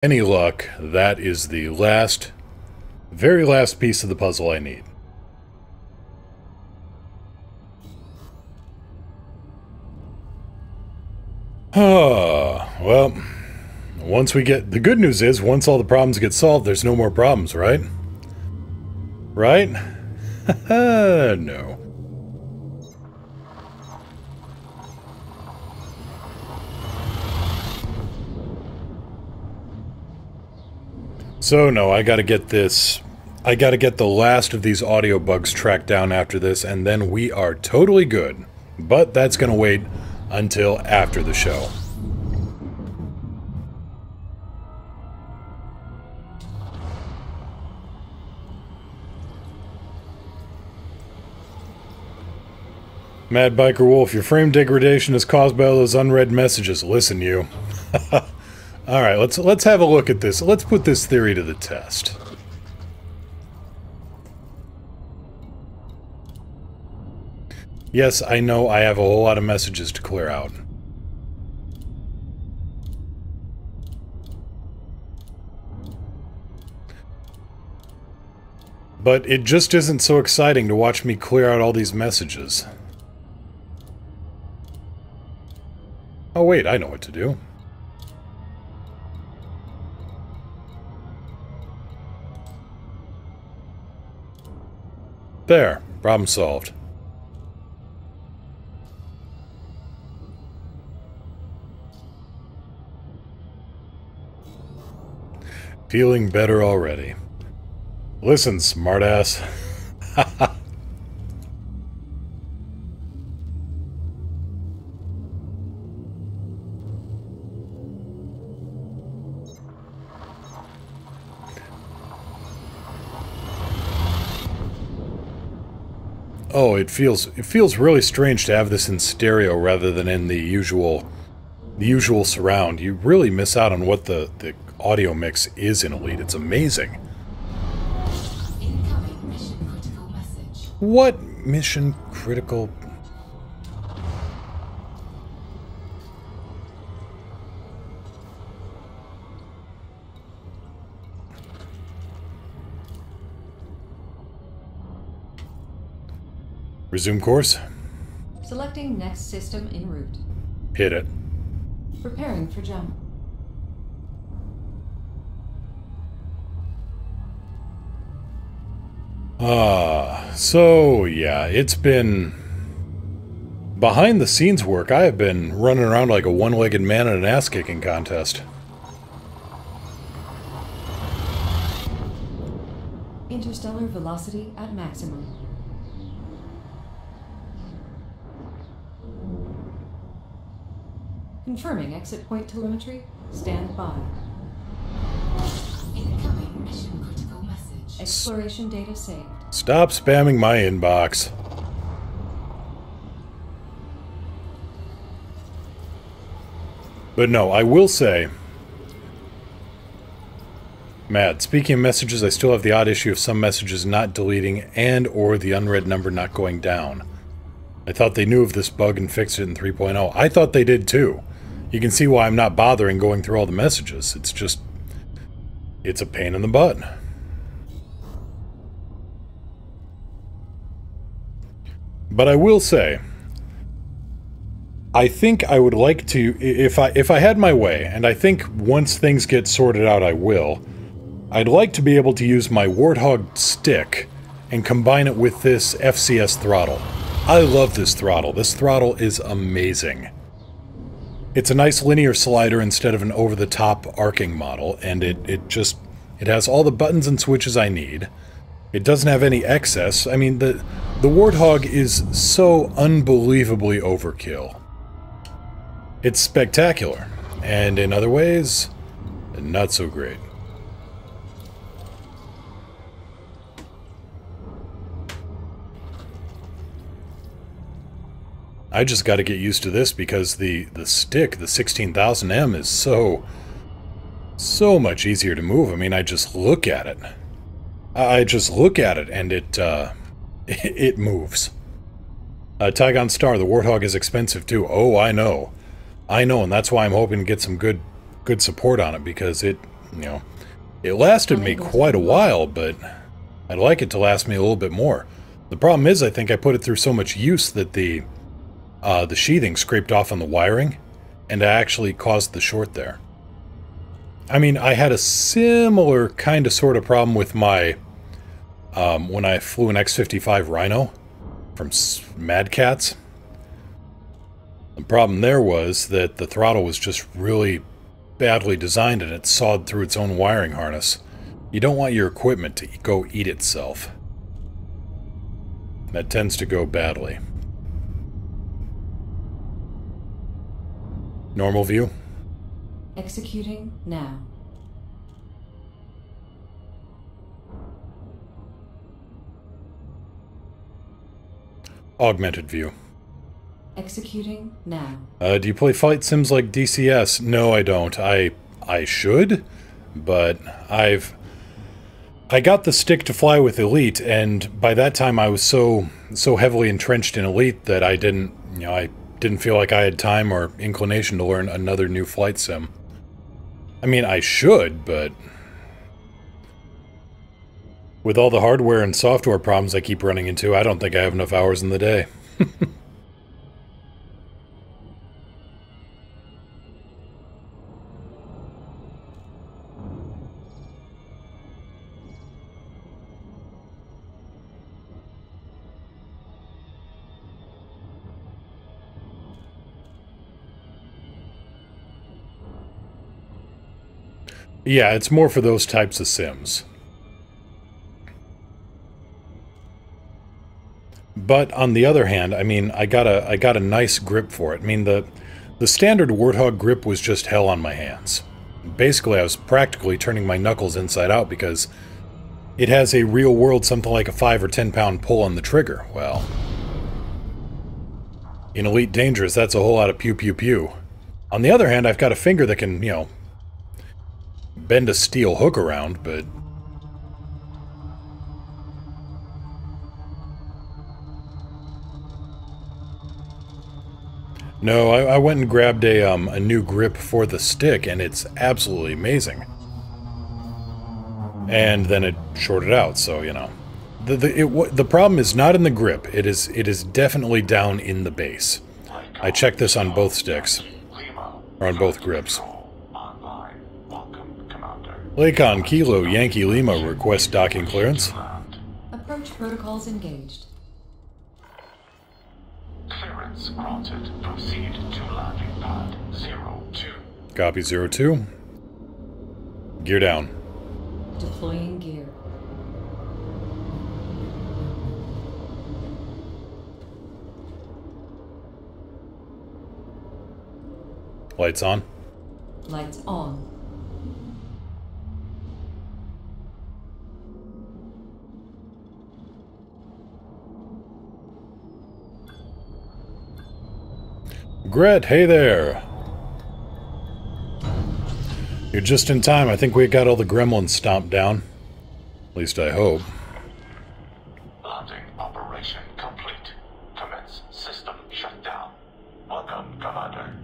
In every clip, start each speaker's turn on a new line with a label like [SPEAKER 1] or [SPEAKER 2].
[SPEAKER 1] Any luck, that is the last, very last piece of the puzzle I need. Well, once we get... The good news is, once all the problems get solved, there's no more problems, right? Right? No. So, no, I gotta get this... I gotta get the last of these audio bugs tracked down after this, and then we are totally good. But that's gonna wait until after the show. Mad Biker Wolf, your frame degradation is caused by all those unread messages. Listen, you. Alright, let's have a look at this. Let's put this theory to the test. Yes, I know I have a whole lot of messages to clear out. But it just isn't so exciting to watch me clear out all these messages. Oh wait, I know what to do. There, problem solved. Feeling better already. Listen, smartass. Oh, it feels really strange to have this in stereo rather than in the usual surround. You really miss out on what the audio mix is in Elite. It's amazing.
[SPEAKER 2] Incoming mission critical message.
[SPEAKER 1] What mission critical? Resume course.
[SPEAKER 2] Selecting next system en route.
[SPEAKER 1] Hit it.
[SPEAKER 2] Preparing for jump.
[SPEAKER 1] So yeah, it's been behind the scenes work. I have been running around like a one-legged man in an ass-kicking contest.
[SPEAKER 2] Interstellar velocity at maximum. Confirming exit point telemetry. Stand by. Incoming mission critical message. Exploration data saved.
[SPEAKER 1] Stop spamming my inbox. But no, I will say... Mad, speaking of messages, I still have the odd issue of some messages not deleting and or the unread number not going down. I thought they knew of this bug and fixed it in 3.0. I thought they did too. You can see why I'm not bothering going through all the messages. It's just... it's a pain in the butt. But I will say, I think I would like to, if I had my way, and I think once things get sorted out I will, I'd like to be able to use my Warthog stick and combine it with this FCS throttle. I love this throttle. This throttle is amazing. It's a nice linear slider instead of an over-the-top arcing model, and it has all the buttons and switches I need. It doesn't have any excess. I mean, the Warthog is so unbelievably overkill. It's spectacular, and in other ways, not so great. I just got to get used to this because the stick, the 16000M, is so much easier to move. I mean, I just look at it. I just look at it and it moves. Tygon Star, the Warthog is expensive too. Oh, I know. I know, and that's why I'm hoping to get some good support on it, because you know, it lasted me quite a while, but I'd like it to last me a little bit more. The problem is, I think I put it through so much use that the sheathing scraped off on the wiring, and actually caused the short there. I mean, I had a similar kind of sort of problem with my, when I flew an X-55 Rhino from Mad Catz. The problem there was that the throttle was just really badly designed and it sawed through its own wiring harness. You don't want your equipment to go eat itself. That tends to go badly. Normal view?
[SPEAKER 2] Executing now.
[SPEAKER 1] Augmented view.
[SPEAKER 2] Executing now.
[SPEAKER 1] Do you play flight sims like DCS? No, I don't. I should, but I got the stick to fly with Elite, and by that time I was so heavily entrenched in Elite that I didn't feel like I had time or inclination to learn another new flight sim. I mean, I should, but with all the hardware and software problems I keep running into, I don't think I have enough hours in the day. Yeah, it's more for those types of sims. But on the other hand, I mean, I got a nice grip for it. I mean, the standard Warthog grip was just hell on my hands. Basically, I was practically turning my knuckles inside out because it has a real world something like a 5 or 10 pound pull on the trigger. Well, in Elite Dangerous, that's a whole lot of pew pew pew. On the other hand, I've got a finger that can, you know, bend a steel hook around, but no, I went and grabbed a new grip for the stick, and it's absolutely amazing. And then it shorted out, so you know, the problem is not in the grip. It is definitely down in the base. I checked this on both sticks, or on both grips. Lakon Kilo Yankee Lima requests docking clearance.
[SPEAKER 2] Approach protocols engaged.
[SPEAKER 3] Clearance granted. Proceed to landing pad 02.
[SPEAKER 1] Copy 02. Gear down.
[SPEAKER 2] Deploying gear.
[SPEAKER 1] Lights on.
[SPEAKER 2] Lights on.
[SPEAKER 1] Gret, hey there! You're just in time. I think we got all the gremlins stomped down. At least I hope.
[SPEAKER 3] Landing operation complete. Commence system shutdown. Welcome, Commander.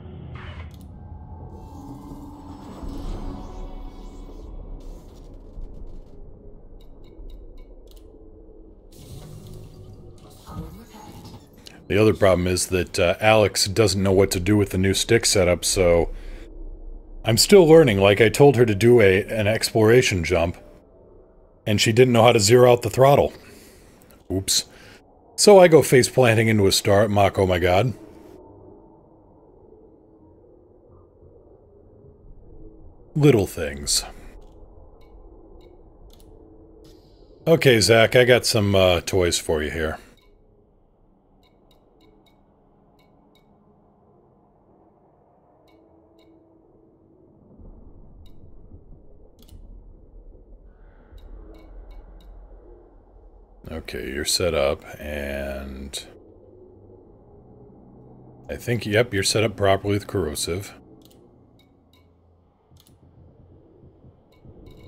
[SPEAKER 1] The other problem is that Alex doesn't know what to do with the new stick setup, so I'm still learning. Like, I told her to do an exploration jump, and she didn't know how to zero out the throttle. Oops. So I go face planting into a star at Mach, oh my god. Little things. Okay, Zach, I got some toys for you here. Okay, you're set up, and I think, yep, you're set up properly with corrosive.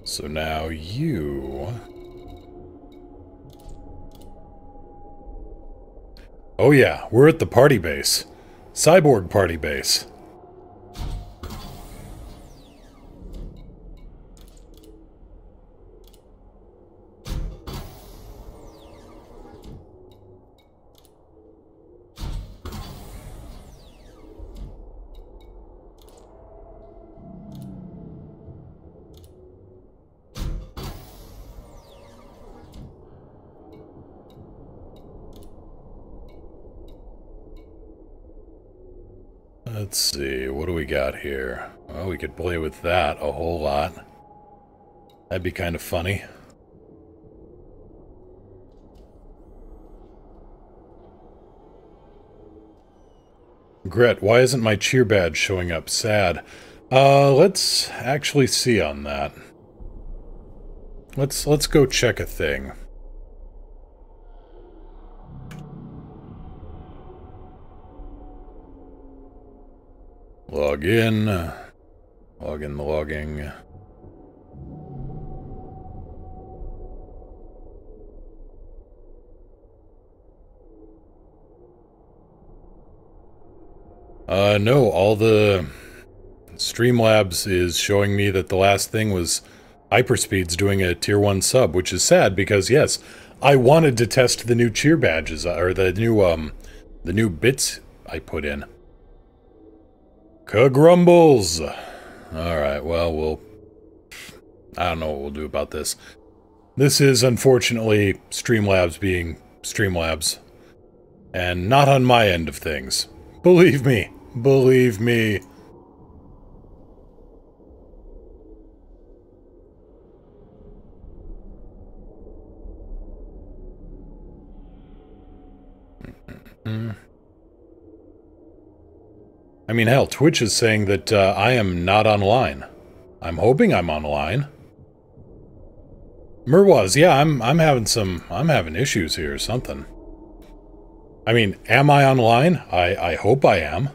[SPEAKER 1] So now you... Oh yeah, we're at the party base. Cyborg party base. Let's see, what do we got here? Well, we could play with that a whole lot. That'd be kind of funny. Gret, why isn't my cheer badge showing up? Sad. Let's actually see on that. Let's go check a thing. Log in. Log in the logging. No, all the Streamlabs is showing me that the last thing was Hyperspeed's doing a tier 1 sub, which is sad because yes, I wanted to test the new cheer badges, or the new bits I put in. Grumbles! Alright, well, I don't know what we'll do about this. This is, unfortunately, Streamlabs being Streamlabs. And not on my end of things. Believe me. Believe me. I mean, hell, Twitch is saying that I am not online. I'm hoping I'm online. Merwaz, yeah, I'm having issues here or something. I mean, am I online? I hope I am.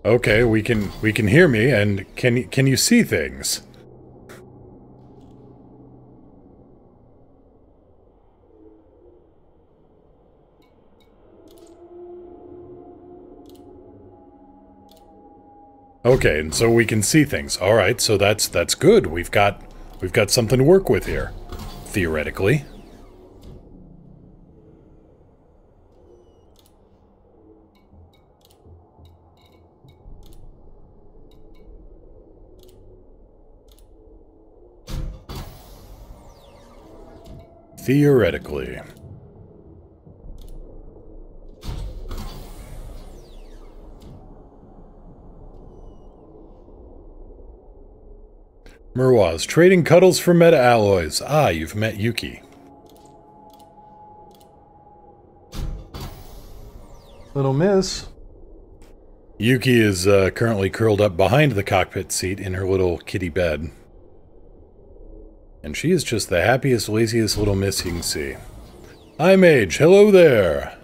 [SPEAKER 1] Okay, we can hear me, and can you see things? Okay, and so we can see things. All right, so that's good. We've got something to work with here, theoretically. Theoretically. Merwaz, trading cuddles for meta alloys. Ah, you've met Yuki. Little miss. Yuki is currently curled up behind the cockpit seat in her little kitty bed. And she is just the happiest, laziest little miss you can see. Hi, Mage. Hello there.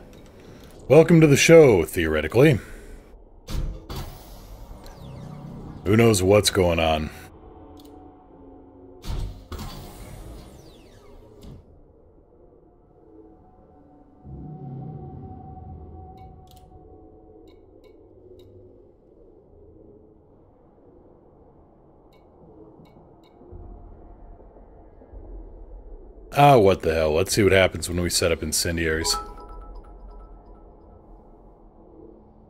[SPEAKER 1] Welcome to the show, theoretically. Who knows what's going on? Ah, what the hell. Let's see what happens when we set up incendiaries.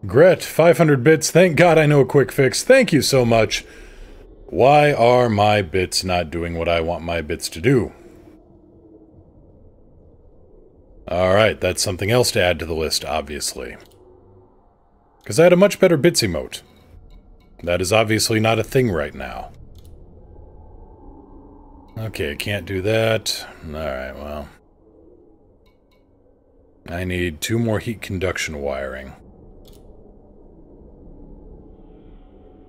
[SPEAKER 1] Gret, 500 bits. Thank God I know a quick fix. Thank you so much. Why are my bits not doing what I want my bits to do? Alright, that's something else to add to the list, obviously. Because I had a much better bits emote. That is obviously not a thing right now. Okay, can't do that. Alright, well. I need 2 more heat conduction wiring.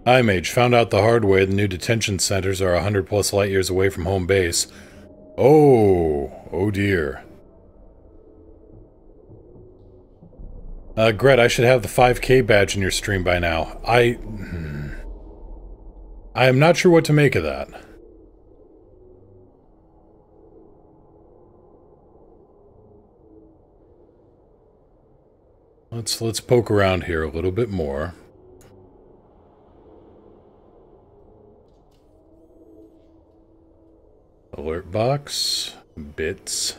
[SPEAKER 1] iMage found out the hard way the new detention centers are 100 plus light years away from home base. Oh dear. Gret, I should have the 5K badge in your stream by now. I am not sure what to make of that. Let's poke around here a little bit more. Alert box, bits.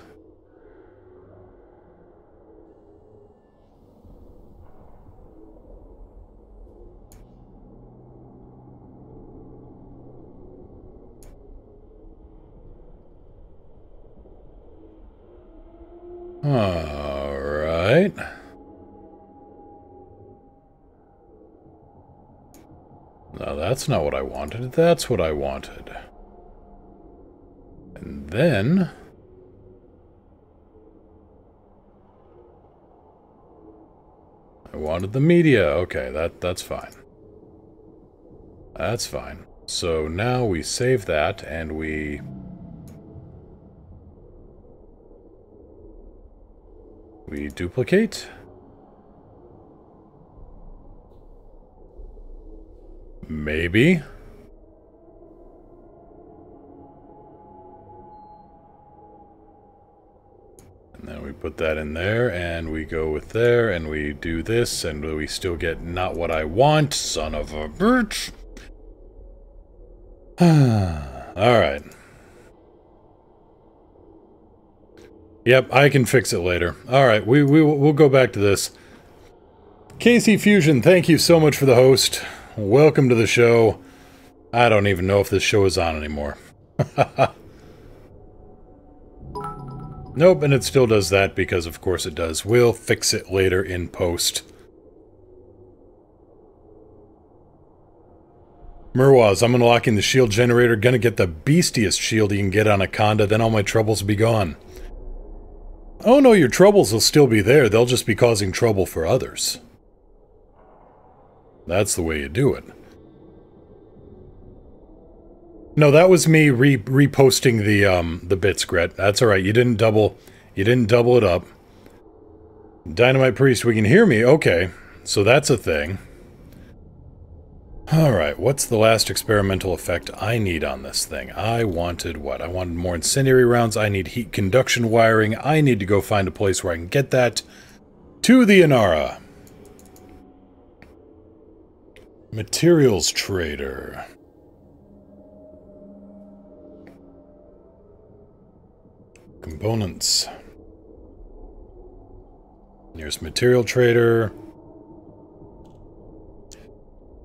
[SPEAKER 1] Alright. No, that's not what I wanted. That's what I wanted. And then... I wanted the media. Okay, that's fine. That's fine. So now we save that and we duplicate. Maybe. And then we put that in there, and we go with there, and we do this, and we still get not what I want, son of a bitch. Alright. Yep, I can fix it later. Alright, we'll go back to this. KC Fusion, thank you so much for the host. Welcome to the show. I don't even know if this show is on anymore. Nope, and it still does that because of course it does. We'll fix it later in post. Murwaz, I'm unlocking the shield generator, gonna get the beastiest shield you can get on a Conda, then all my troubles will be gone. Oh no, your troubles will still be there, they'll just be causing trouble for others. That's the way you do it. No, that was me reposting the bits, Gret. That's alright, you didn't double it up. Dynamite Priest, we can hear me, okay. So that's a thing. Alright, what's the last experimental effect I need on this thing? I wanted what? I wanted more incendiary rounds, I need heat conduction wiring, I need to go find a place where I can get that. To the Inara. Materials trader. Components. Here's material trader.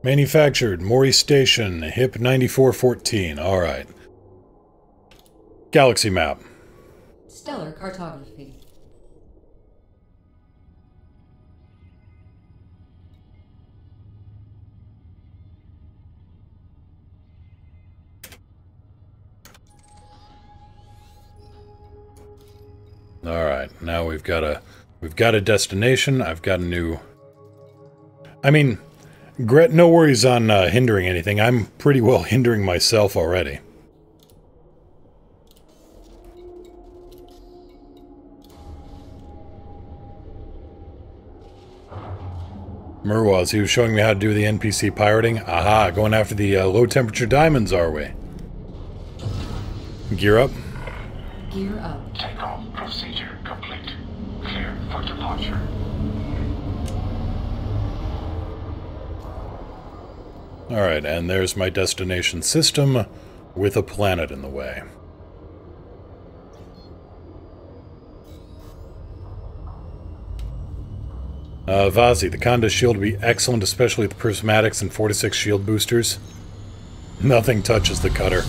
[SPEAKER 1] Manufactured, Mori Station, HIP 9414. Alright. Galaxy map.
[SPEAKER 2] Stellar cartography.
[SPEAKER 1] Alright, now we've got a destination. I've got a new... I mean, Gret, no worries on hindering anything. I'm pretty well hindering myself already. Murwaz, he was showing me how to do the NPC pirating. Aha, going after the low-temperature diamonds, are we? Gear up.
[SPEAKER 2] Gear up.
[SPEAKER 3] Takeoff procedure complete. Clear for departure.
[SPEAKER 1] Alright, and there's my destination system with a planet in the way. Vazi, the Conda shield would be excellent, especially with the prismatics and 46 shield boosters. Nothing touches the cutter.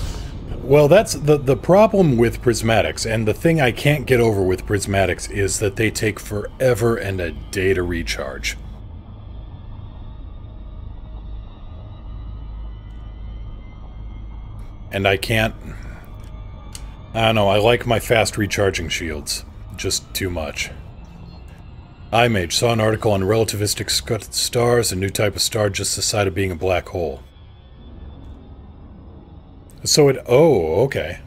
[SPEAKER 1] Well, that's the problem with prismatics, and the thing I can't get over with prismatics is that they take forever and a day to recharge. And I can't... I don't know, I like my fast recharging shields. Just too much. iMage saw an article on relativistic stars, a new type of star just this side of being a black hole. So it... oh, okay.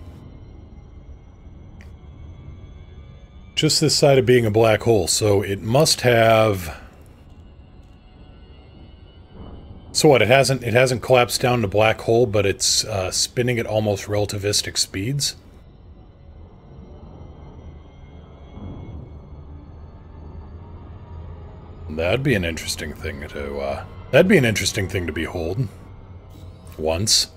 [SPEAKER 1] Just this side of being a black hole, so it must have... So what, it hasn't collapsed down to black hole, but it's spinning at almost relativistic speeds? That'd be an interesting thing to, that'd be an interesting thing to behold. Once.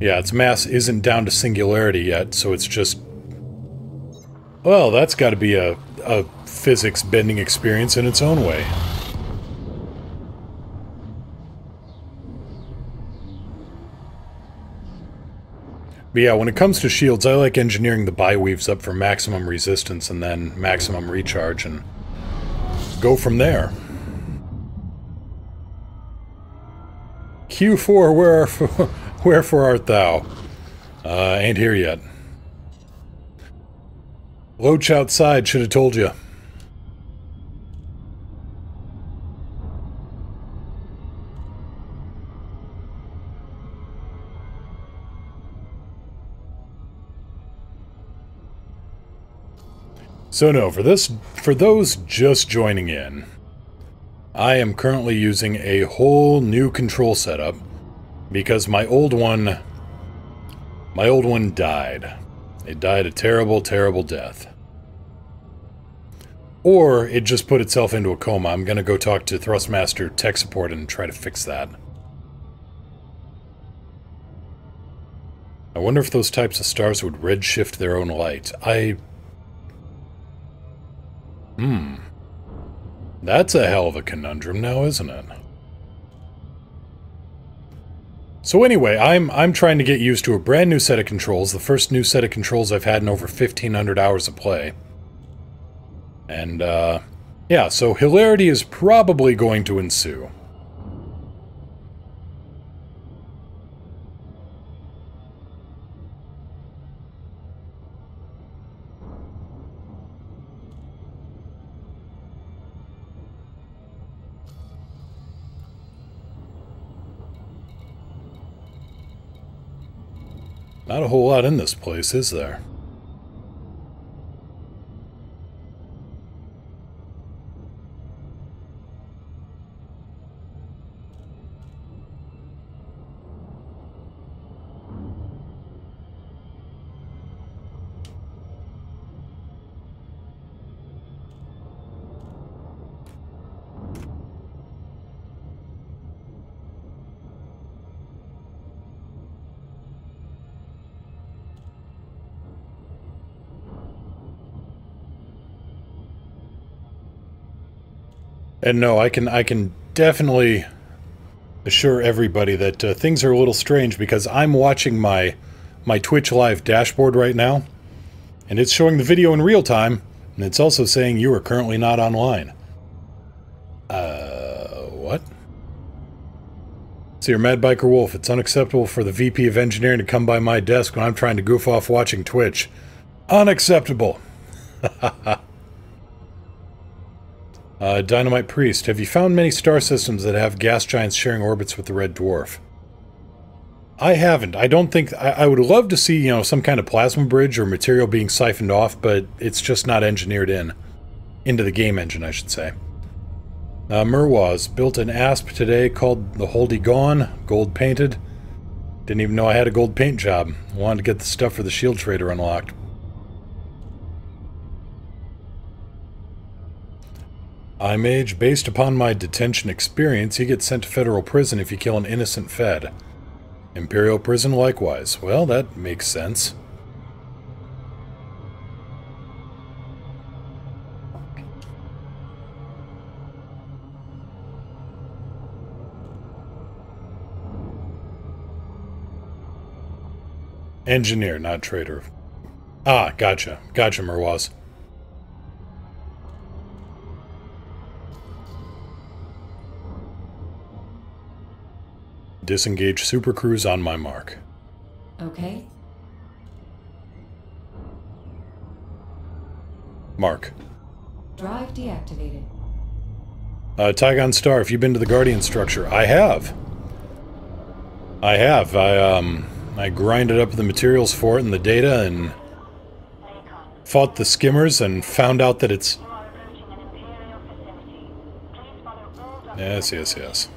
[SPEAKER 1] Yeah, its mass isn't down to singularity yet, so it's just... well, that's gotta be a physics-bending experience in its own way. But yeah, when it comes to shields, I like engineering the biweaves up for maximum resistance and then maximum recharge and go from there. Q4, wherefore art thou? Ain't here yet. Loach outside, should have told you. So no, for those just joining in, I am currently using a whole new control setup because my old one died. It died a terrible, terrible death. Or it just put itself into a coma. I'm gonna go talk to Thrustmaster tech support and try to fix that. I wonder if those types of stars would redshift their own light. That's a hell of a conundrum now, isn't it? So anyway, I'm trying to get used to a brand new set of controls, the first new set of controls I've had in over 1,500 hours of play. And, yeah, so hilarity is probably going to ensue. Not a whole lot in this place, is there? And no, I can definitely assure everybody that things are a little strange because I'm watching my Twitch Live dashboard right now, and it's showing the video in real time, and it's also saying you are currently not online. What? So you're Mad Biker Wolf. It's unacceptable for the VP of Engineering to come by my desk when I'm trying to goof off watching Twitch. Unacceptable! Dynamite Priest, have you found many star systems that have gas giants sharing orbits with the Red Dwarf? I haven't. I don't think... I would love to see, you know, some kind of plasma bridge or material being siphoned off, but it's just not engineered into the game engine, I should say. Murwaz, built an ASP today called the Holdy Gone, gold painted. Didn't even know I had a gold paint job. Wanted to get the stuff for the shield trader unlocked. iMage, based upon my detention experience, you get sent to federal prison if you kill an innocent Fed. Imperial prison likewise. Well, that makes sense. Engineer, not trader. Ah, gotcha. Gotcha, Murwaz. Disengage supercruise on my mark.
[SPEAKER 2] Okay.
[SPEAKER 1] Mark.
[SPEAKER 2] Drive deactivated.
[SPEAKER 1] Tygon Star, have you been to the Guardian structure? I have. I grinded up the materials for it and the data and fought the skimmers and found out that it's... Yes.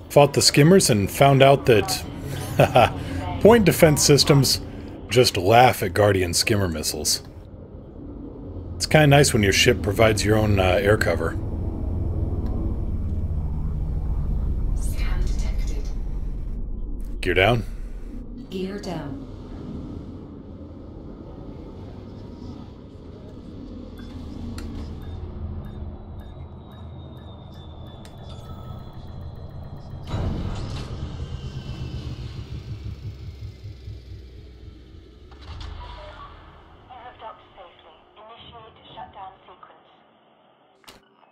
[SPEAKER 1] Fought the skimmers and found out that point defense systems just laugh at Guardian skimmer missiles. It's kind of nice when your ship provides your own air cover.
[SPEAKER 2] Scan detected.
[SPEAKER 1] Gear down.
[SPEAKER 2] Gear down.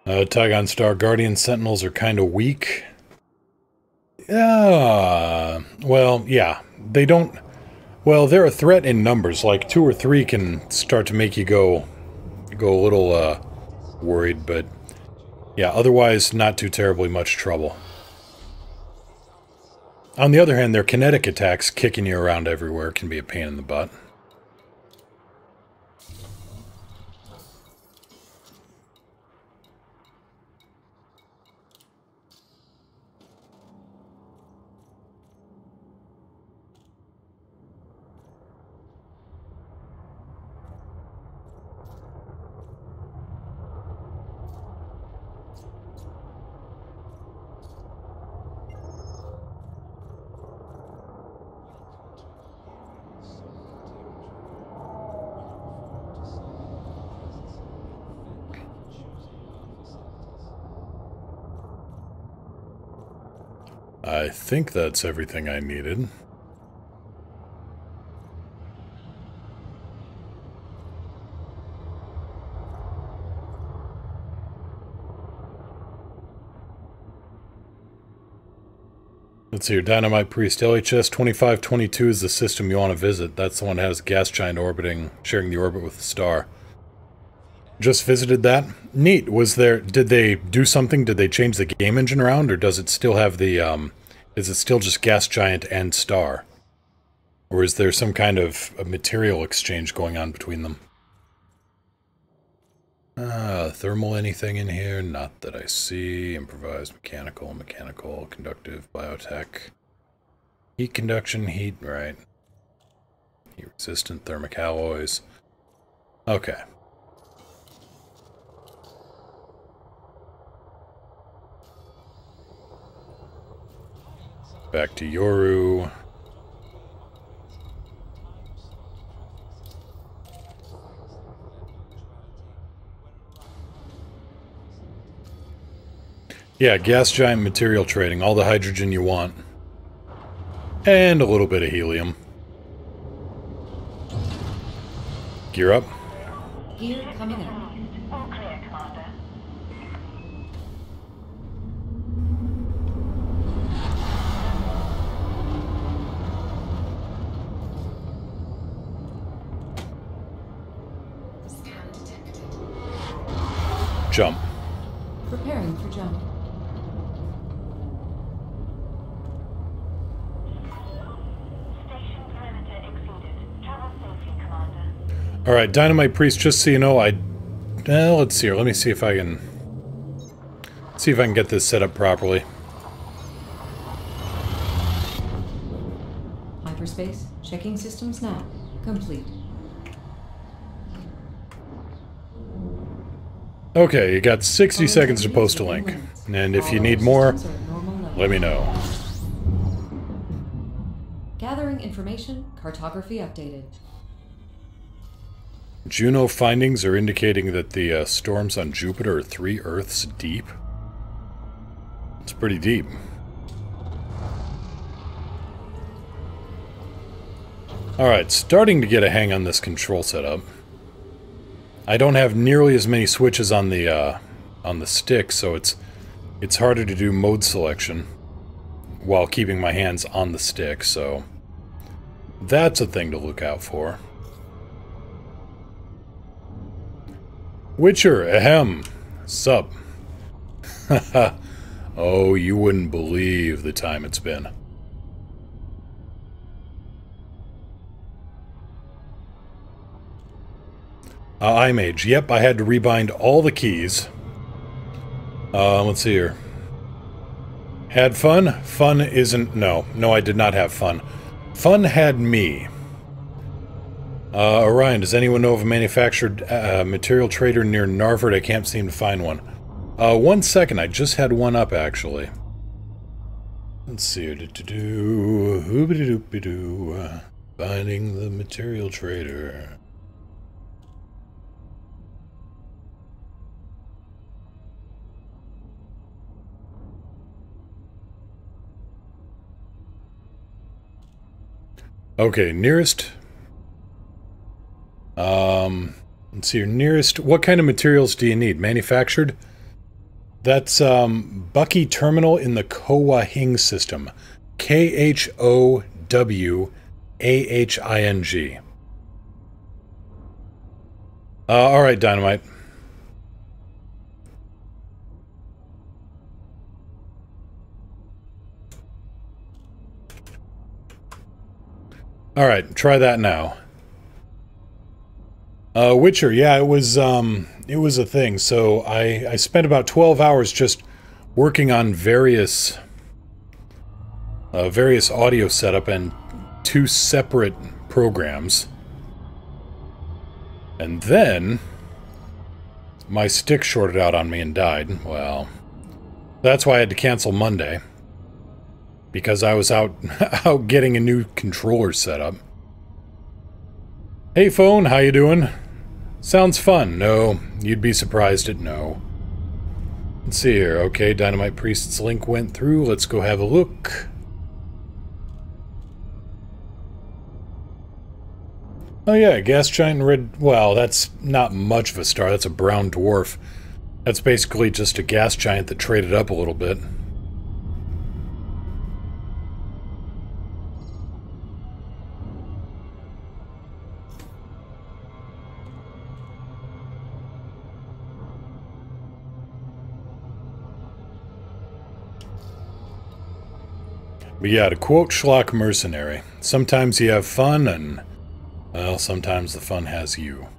[SPEAKER 1] Tygon Star Guardian Sentinels are kind of weak. Well, yeah. They don't... Well, they're a threat in numbers. Like, 2 or 3 can start to make you go a little, worried, but... Yeah, otherwise, not too terribly much trouble. On the other hand, their kinetic attacks kicking you around everywhere can be a pain in the butt. I think that's everything I needed. Let's see here. Dynamite Priest LHS 2522 is the system you want to visit. That's the one that has a gas giant orbiting, sharing the orbit with the star. Just visited that. Neat. Was there... Did they do something? Did they change the game engine around? Or does it still have the, is it still just gas giant and star? Or is there some kind of a material exchange going on between them? Thermal anything in here? Not that I see. Improvised mechanical, conductive, biotech. Heat conduction, heat, right. Heat resistant, thermic alloys. Okay. Back to Yoru. Yeah, gas giant material trading. All the hydrogen you want. And a little bit of helium. Gear up.
[SPEAKER 2] Gear coming in.
[SPEAKER 3] All clear, Commander.
[SPEAKER 2] Scan detected.
[SPEAKER 1] Jump.
[SPEAKER 2] Preparing for jump.
[SPEAKER 3] Station perimeter exceeded. Travel safely, Commander.
[SPEAKER 1] Alright, Dynamite Priest, just so you know, let's see here. Let me see if I can... See if I can get this set up properly.
[SPEAKER 2] Hyperspace. Checking systems now. Complete.
[SPEAKER 1] Okay, you got 60 seconds to post a link. And if you need more, let me know.
[SPEAKER 2] Gathering information. Cartography updated.
[SPEAKER 1] Juno findings are indicating that the storms on Jupiter are 3 Earths deep. It's pretty deep. Alright, starting to get a hang on this control setup. I don't have nearly as many switches on the stick, so it's harder to do mode selection while keeping my hands on the stick, so that's a thing to look out for. Witcher, ahem, sup. Haha. Oh, you wouldn't believe the time it's been. iMage. Yep, I had to rebind all the keys. Let's see here. Had fun? Fun isn't... No, I did not have fun. Fun had me. Orion, does anyone know of a manufactured material trader near Narvard? I can't seem to find one. 1 second, I just had one up, actually. Let's see. Hoobity-doopity-doo. Finding the material trader. Okay, nearest... let's see, your nearest... What kind of materials do you need? Manufactured? That's Bucky Terminal in the Khowahing system. Khowahing. Alright, Dynamite. Alright, try that now. Witcher, yeah, it was a thing. So I spent about 12 hours just working on various audio setup and 2 separate programs. And then my stick shorted out on me and died. Well, that's why I had to cancel Monday. Because I was out getting a new controller set up. Hey phone, how you doing? Sounds fun. No, you'd be surprised at no. Let's see here. Okay, Dynamite Priest's link went through. Let's go have a look. Oh yeah, gas giant red... Well, that's not much of a star. That's a brown dwarf. That's basically just a gas giant that traded up a little bit. But yeah, to quote Schlock Mercenary, sometimes you have fun and, well, sometimes the fun has you.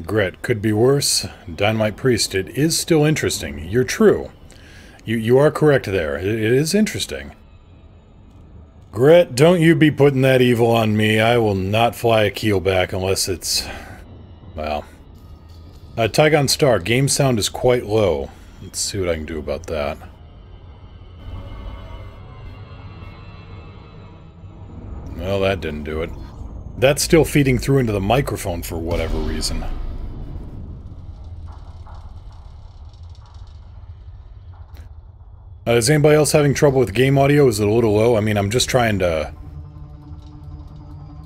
[SPEAKER 1] Gret, could be worse. Dynamite Priest, it is still interesting. You're true. You are correct there. It is interesting. Gret, don't you be putting that evil on me. I will not fly a keelback unless it's... well... Tygon Star, game sound is quite low. Let's see what I can do about that. Well, that didn't do it. That's still feeding through into the microphone for whatever reason. Is anybody else having trouble with game audio? Is it a little low? I mean, I'm just trying to...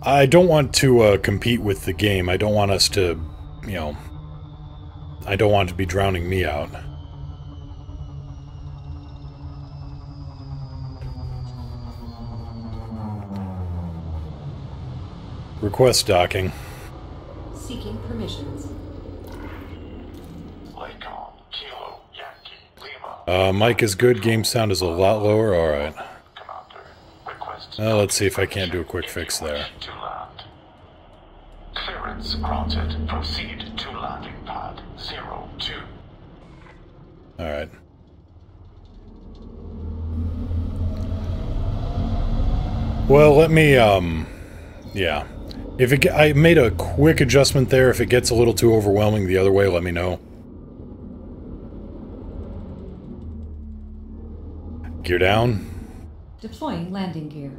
[SPEAKER 1] I don't want to compete with the game. I don't want us to, you know... I don't want it to be drowning me out. Request docking.
[SPEAKER 2] Seeking permissions.
[SPEAKER 3] Lycon, Kilo, Yankee, Lima.
[SPEAKER 1] Mic is good, game sound is a lot lower, alright.
[SPEAKER 3] Commander, request.
[SPEAKER 1] Let's see if I can't do a quick fix there.
[SPEAKER 3] To land. Clearance granted. Proceed to landing pad 02.
[SPEAKER 1] Alright. Well, let me, yeah. If it I made a quick adjustment there. If it gets a little too overwhelming the other way, let me know. Gear down.
[SPEAKER 2] Deploying landing gear.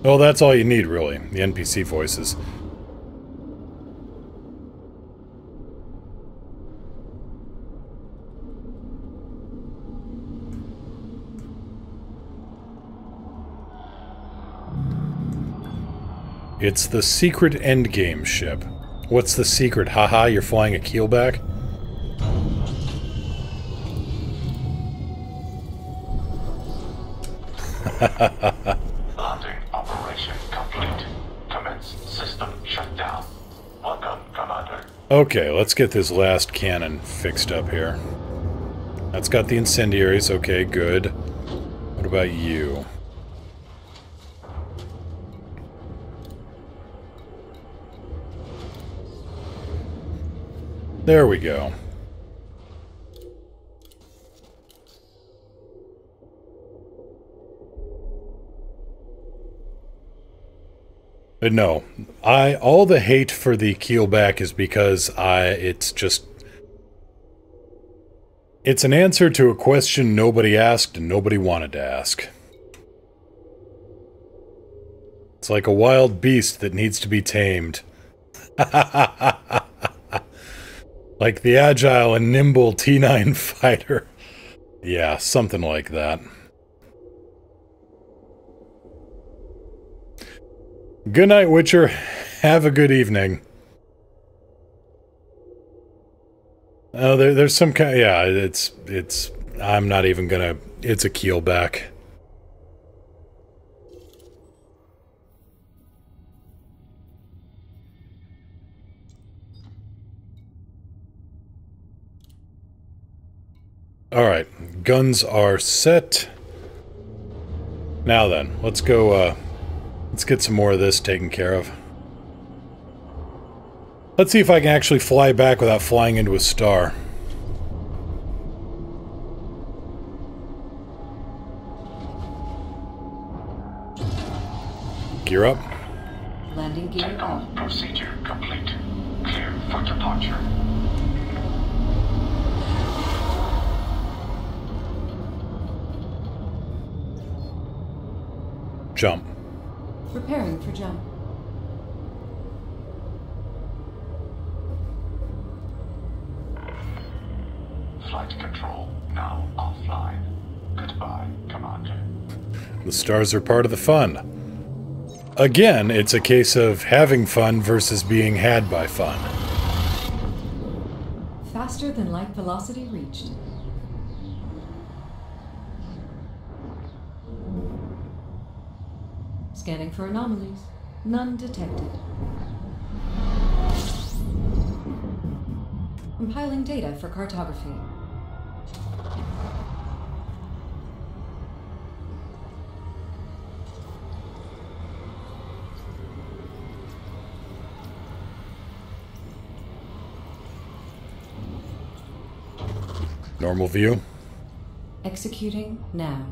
[SPEAKER 1] Oh, that's all you need, really. The NPC voices. It's the secret endgame ship. What's the secret? Haha, you're flying a keelback?
[SPEAKER 3] Landing operation complete. Commence system shutdown. Welcome, Commander.
[SPEAKER 1] Okay, let's get this last cannon fixed up here. That's got the incendiaries. Okay, good. What about you? There we go. But no, all the hate for the keelback is because it's just... It's an answer to a question nobody asked and nobody wanted to ask. It's like a wild beast that needs to be tamed. Like the agile and nimble T9 fighter. Yeah, something like that. Good night, Witcher. Have a good evening. Oh, there's some kind. Yeah, it's. I'm not even gonna. It's a keelback. All right, guns are set. Now then, let's go. Let's get some more of this taken care of. Let's see if I can actually fly back without flying into a star. Gear up.
[SPEAKER 2] Landing gear
[SPEAKER 3] Takeoff
[SPEAKER 2] on.
[SPEAKER 3] procedure complete. Clear for departure.
[SPEAKER 1] Jump.
[SPEAKER 2] Preparing for jump.
[SPEAKER 3] Flight control now offline. Goodbye, Commander.
[SPEAKER 1] The stars are part of the fun. Again, it's a case of having fun versus being had by fun.
[SPEAKER 2] Faster than light velocity reached. Scanning for anomalies. None detected. Compiling data for cartography.
[SPEAKER 1] Normal view.
[SPEAKER 2] Executing now.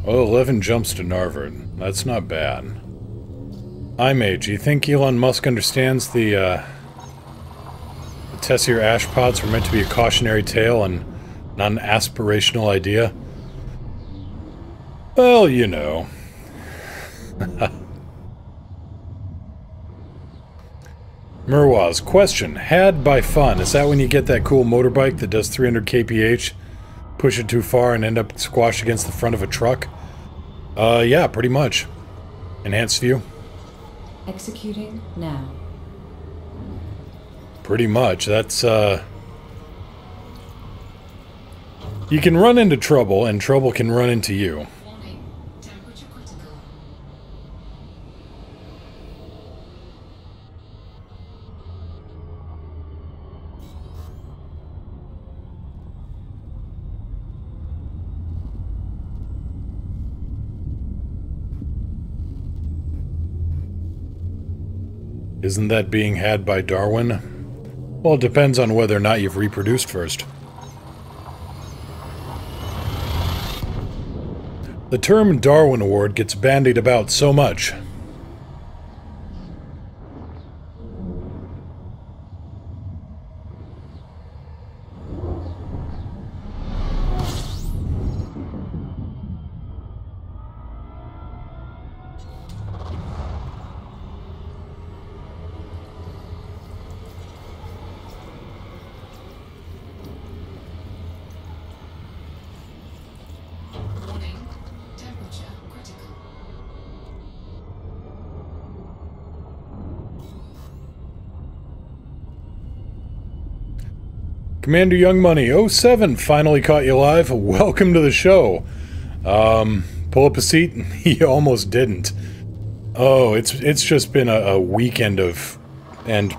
[SPEAKER 1] Oh, 11 jumps to Narvard. That's not bad. iMage, you think Elon Musk understands the Tessier ash pods were meant to be a cautionary tale and not an aspirational idea? Well, you know. Murwaz, question. Had by fun. Is that when you get that cool motorbike that does 300 kph? Push it too far and end up squashed against the front of a truck? Yeah, pretty much. Enhanced view?
[SPEAKER 2] Executing now.
[SPEAKER 1] Pretty much. That's, You can run into trouble, and trouble can run into you.
[SPEAKER 2] Warning. Temperature critical.
[SPEAKER 1] Isn't that being had by Darwin? Well, it depends on whether or not you've reproduced first. The term Darwin Award gets bandied about so much.
[SPEAKER 2] Warning. Temperature critical.
[SPEAKER 1] Commander Young Money 07 finally caught you live. Welcome to the show. Pull up a seat. He almost didn't. Oh, it's just been a weekend of, and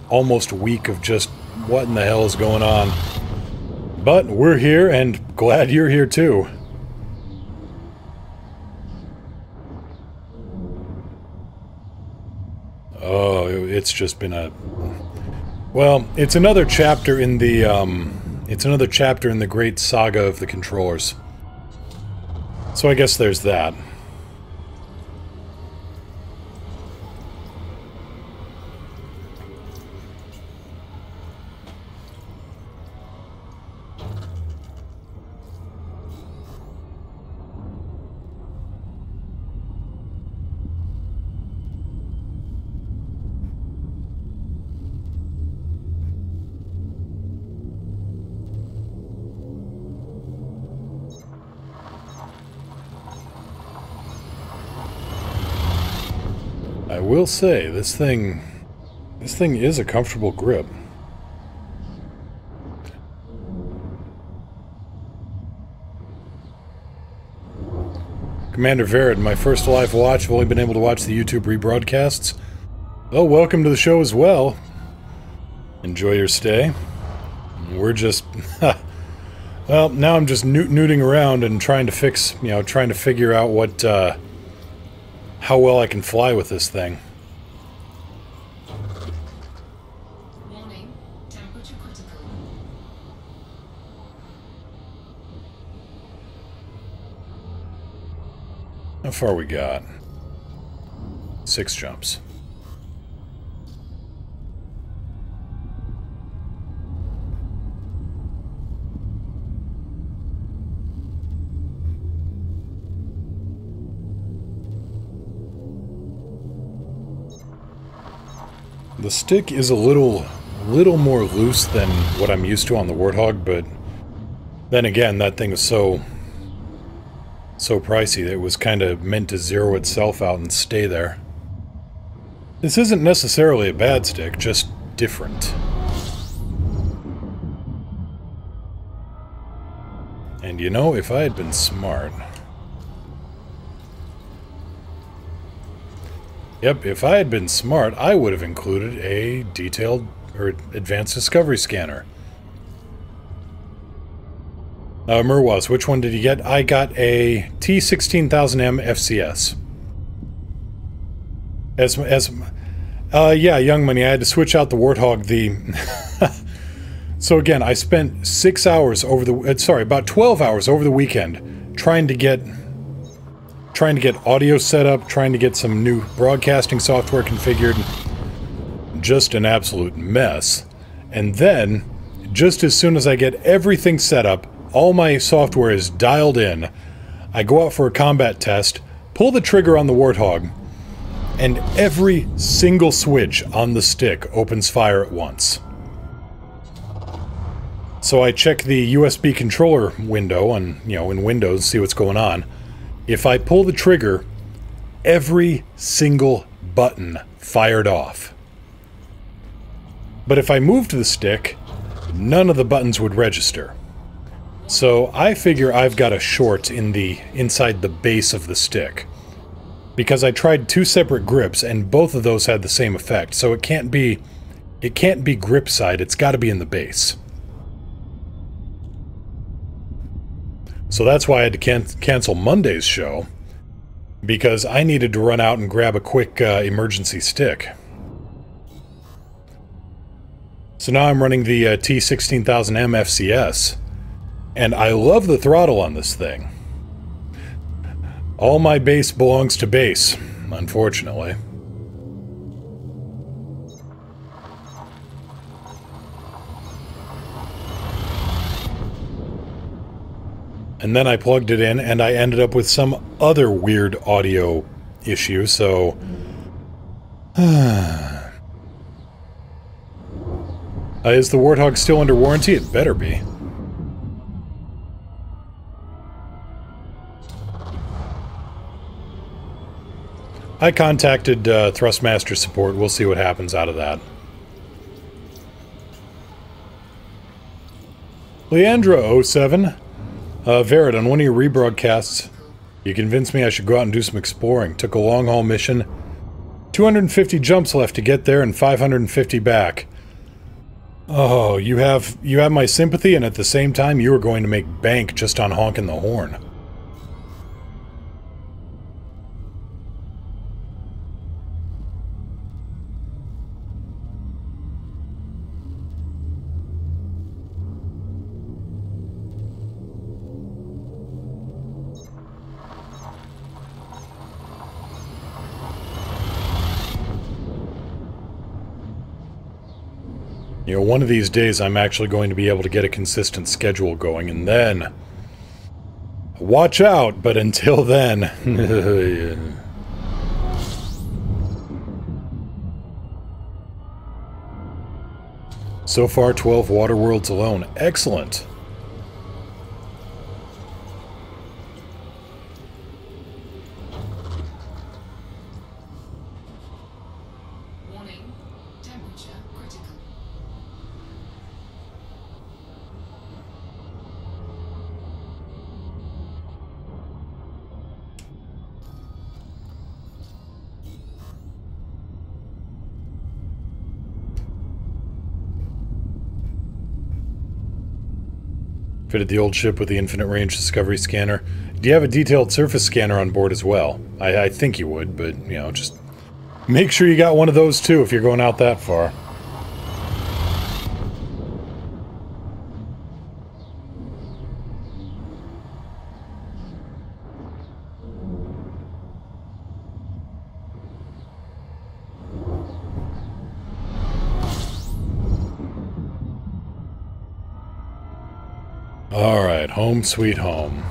[SPEAKER 1] almost a week of just what in the hell is going on. But we're here and glad you're here too. Oh, it's just been a... Well, it's another chapter in the, it's another chapter in the great saga of the controllers. So I guess there's that. I will say, this thing is a comfortable grip. Commander Verad, my first live watch. I've only been able to watch the YouTube rebroadcasts. Oh, welcome to the show as well. Enjoy your stay. We're just... well, now I'm just newting around and trying to fix, trying to figure out what, how well I can fly with this thing.
[SPEAKER 2] Warning, temperature critical.
[SPEAKER 1] How far we got? 6 jumps. The stick is a little more loose than what I'm used to on the Warthog, but then again, that thing is so pricey that it was kind of meant to zero itself out and stay there. This isn't necessarily a bad stick, just different. And if I had been smart... Yep, if I had been smart, I would have included a detailed or advanced discovery scanner. Murwas, which one did you get? I got a T16000M FCS. Yeah, Young Money, I had to switch out the Warthog, So again, I spent 6 hours over the... about 12 hours over the weekend trying to get audio set up, trying to get some new broadcasting software configured. Just an absolute mess. And then, just as soon as I get everything set up, all my software is dialed in, I go out for a combat test, pull the trigger on the Warthog, and every single switch on the stick opens fire at once. So I check the USB controller window on, in Windows, see what's going on. If I pull the trigger, every single button fired off. But if I moved the stick, none of the buttons would register. So I figure I've got a short inside the base of the stick. Because I tried 2 separate grips and both of those had the same effect. So it can't be grip side, it's got to be in the base. So that's why I had to cancel Monday's show, because I needed to run out and grab a quick emergency stick. So now I'm running the T16000M FCS, and I love the throttle on this thing. All my base belongs to base, unfortunately. And then I plugged it in, and I ended up with some other weird audio issue, so... is the Warthog still under warranty? It better be. I contacted Thrustmaster support. We'll see what happens out of that. Leandra07. Verad, on one of your rebroadcasts, you convinced me I should go out and do some exploring. Took a long-haul mission. 250 jumps left to get there and 550 back. Oh, you have my sympathy, and at the same time you are going to make bank just on honking the horn. One of these days I'm actually going to be able to get a consistent schedule going, and then... watch out, but until then... So far, 12 water worlds alone. Excellent! Fitted the old ship with the infinite range discovery scanner. Do you have a detailed surface scanner on board as well? I think you would, but, you know, just make sure you got one of those too if you're going out that far. Alright, home sweet home.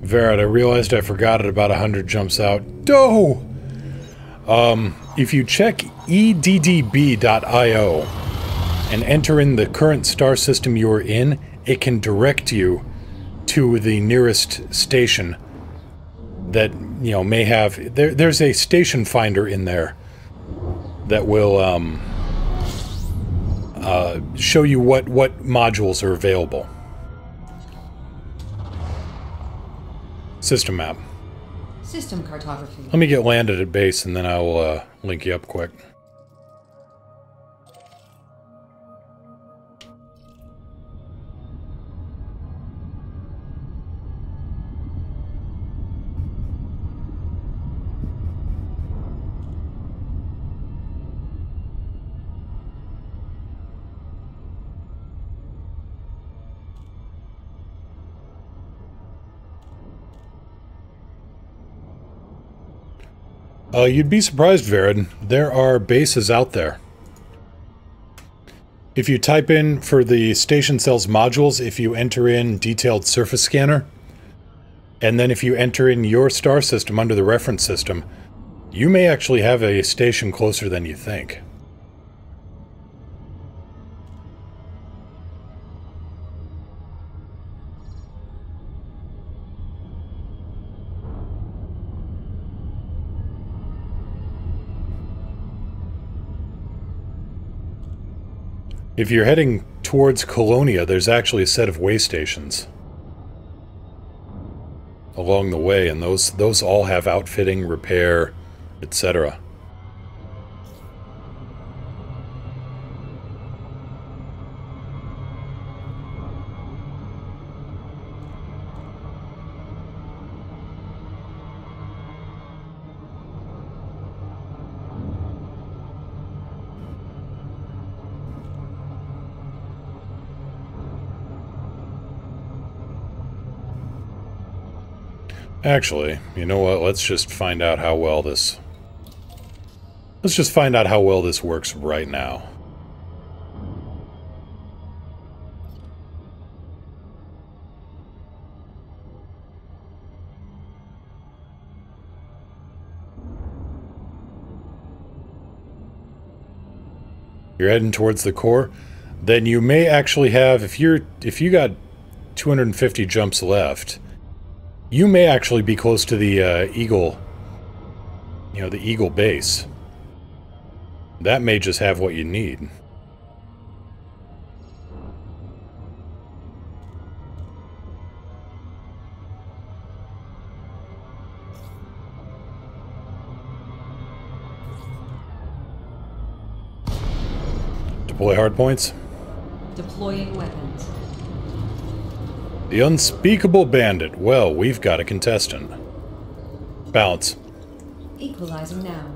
[SPEAKER 1] Varad, I realized I forgot it about 100 jumps out. Doh! If you check eddb.io and enter in the current star system you're in, it can direct you to the nearest station that, you know, may have... There's a station finder in there that will, show you what modules are available. System map.
[SPEAKER 2] System cartography.
[SPEAKER 1] Let me get landed at base and then I'll link you up quick. You'd be surprised, Varad. There are bases out there. If you type in for the station cells modules, if you enter in detailed surface scanner, and then if you enter in your star system under the reference system, you may actually have a station closer than you think. If you're heading towards Colonia, there's actually a set of way stations along the way, and those all have outfitting, repair, etc. Actually, you know what? Let's just find out how well this... Let's just find out how well this works right now. You're heading towards the core, then you may actually have, if you got 250 jumps left, you may actually be close to the Eagle, you know, the Eagle base. That may just have what you need. Deploy hardpoints.
[SPEAKER 2] Deploying weapons.
[SPEAKER 1] The Unspeakable Bandit. Well, we've got a contestant. Bounce.
[SPEAKER 2] Equalizing now.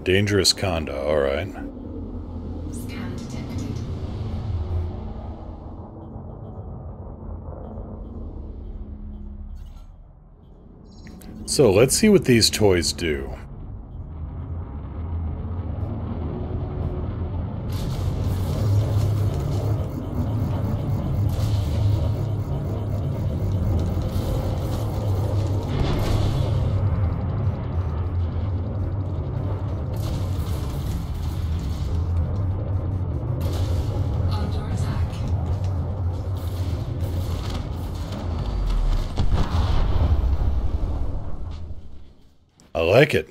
[SPEAKER 1] Dangerous Conda, alright.
[SPEAKER 2] Scan detected.
[SPEAKER 1] So, let's see what these toys do. I like it.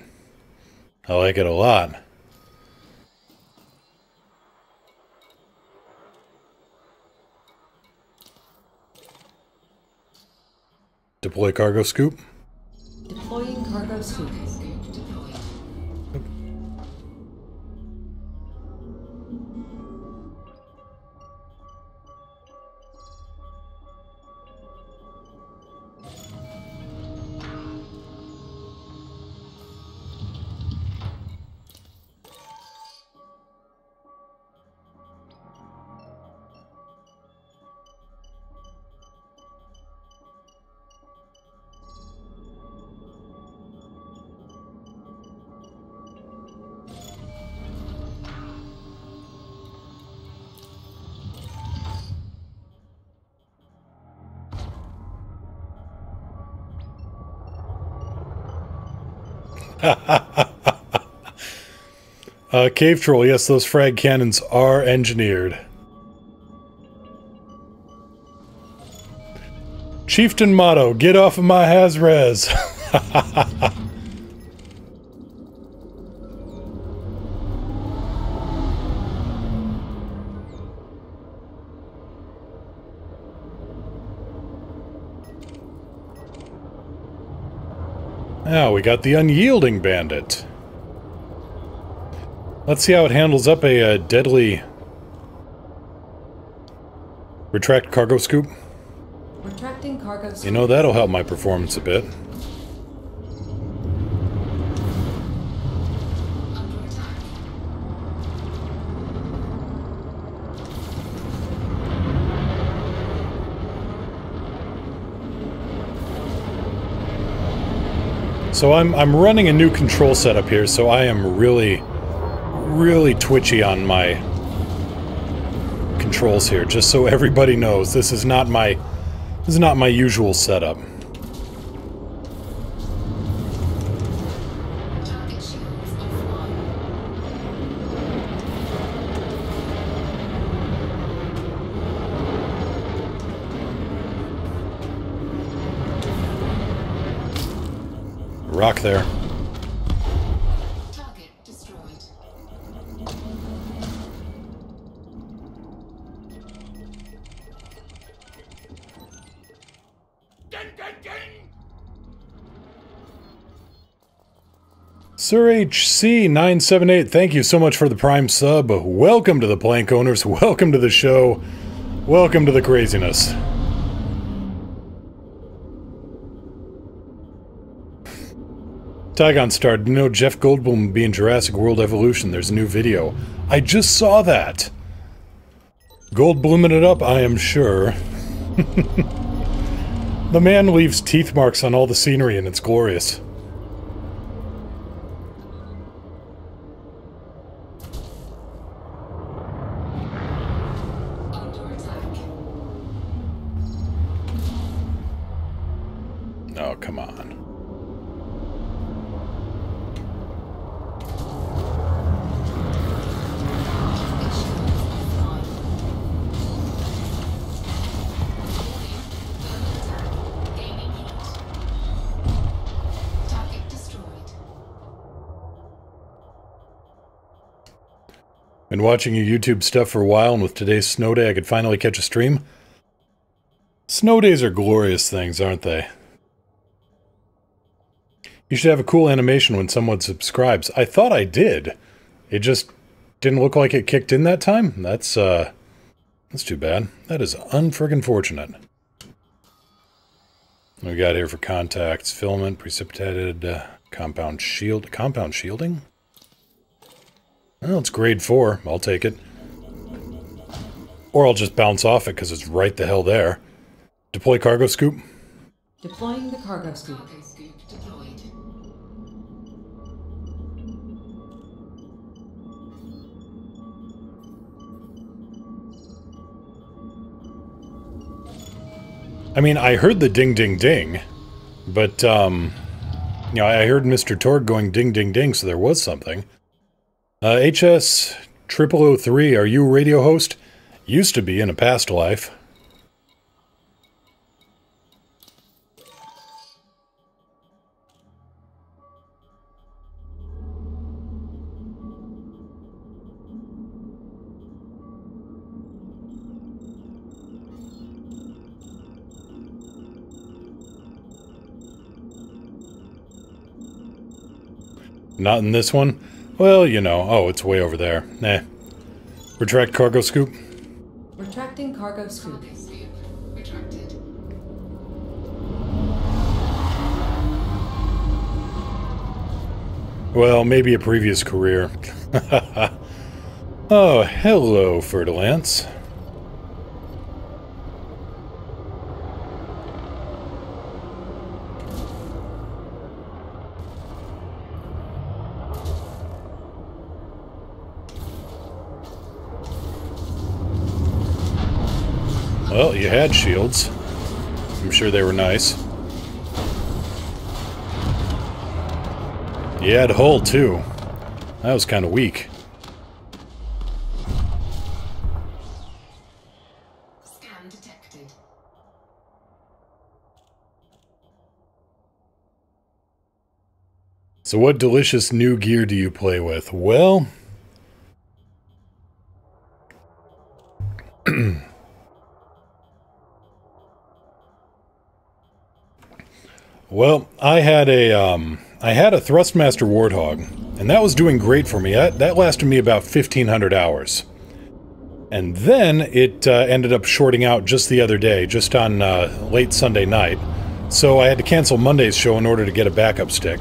[SPEAKER 1] I like it a lot. Deploy cargo scoop.
[SPEAKER 2] Deploying cargo scoop.
[SPEAKER 1] Cave Troll, yes, those frag cannons are engineered. Chieftain motto, get off of my Haz-Res. Now we got the Unyielding Bandit. Let's see how it handles up a deadly retract cargo scoop.
[SPEAKER 2] Retracting cargo scoop.
[SPEAKER 1] You know, that'll help my performance a bit. So I'm running a new control setup here, so I am really twitchy on my controls here, just so everybody knows this is not my usual setup. Rock there.
[SPEAKER 2] Target destroyed.
[SPEAKER 1] Sir HC978, thank you so much for the Prime sub. Welcome to the Plank Owners. Welcome to the show. Welcome to the craziness. Tygon starred, you know, Jeff Goldblum will be in Jurassic World Evolution. There's a new video. I just saw that. Goldbluming it up, I am sure. The man leaves teeth marks on all the scenery and it's glorious. Oh, come on. Been watching your YouTube stuff for a while, and with today's snow day, I could finally catch a stream. Snow days are glorious things, aren't they? You should have a cool animation when someone subscribes. I thought I did. It just didn't look like it kicked in that time. That's too bad. That is unfriggin' fortunate. What we got here for contacts? Filament, precipitated, compound shield. Compound shielding? Well, it's grade 4. I'll take it. Or I'll just bounce off it because it's right the hell there. Deploy cargo scoop.
[SPEAKER 2] Deploying the cargo scoop.
[SPEAKER 1] I mean, I heard the ding ding ding, but, you know, I heard Mr. Torg going ding ding ding, so there was something. HS 0003, are you a radio host? Used to be in a past life. Not in this one? Well, you know. Oh, it's way over there. Nah. Retract cargo scoop.
[SPEAKER 2] Retracting cargo scoop.
[SPEAKER 4] Retracted.
[SPEAKER 1] Well, maybe a previous career. Oh, hello, Fer-de-Lance. Well, you had shields. I'm sure they were nice. You had hull, too. That was kind of weak.
[SPEAKER 4] Scan detected.
[SPEAKER 1] So what delicious new gear do you play with? Well... Well, I had a Thrustmaster Warthog, and that was doing great for me. That lasted me about 1,500 hours. And then it ended up shorting out just the other day, just on late Sunday night. So I had to cancel Monday's show in order to get a backup stick.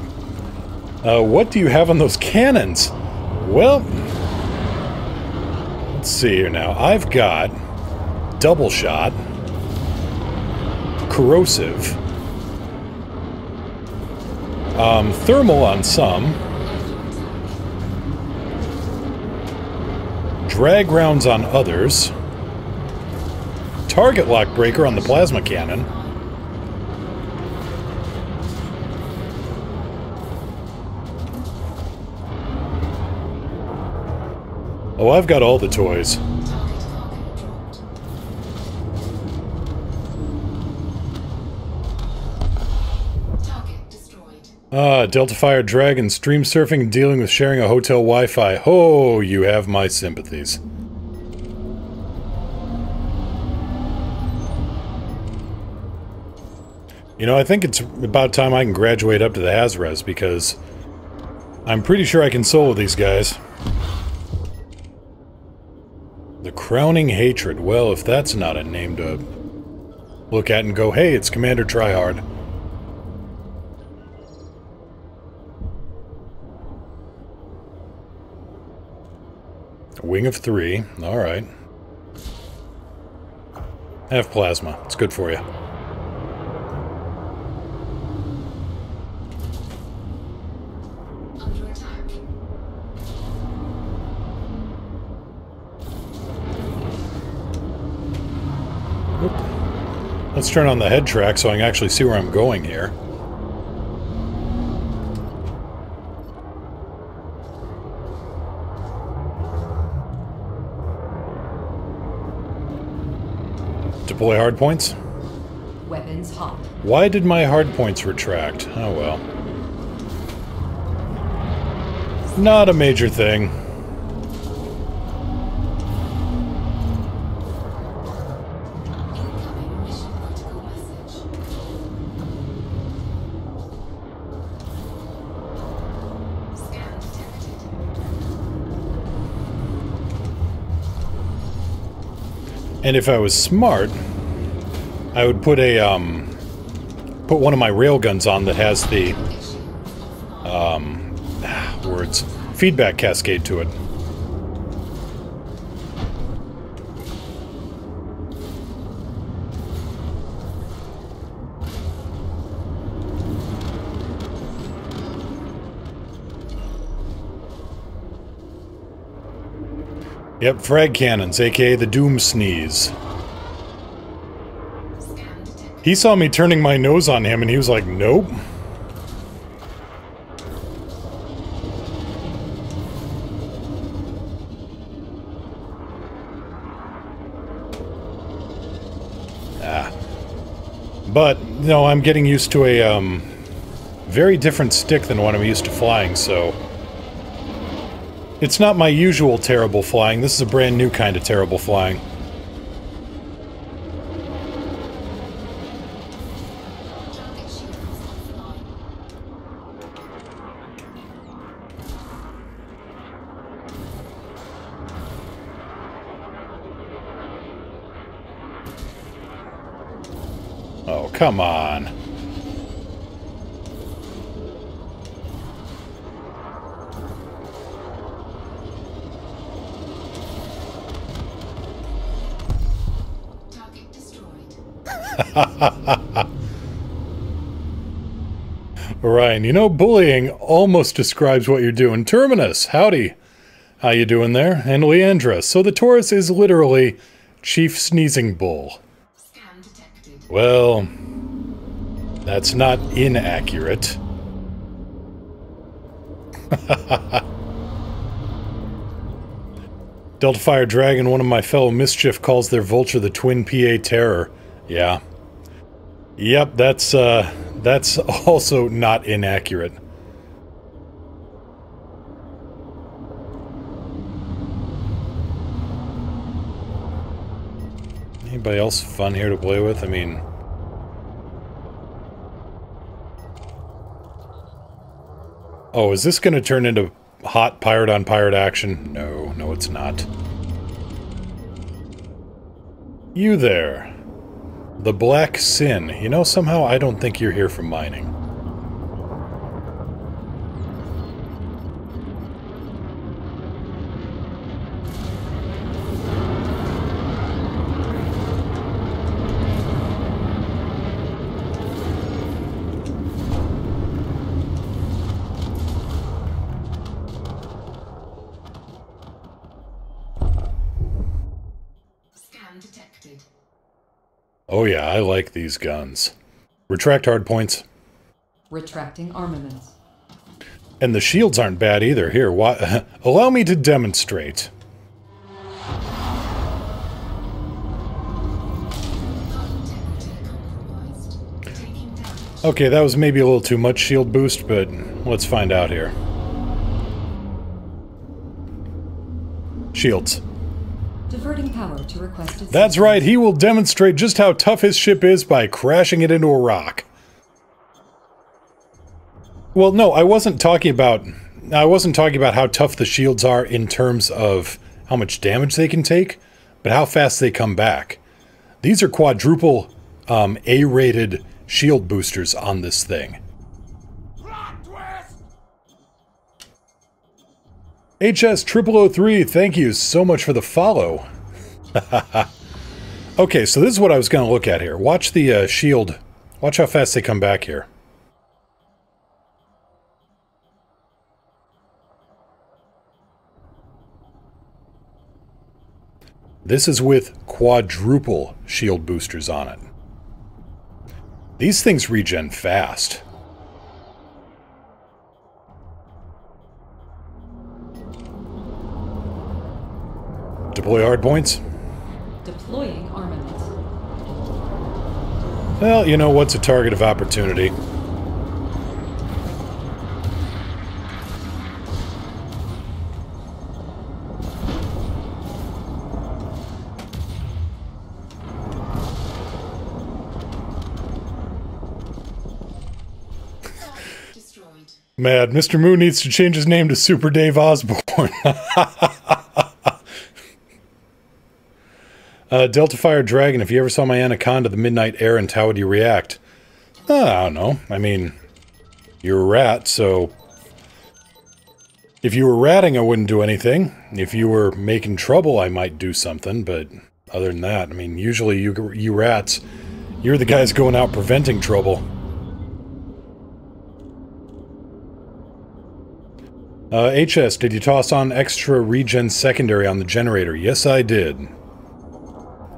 [SPEAKER 1] What do you have on those cannons? Well, let's see here now. I've got double shot, corrosive, thermal on some, drag rounds on others, target lock breaker on the plasma cannon, oh, I've got all the toys. Delta Fire Dragon, stream surfing and dealing with sharing a hotel Wi-Fi. Oh, you have my sympathies. You know, I think it's about time I can graduate up to the Hazres, because I'm pretty sure I can solo these guys. The Crowning Hatred. Well, if that's not a name to look at and go, hey, it's Commander Tryhard. Wing of 3. Alright. Have plasma. It's good for you.
[SPEAKER 4] Under attack.
[SPEAKER 1] Oop. Let's turn on the head track so I can actually see where I'm going here. Deploy hardpoints?
[SPEAKER 2] Weapons hot.
[SPEAKER 1] Why did my hardpoints retract? Oh well. Not a major thing.
[SPEAKER 4] Incoming mission critical message. Scan detected.
[SPEAKER 1] And if I was smart, I would put a, put one of my railguns on that has the, feedback cascade to it. Yep, frag cannons, aka the Doom Sneeze. He saw me turning my nose on him and he was like, nope. But, no, I'm getting used to a, very different stick than what I'm used to flying, so... It's not my usual terrible flying. This is a brand new kind of terrible flying. Oh, come on.
[SPEAKER 4] Target destroyed.
[SPEAKER 1] Ryan, you know, bullying almost describes what you're doing. Terminus, howdy. How you doing there? And Leandra, so the Taurus is literally Chief Sneezing Bull.
[SPEAKER 4] Scan detected.
[SPEAKER 1] Well, that's not inaccurate. Delta Fire Dragon, one of my fellow Mischief, calls their Vulture the Twin PA Terror. Yeah. Yep, that's also not inaccurate. Anybody else fun here to play with? I mean... Oh, is this going to turn into hot pirate-on-pirate action? No, no it's not. You there. The Black Sin. You know, somehow I don't think you're here for mining.
[SPEAKER 4] Scan detected.
[SPEAKER 1] Oh yeah, I like these guns. Retract hardpoints.
[SPEAKER 2] Retracting armaments.
[SPEAKER 1] And the shields aren't bad either. Here, allow me to demonstrate. Okay, that was maybe a little too much shield boost, but let's find out here. Shields.
[SPEAKER 2] Diverting power to requested.
[SPEAKER 1] That's right, he will demonstrate just how tough his ship is by crashing it into a rock. Well, no, I wasn't talking about how tough the shields are in terms of how much damage they can take, but how fast they come back. These are quadruple A-rated shield boosters on this thing. HS0003, thank you so much for the follow. Okay, so this is what I was going to look at here. Watch the shield. Watch how fast they come back here. This is with quadruple shield boosters on it. These things regen fast. Deploy hardpoints.
[SPEAKER 2] Deploying armaments.
[SPEAKER 1] Well, you know what's a target of opportunity.
[SPEAKER 4] Destroyed.
[SPEAKER 1] Mad, Mr. Moon needs to change his name to Super Dave Osborne. Delta Fire Dragon, if you ever saw my Anaconda, the Midnight Errant, how would you react? I don't know. I mean, you're a rat, so... If you were ratting, I wouldn't do anything. If you were making trouble, I might do something, but other than that, I mean, usually you rats, you're the guys going out preventing trouble. HS, did you toss on extra regen secondary on the generator? Yes, I did.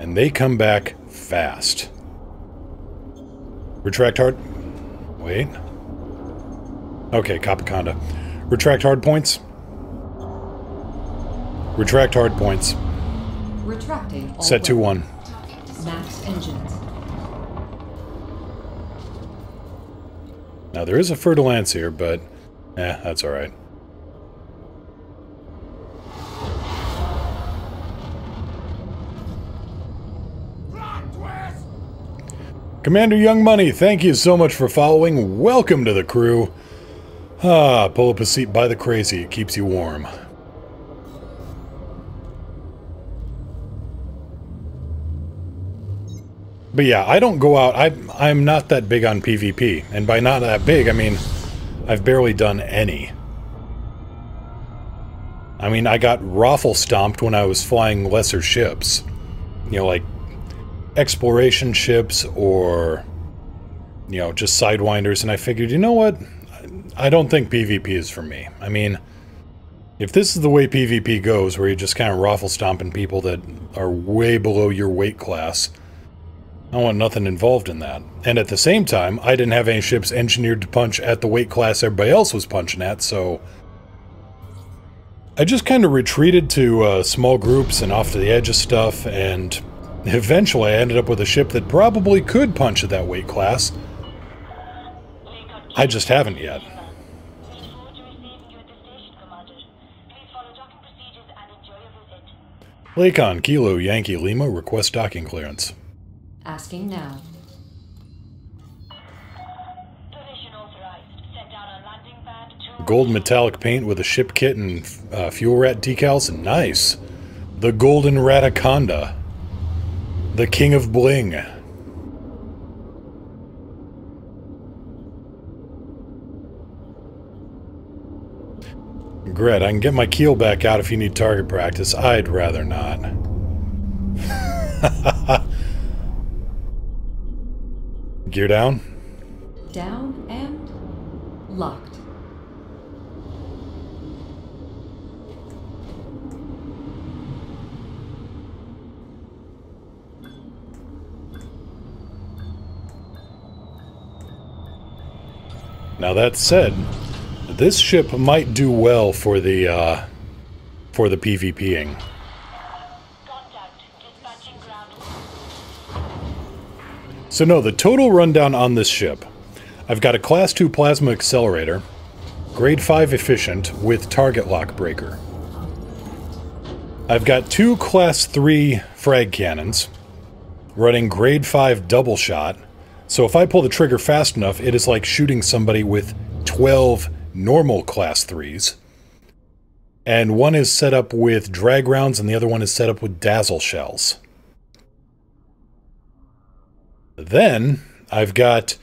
[SPEAKER 1] And they come back fast. Retract hard... Wait. Okay, Capaconda. Retract hard points. Retract hard points.
[SPEAKER 2] Retracting all
[SPEAKER 1] Set to 1.
[SPEAKER 2] Max engines.
[SPEAKER 1] Now, there is a Fer-de-Lance here, but... that's alright. Commander Young Money, thank you so much for following. Welcome to the crew. Pull up a seat by the crazy. It keeps you warm. But yeah, I don't go out. I'm not that big on PvP. And by not that big, I mean I've barely done any. I mean, I got raffle stomped when I was flying lesser ships. You know, like exploration ships or, you know, just Sidewinders. And I figured, you know what? I don't think PvP is for me. I mean, if this is the way PvP goes, where you're just kind of raffle stomping people that are way below your weight class, I want nothing involved in that. And at the same time, I didn't have any ships engineered to punch at the weight class everybody else was punching at, so I just kind of retreated to small groups and off to the edge of stuff, and eventually I ended up with a ship that probably could punch at that weight class. I just haven't yet. Lakon, Kilo, Yankee, Lima, request docking clearance.
[SPEAKER 2] Asking now.
[SPEAKER 1] Gold metallic paint with a ship kit and fuel rat decals. Nice. The Golden Rataconda. The King of Bling. Gret, I can get my keel back out if you need target practice. I'd rather not. Gear down?
[SPEAKER 2] Down and locked.
[SPEAKER 1] Now that said, this ship might do well for the PvPing. So no, the total rundown on this ship. I've got a Class 2 Plasma Accelerator, Grade 5 Efficient with Target Lock Breaker. I've got 2 Class 3 Frag Cannons, running Grade 5 Double Shot, so if I pull the trigger fast enough, it is like shooting somebody with 12 normal Class 3s. And one is set up with drag rounds and the other one is set up with dazzle shells. Then, I've got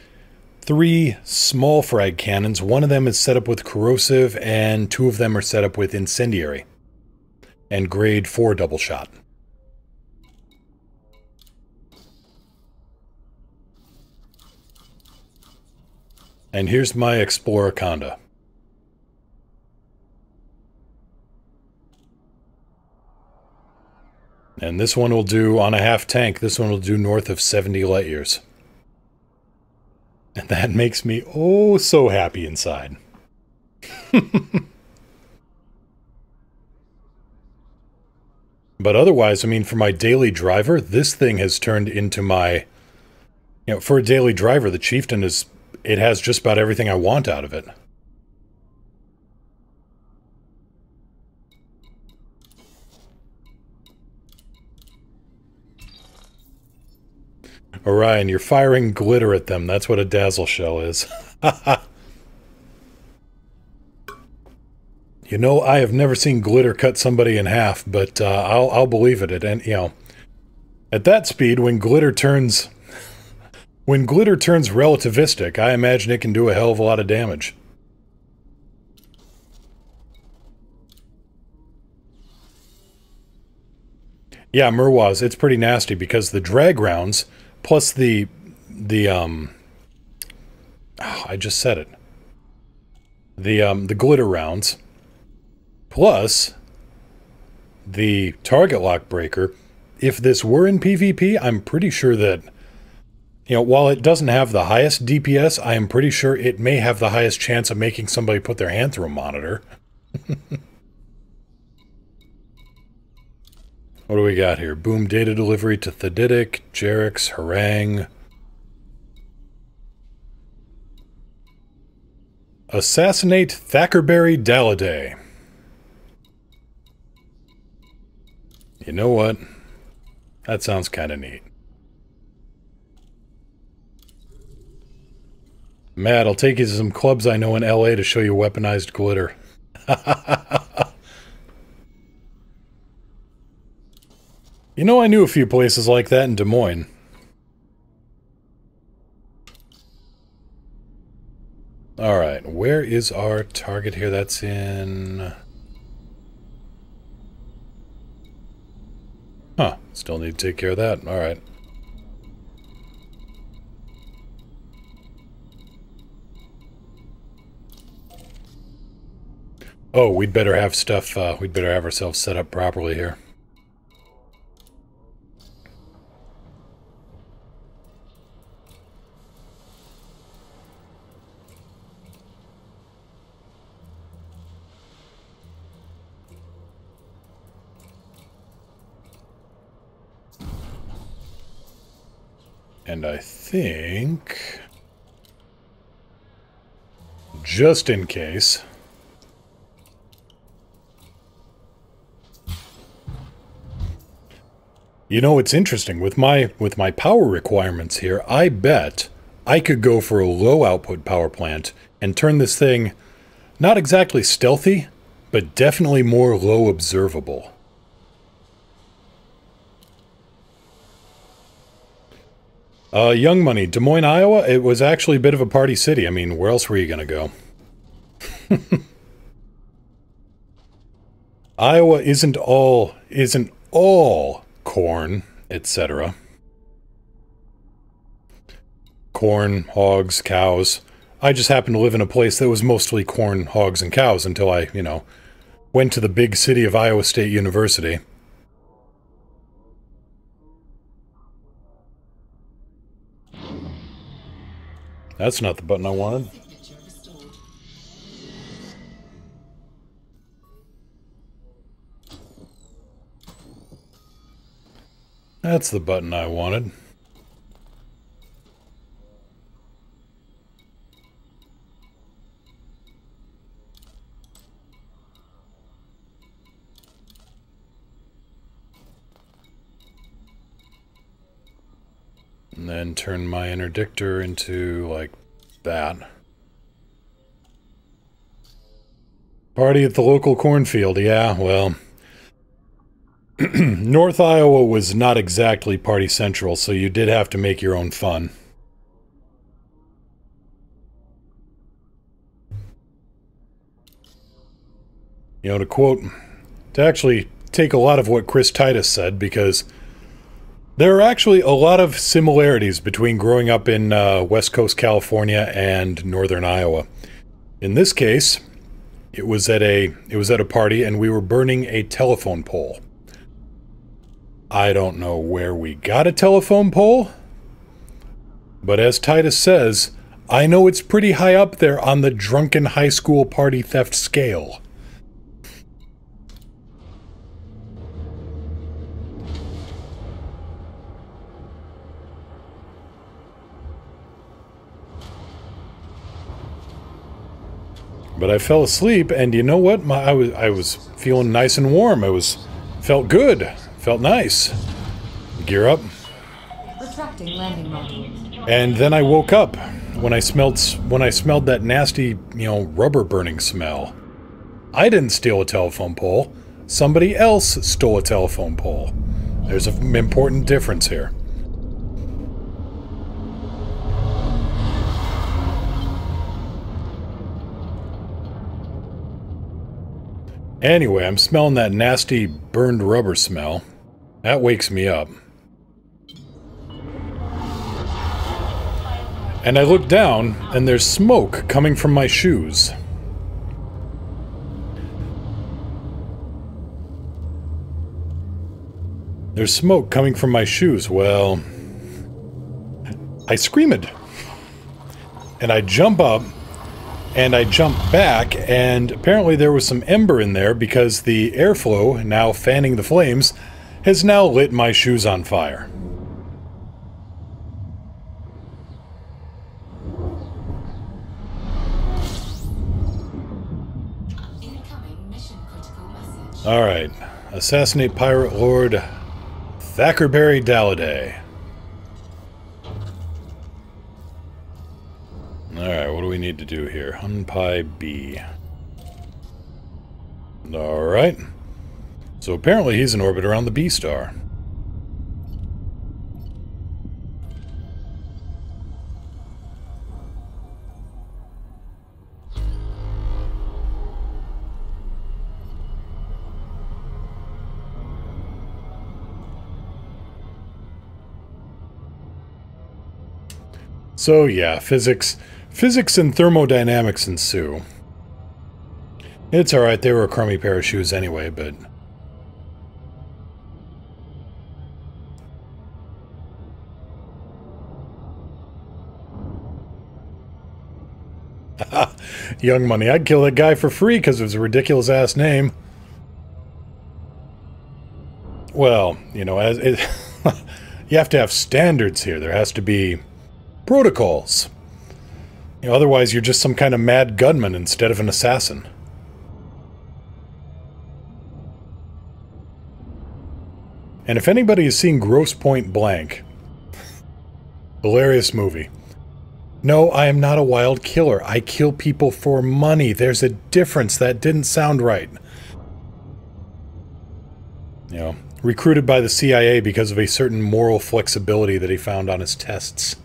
[SPEAKER 1] 3 small frag cannons. One of them is set up with corrosive, and 2 of them are set up with incendiary. And grade 4 double shot. And here's my Explorer Conda. And this one will do, on a half tank, this one will do north of 70 light years. And that makes me oh so happy inside. But otherwise, I mean, for my daily driver, this thing has turned into my... You know, for a daily driver, the Chieftain is... It has just about everything I want out of it. Orion, you're firing glitter at them. That's what a dazzle shell is. You know, I have never seen glitter cut somebody in half, but I'll believe it. And you know, at that speed, when glitter turns relativistic, I imagine it can do a hell of a lot of damage. Yeah, Merwaz, it's pretty nasty because the drag rounds plus the I just said it. The glitter rounds plus the target lock breaker. If this were in PvP, I'm pretty sure that, you know, while it doesn't have the highest DPS, I am pretty sure it may have the highest chance of making somebody put their hand through a monitor. What do we got here? Boom data delivery to Theditic, Jerix, Harang. Assassinate Thackerberry Dalliday. You know what? That sounds kind of neat. Matt, I'll take you to some clubs I know in LA to show you weaponized glitter. You know, I knew a few places like that in Des Moines. Alright, where is our target here? That's in... Huh, still need to take care of that. Alright. Oh, we'd better have stuff, we'd better have ourselves set up properly here. And I think, just in case, you know, it's interesting with my power requirements here. I bet I could go for a low output power plant and turn this thing not exactly stealthy, but definitely more low observable. Young Money, Des Moines, Iowa, it was actually a bit of a party city. I mean, where else were you going to go? Iowa isn't all corn, etc. Corn, hogs, cows. I just happened to live in a place that was mostly corn, hogs, and cows until I, you know, went to the big city of Iowa State University. That's not the button I wanted. That's the button I wanted. And then turn my interdictor into, like, that. Party at the local cornfield, yeah, well... North Iowa was not exactly party central, so you did have to make your own fun. You know, to actually take a lot of what Chris Titus said, because there are actually a lot of similarities between growing up in West Coast California and Northern Iowa. In this case, it was at a party and we were burning a telephone pole. I don't know where we got a telephone pole, but as Titus says, I know it's pretty high up there on the drunken high school party theft scale. But I fell asleep, and you know what? I was feeling nice and warm. Felt good. Felt nice. Gear up.
[SPEAKER 2] Retracting landing module.
[SPEAKER 1] And then I woke up when I smelled that nasty, you know, rubber burning smell. I didn't steal a telephone pole. Somebody else stole a telephone pole. There's an important difference here. Anyway, I'm smelling that nasty burned rubber smell. That wakes me up. And I look down, and there's smoke coming from my shoes. There's smoke coming from my shoes. Well, I screamed. And I jump up, and I jump back, and apparently there was some ember in there because the airflow, now fanning the flames, has now lit my shoes on fire.
[SPEAKER 4] Incoming mission critical message.
[SPEAKER 1] Alright. Assassinate Pirate Lord Thackerberry Dalladay. Alright, what do we need to do here? Unpi B. Alright. So apparently he's in orbit around the B star. So yeah, physics and thermodynamics ensue. It's alright, they were a crummy pair of shoes anyway, but... Young Money, I'd kill that guy for free because of his ridiculous-ass name. Well, you know, as it, you have to have standards here. There has to be protocols. You know, otherwise you're just some kind of mad gunman instead of an assassin. And if anybody has seen Grosse Pointe Blank, hilarious movie. No, I am not a wild killer. I kill people for money. There's a difference. That didn't sound right. You know, recruited by the CIA because of a certain moral flexibility that he found on his tests.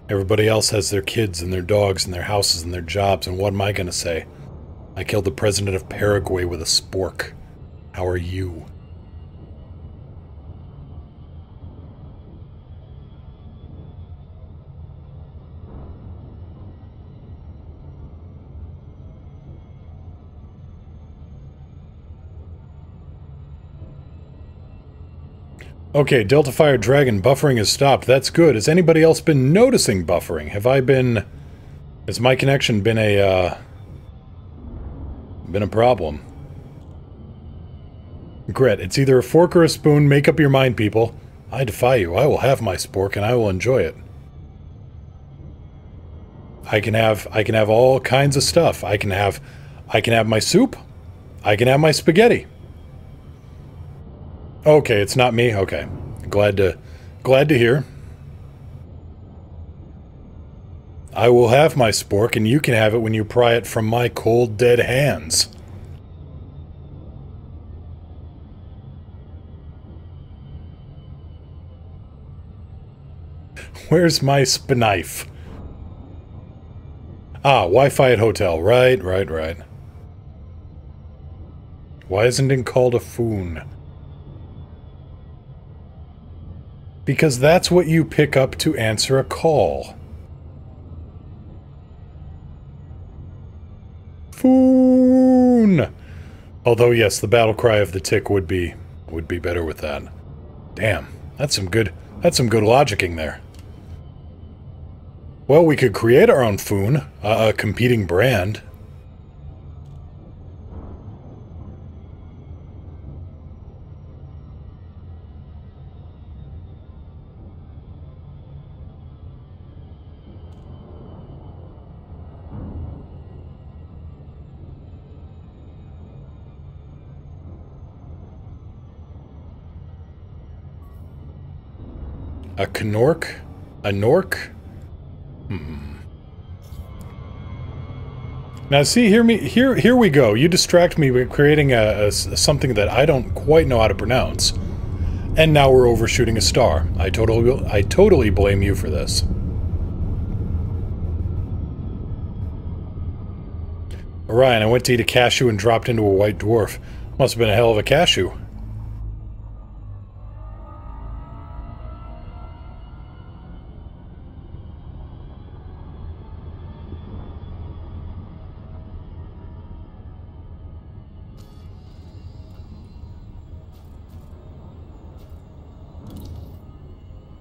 [SPEAKER 1] Everybody else has their kids and their dogs and their houses and their jobs, and what am I gonna say? I killed the president of Paraguay with a spork. How are you? Okay, Delta Fire Dragon, buffering has stopped. That's good. Has anybody else been noticing buffering? Have I been... Has my connection been a problem? Gret, it's either a fork or a spoon. Make up your mind, people. I defy you. I will have my spork and I will enjoy it. I can have all kinds of stuff. I can have my soup. I can have my spaghetti. Okay, it's not me. Okay. Glad to hear. I will have my spork and you can have it when you pry it from my cold dead hands. Where's my knife? Ah, Wi-Fi at hotel. Right. Why isn't it called a foon? Because that's what you pick up to answer a call. Foon! Although, yes, the battle cry of the tick would be better with that. Damn, that's some good logicking there. Well, we could create our own foon, a competing brand. A Knork? A Nork? Now see, here we go. You distract me with creating something that I don't quite know how to pronounce. And now we're overshooting a star. I totally blame you for this. Orion, I went to eat a cashew and dropped into a white dwarf. Must have been a hell of a cashew.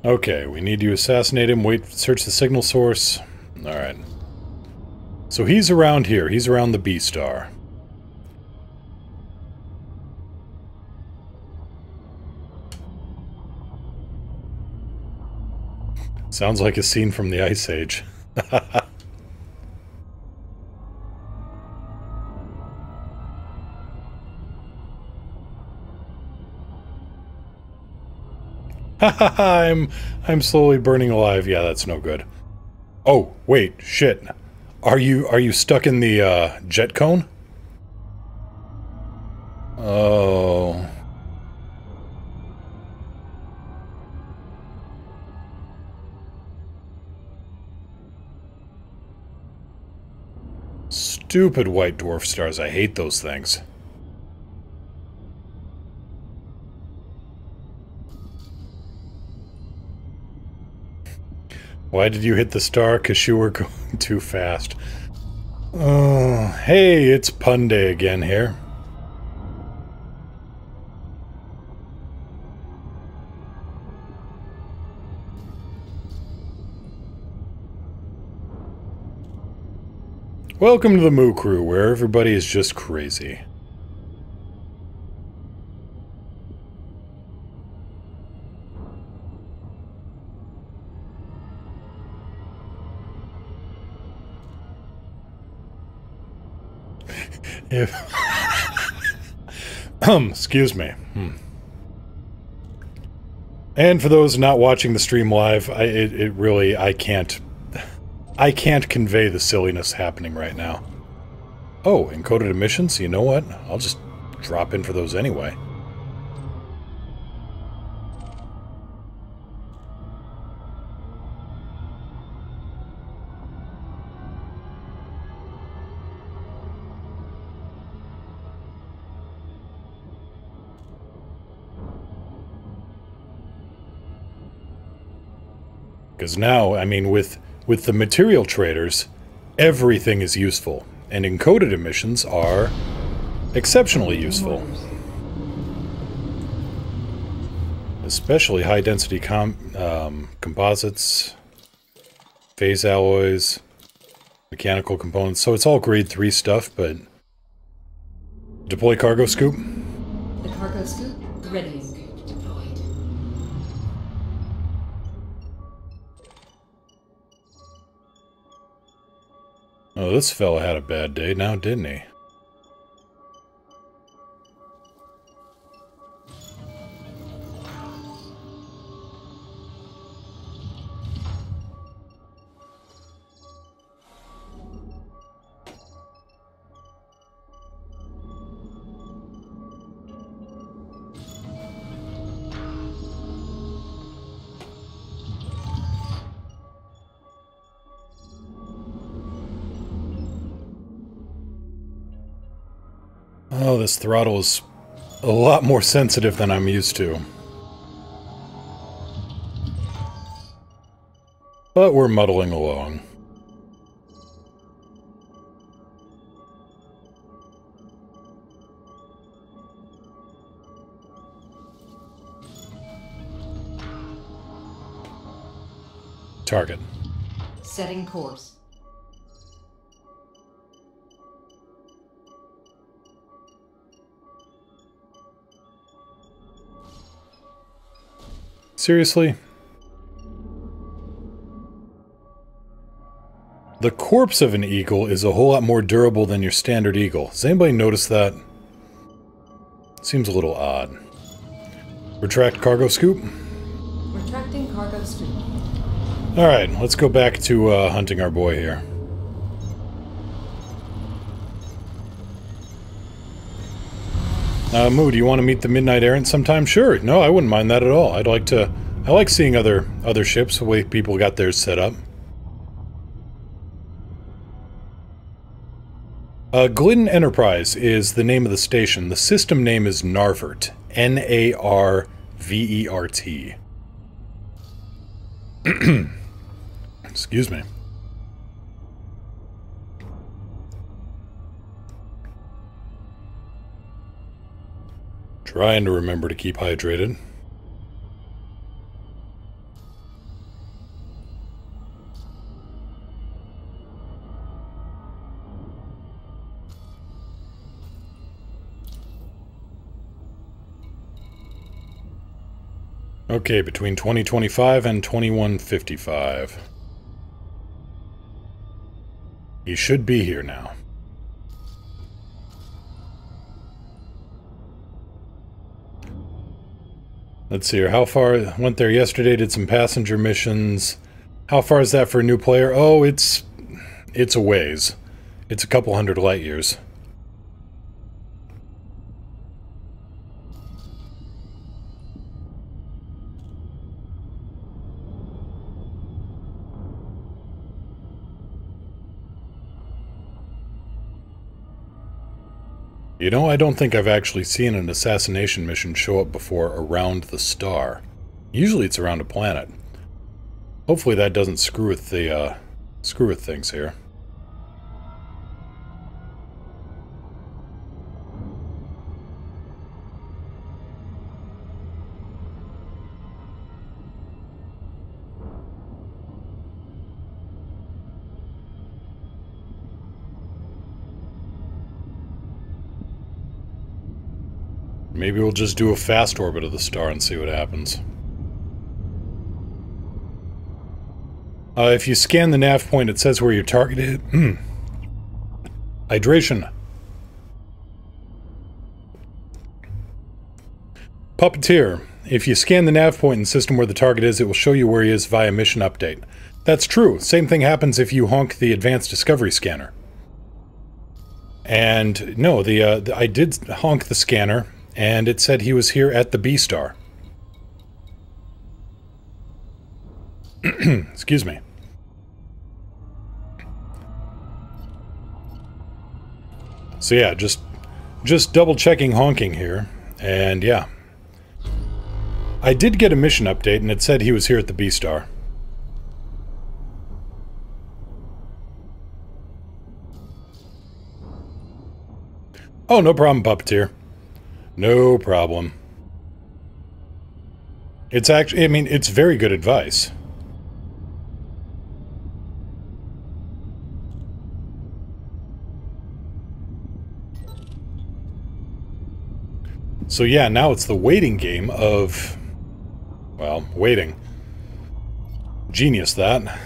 [SPEAKER 1] Okay, we need to assassinate him, search the signal source. Alright. So he's around here. He's around the B-star. Sounds like a scene from the Ice Age. I'm slowly burning alive. Yeah, that's no good. Oh, wait, shit. Are you stuck in the jet cone? Oh. Stupid white dwarf stars. I hate those things. Why did you hit the star? 'Cause you were going too fast. Oh, hey, it's pun day again here. Welcome to the Moo Crew, where everybody is just crazy. If excuse me. And for those not watching the stream live, I can't convey the silliness happening right now. Oh, encoded emissions? You know what? I'll just drop in for those anyway. Because now, I mean, with the material traders, everything is useful, and encoded emissions are exceptionally useful. Especially high-density composites, phase alloys, mechanical components. So it's all grade 3 stuff, but... Deploy cargo scoop?
[SPEAKER 2] The cargo scoop ready.
[SPEAKER 4] Deployed.
[SPEAKER 1] Oh, this fella had a bad day now, didn't he? Oh, this throttle is a lot more sensitive than I'm used to. But we're muddling along. Target.
[SPEAKER 2] Setting course.
[SPEAKER 1] Seriously? The corpse of an eagle is a whole lot more durable than your standard eagle. Does anybody notice that? Seems a little odd. Retract cargo scoop?
[SPEAKER 2] Retracting cargo scoop.
[SPEAKER 1] Alright, let's go back to hunting our boy here. Moo, do you want to meet the Midnight Errant sometime? Sure. No, I wouldn't mind that at all. I like seeing other ships, the way people got theirs set up. Glidden Enterprise is the name of the station. The system name is Narvert. N-A-R-V-E-R-T. Excuse me. Trying to remember to keep hydrated. Okay, between 2025 and 2155. He should be here now. Let's see here. How far? Went there yesterday, did some passenger missions. How far is that for a new player? Oh, it's a ways. It's a couple hundred light years. You know, I don't think I've actually seen an assassination mission show up before around the star. Usually it's around a planet. Hopefully that doesn't screw with the, screw with things here. Maybe we'll just do a fast orbit of the star and see what happens. If you scan the nav point, it says where your target is. Hydration. Puppeteer. If you scan the nav point in the system where the target is, it will show you where he is via mission update. That's true. Same thing happens if you honk the advanced discovery scanner. And no, I did honk the scanner, and it said he was here at the B star. Excuse me. So yeah, just double checking honking here, and yeah. I did get a mission update, and it said he was here at the B star. Oh, no problem, Puppeteer. No problem. It's actually, I mean, it's very good advice. So yeah, now it's the waiting game of, well, waiting. Genius, that.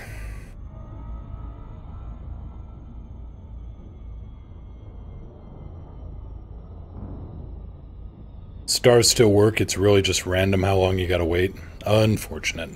[SPEAKER 1] Stars still work, it's really just random how long you gotta wait. Unfortunate.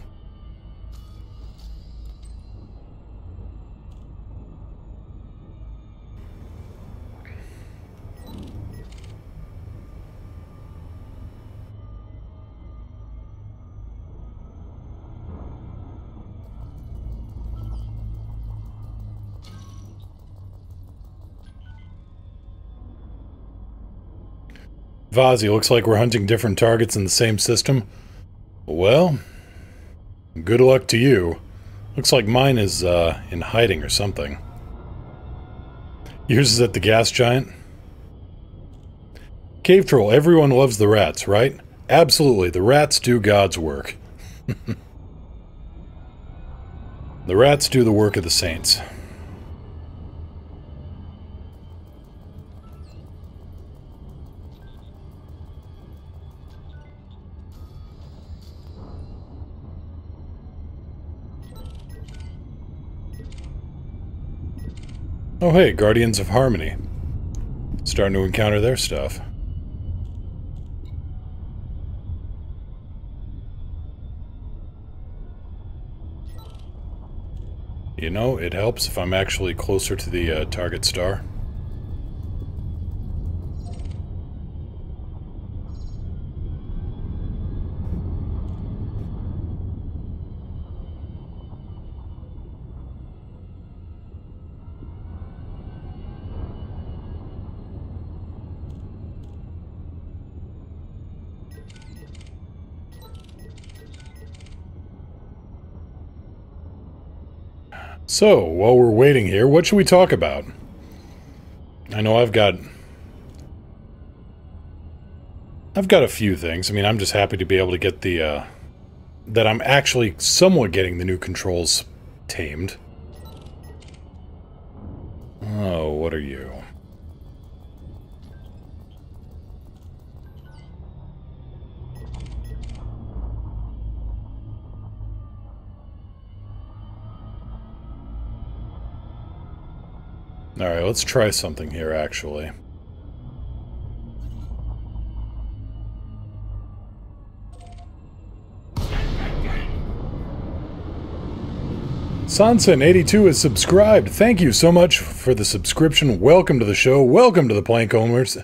[SPEAKER 1] Vazi, looks like we're hunting different targets in the same system. Well, good luck to you. Looks like mine is, in hiding or something. Yours is at the gas giant? Cave Troll, everyone loves the rats, right? Absolutely, the rats do God's work. The rats do the work of the saints. Oh hey, Guardians of Harmony. Starting to encounter their stuff. You know, it helps if I'm actually closer to the target star. So, while we're waiting here, what should we talk about? I know I've got a few things. I mean, I'm just happy to be able to get the, that I'm actually somewhat getting the new controls tamed. Oh, what are you? Alright, let's try something here, actually. Sansen82 is subscribed. Thank you so much for the subscription. Welcome to the show. Welcome to the Plank Owners.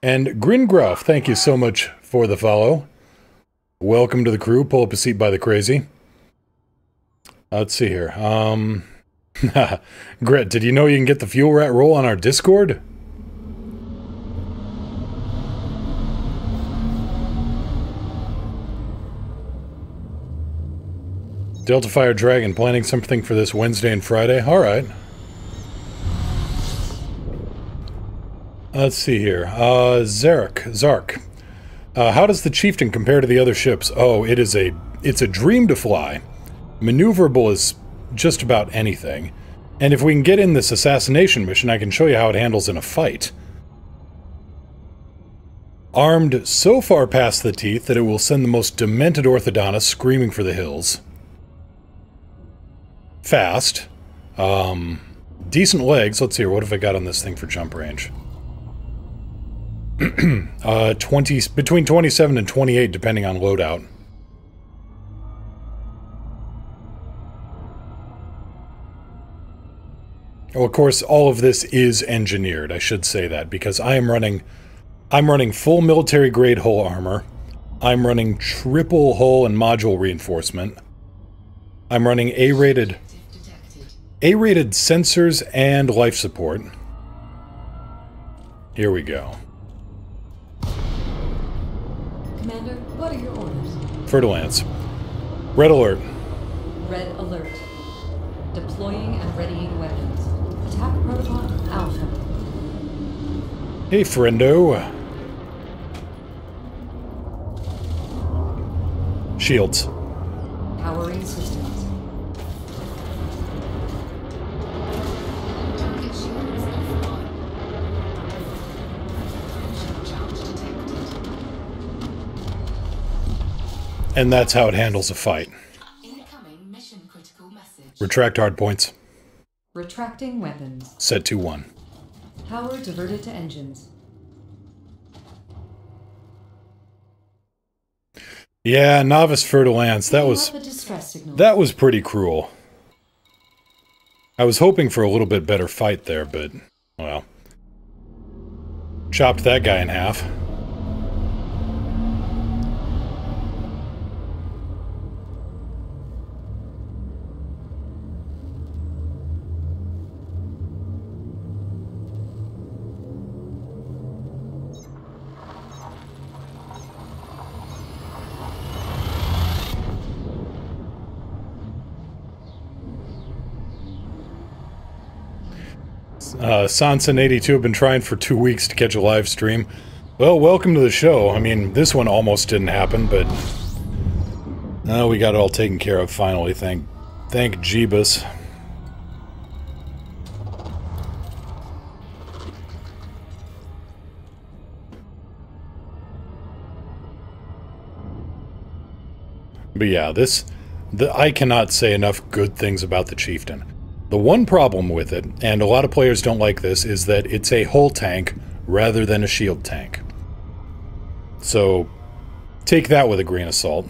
[SPEAKER 1] And Gringroff, thank you so much for the follow. Welcome to the crew. Pull up a seat by the crazy. Let's see here. Gret, did you know you can get the Fuel Rat roll on our Discord? Delta Fire Dragon planning something for this Wednesday and Friday. All right. Let's see here. Zark. How does the Chieftain compare to the other ships? Oh, it's a dream to fly. Maneuverable as just about anything. And if we can get in this assassination mission, I can show you how it handles in a fight. Armed so far past the teeth that it will send the most demented orthodontist screaming for the hills. Fast. Decent legs. Let's see here. What have I got on this thing for jump range? between 27 and 28, depending on loadout. Well, of course, all of this is engineered. I should say that because I'm running full military grade hull armor. I'm running triple hull and module reinforcement. I'm running A-rated sensors and life support. Here we go.
[SPEAKER 2] Commander, what are your orders?
[SPEAKER 1] Fer-de-Lance. Red alert.
[SPEAKER 2] Red alert. Deploying and readying weapons. Attack protocol Alpha.
[SPEAKER 1] Hey, friendo. Shields.
[SPEAKER 2] Powering systems.
[SPEAKER 4] Target shields offline. Differential charge detected.
[SPEAKER 1] And that's how it handles a fight.
[SPEAKER 4] Incoming mission critical message.
[SPEAKER 1] Retract hardpoints.
[SPEAKER 2] Retracting weapons.
[SPEAKER 1] Set to 1.
[SPEAKER 2] Power diverted to engines.
[SPEAKER 1] Yeah, Novice Fer-de-Lance. That was...
[SPEAKER 2] A distress signal.
[SPEAKER 1] That was pretty cruel. I was hoping for a little bit better fight there, but, well. Chopped that guy in half. Sanson82 have been trying for 2 weeks to catch a live stream. Well, welcome to the show. I mean, this one almost didn't happen, but... we got it all taken care of finally, thank Jeebus. But yeah, I cannot say enough good things about the Chieftain. The one problem with it, and a lot of players don't like this, is that it's a hull tank rather than a shield tank. So, take that with a grain of salt.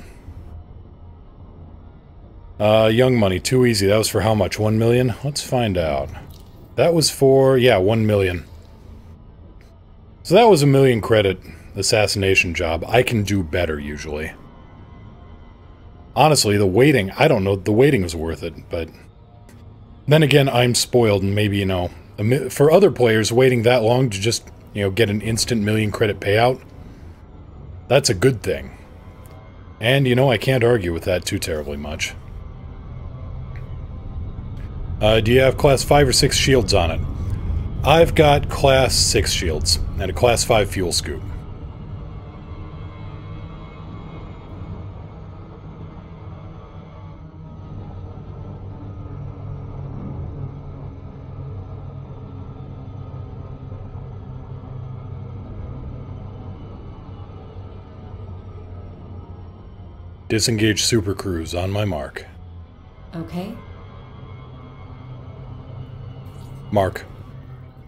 [SPEAKER 1] Young Money, too easy. That was for how much? 1 million? Let's find out. That was for, yeah, 1 million. So that was a 1 million credit assassination job. I can do better, usually. Honestly, the waiting, I don't know, the waiting was worth it, but... Then again, I'm spoiled, and maybe, you know, for other players, waiting that long to just, you know, get an instant 1 million credit payout, that's a good thing. And, you know, I can't argue with that too terribly much. Do you have class 5 or 6 shields on it? I've got class 6 shields, and a class 5 fuel scoop. Disengage Super Cruise on my mark.
[SPEAKER 2] Okay.
[SPEAKER 1] Mark.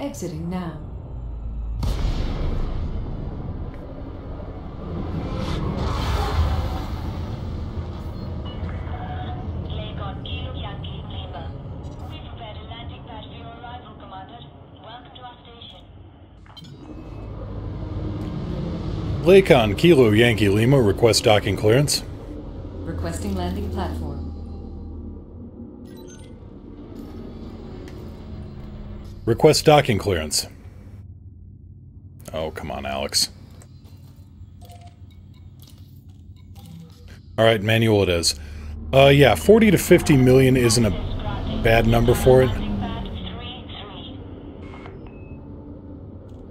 [SPEAKER 2] Exiting now.
[SPEAKER 5] Lakon Kilo Yankee Lima. We prepared a landing pad for your arrival, Commander. Welcome to our station.
[SPEAKER 1] Lakon Kilo Yankee Lima, request docking clearance.
[SPEAKER 2] Requesting landing platform.
[SPEAKER 1] Request docking clearance. Oh, come on, Alex. Alright, manual it is. Yeah, 40 to 50 million isn't a bad number for it.
[SPEAKER 5] Landing pad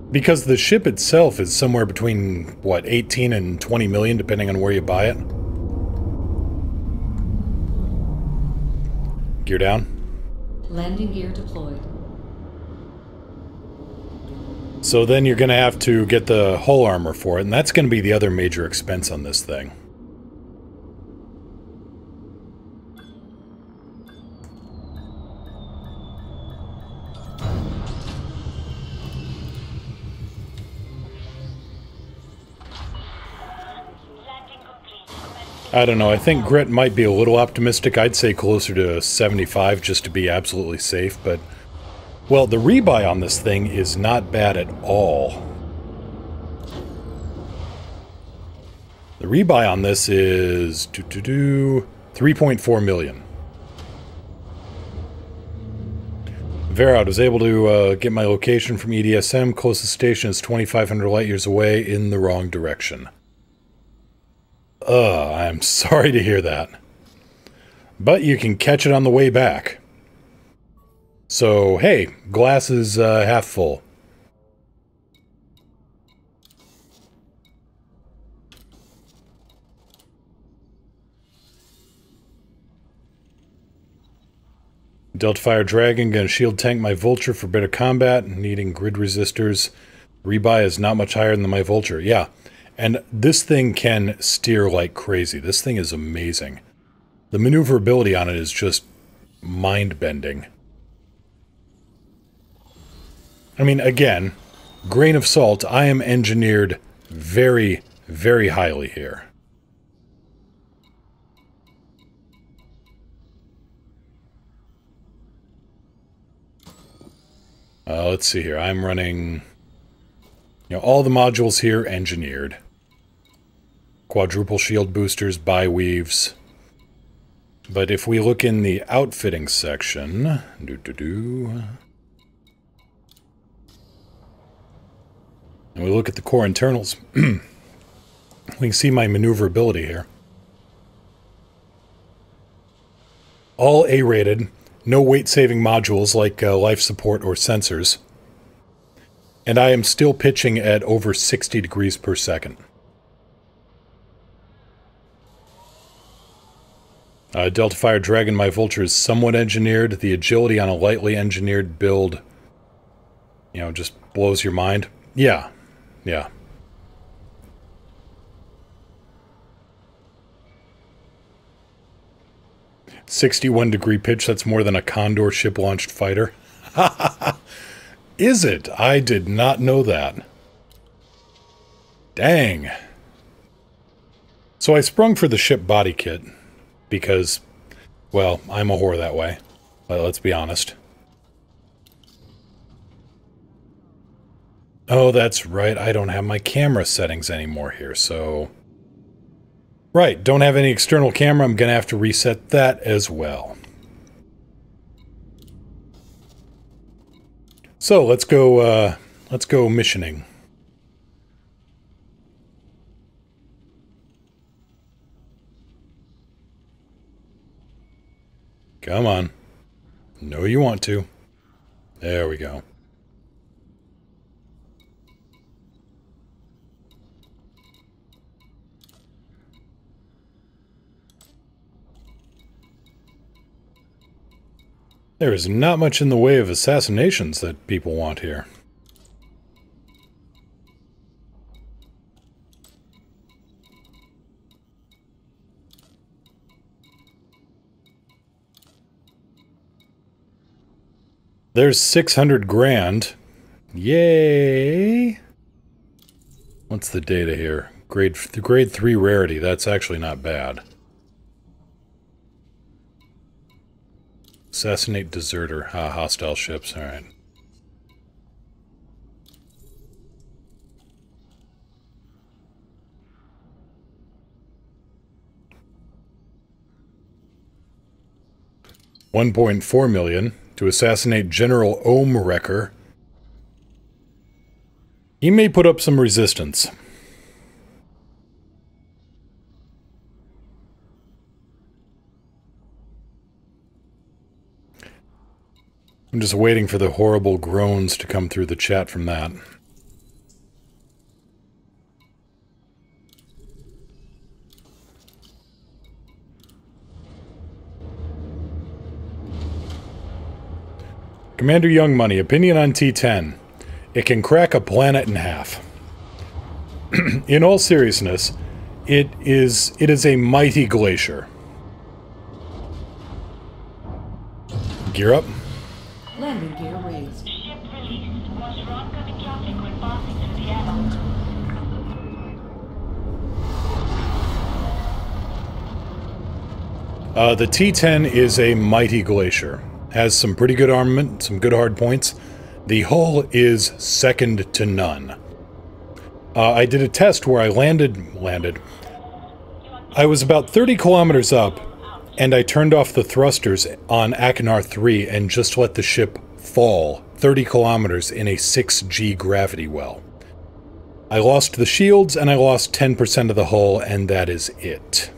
[SPEAKER 5] 3-3.
[SPEAKER 1] Because the ship itself is somewhere between, what, 18 and 20 million, depending on where you buy it. Gear down.
[SPEAKER 2] Landing gear deployed.
[SPEAKER 1] So then you're going to have to get the hull armor for it, and that's going to be the other major expense on this thing.
[SPEAKER 5] Landing complete. Commencing
[SPEAKER 1] I don't know, I think Grit might be a little optimistic. I'd say closer to 75 just to be absolutely safe, but... Well, the rebuy on this thing is not bad at all. The rebuy on this is 3.4 million. Verad was able to get my location from EDSM. Closest station is 2,500 light years away in the wrong direction. I'm sorry to hear that. But you can catch it on the way back. So, hey, glass is half full. Delta Fire Dragon, gonna shield tank my Vulture for better combat, needing grid resistors. Rebuy is not much higher than my Vulture. Yeah, and this thing can steer like crazy. This thing is amazing. The maneuverability on it is just mind-bending. I mean, again, grain of salt, I am engineered very, very highly here. Let's see here. I'm running, all the modules here engineered. Quadruple shield boosters, bi-weaves. But if we look in the outfitting section, and we look at the core internals, we can see my maneuverability here. All A-rated. No weight-saving modules like life support or sensors. And I am still pitching at over 60 degrees per second. Delta Fire Dragon, my Vulture is somewhat engineered. The agility on a lightly engineered build, just blows your mind. Yeah. 61 degree pitch, that's more than a Condor ship-launched fighter. Is it? I did not know that. Dang. So I sprung for the ship body kit, because, well, I'm a whore that way. Let's be honest. Oh, that's right, I don't have my camera settings anymore here, so... Right, don't have any external camera, I'm gonna have to reset that as well. So, let's go missioning. Come on. No, you want to. There we go. There is not much in the way of assassinations that people want here. There's 600 grand. Yay! What's the data here? Grade 3 rarity. That's actually not bad. Assassinate deserter. Hostile ships. Alright. $1.4 million to assassinate General Ohm Wrecker. He may put up some resistance. I'm just waiting for the horrible groans to come through the chat from that. Commander Young Money, opinion on T10. It can crack a planet in half. In all seriousness, it is a mighty glacier. Gear up.
[SPEAKER 2] Landing gear raised.
[SPEAKER 5] Ship released. Watch for oncoming traffic when passing through the airlock.
[SPEAKER 1] The T10 is a mighty glacier. Has some pretty good armament, some good hard points. The hull is second to none. I did a test where I landed. I was about 30 kilometers up, and I turned off the thrusters on Achenar 3 and just let the ship fall 30 kilometers in a 6G gravity well. I lost the shields, and I lost 10% of the hull, and that is it.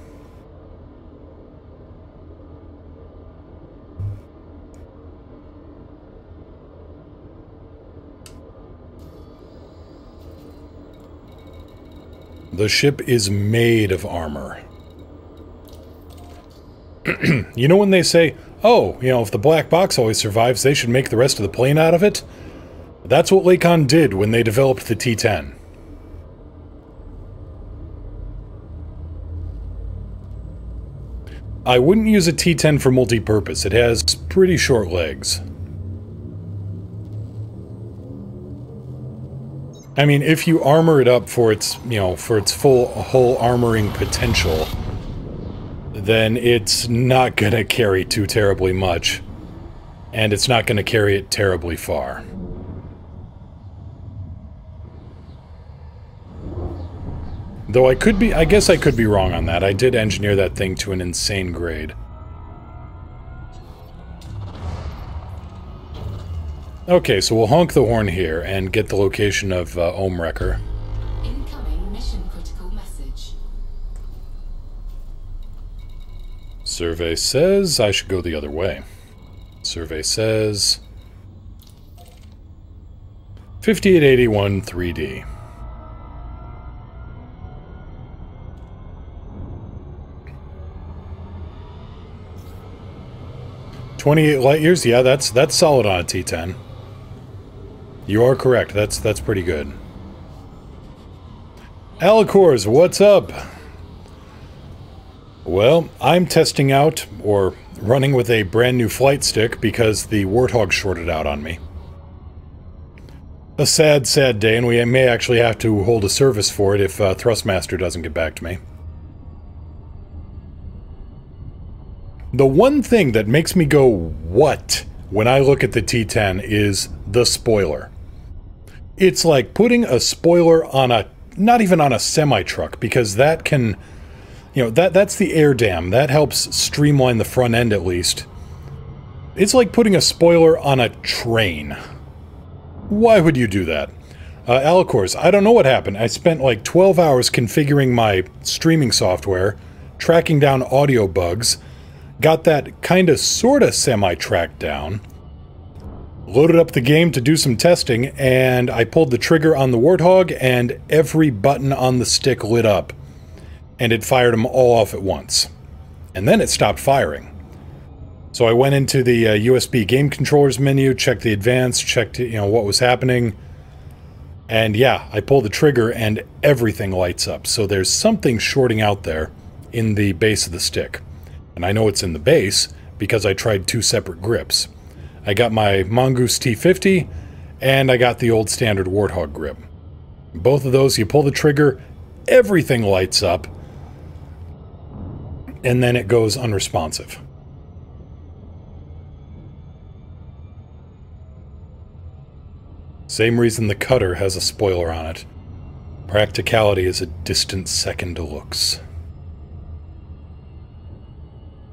[SPEAKER 1] The ship is made of armor. You know when they say, oh, you know, if the black box always survives, they should make the rest of the plane out of it? That's what Lakon did when they developed the T10. I wouldn't use a T10 for multi-purpose. It has pretty short legs. I mean, if you armor it up for its, you know, for its full hull armoring potential, then it's not gonna carry too terribly much, and it's not gonna carry it terribly far. Though I guess I could be wrong on that. I did engineer that thing to an insane grade. Okay, so we'll honk the horn here and get the location of Ohmwrecker.
[SPEAKER 4] Incoming mission critical message.
[SPEAKER 1] Survey says I should go the other way. Survey says 5881 3D. "28 light years? Yeah, that's solid on a T10. You are correct. That's pretty good. Alicors, what's up? Well, I'm testing out, or running with a brand new flight stick because the Warthog shorted out on me. A sad, sad day, and we may actually have to hold a service for it if Thrustmaster doesn't get back to me. The one thing that makes me go, what, when I look at the T10 is the spoiler. It's like putting a spoiler on a, not even on a semi-truck, because that can, you know, that's the air dam. That helps streamline the front end at least. It's like putting a spoiler on a train. Why would you do that? Alicors, I don't know what happened. I spent like 12 hours configuring my streaming software, tracking down audio bugs, got that kinda sorta semi-tracked down, loaded up the game to do some testing, and I pulled the trigger on the Warthog and every button on the stick lit up. And it fired them all off at once. And then it stopped firing. So I went into the USB game controllers menu, checked the advanced, checked, you know, what was happening. And yeah, I pulled the trigger and everything lights up. So there's something shorting out there in the base of the stick. And I know it's in the base because I tried two separate grips. I got my Mongoose T50 and I got the old standard Warthog grip. Both of those, you pull the trigger, everything lights up, and then it goes unresponsive. Same reason the Cutter has a spoiler on it. Practicality is a distant second to looks.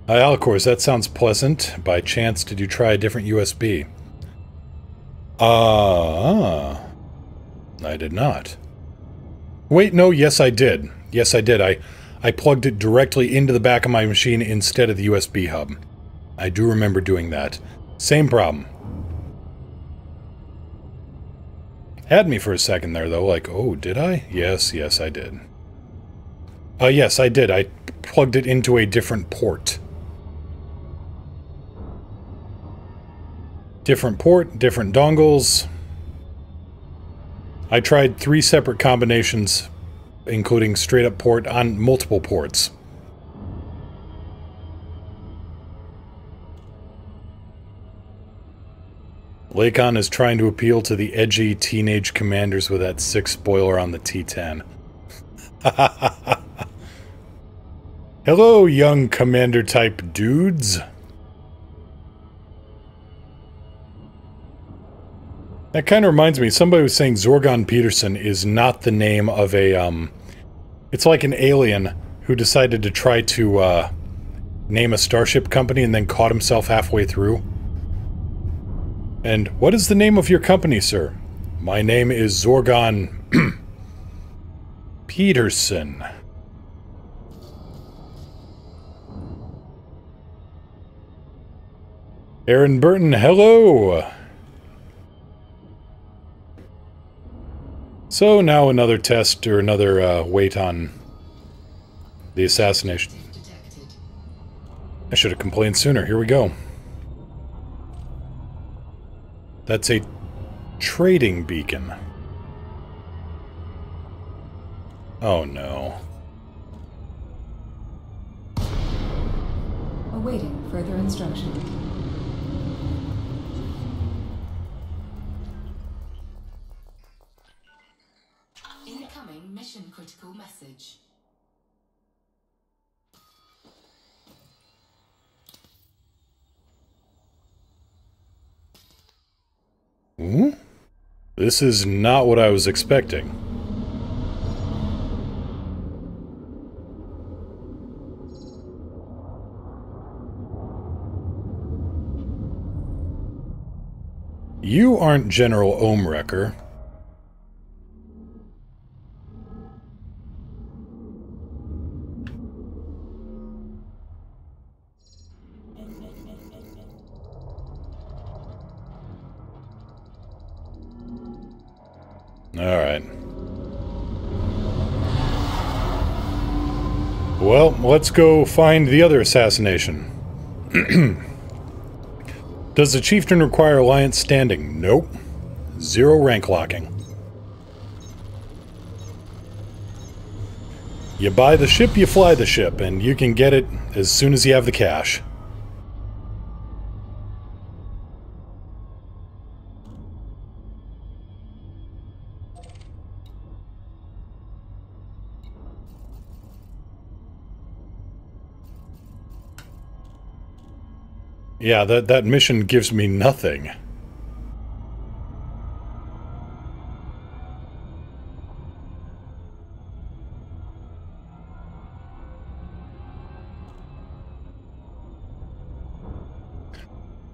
[SPEAKER 1] Alicors, that sounds pleasant. By chance, did you try a different USB? I did not. Wait, no, yes I did. Yes I did. I plugged it directly into the back of my machine instead of the USB hub. I do remember doing that. Same problem. Had me for a second there, though, like, oh, did I? Yes, yes, I did. Yes, I did. I plugged it into a different port. Different port, different dongles. I tried 3 separate combinations, including straight-up port on multiple ports. Lakon is trying to appeal to the edgy teenage commanders with that 6 spoiler on the T-10. Hello, young commander-type dudes. That kind of reminds me, somebody was saying Zorgon Peterson is not the name of a, it's like an alien who decided to try to, name a starship company and then caught himself halfway through. And what is the name of your company, sir? My name is Zorgon Peterson. Aaron Burton, hello! So now another test, or another wait on the assassination. I should have complained sooner. Here we go. That's a trading beacon. Oh no.
[SPEAKER 2] Awaiting further instruction.
[SPEAKER 4] Incoming mission critical message.
[SPEAKER 1] Hmm? This is not what I was expecting. You aren't General Ohmwrecker. Alright. Well, let's go find the other assassination. Does the chieftain require alliance standing? Nope. 0 rank locking. You buy the ship, you fly the ship, and you can get it as soon as you have the cash. Yeah, that mission gives me nothing.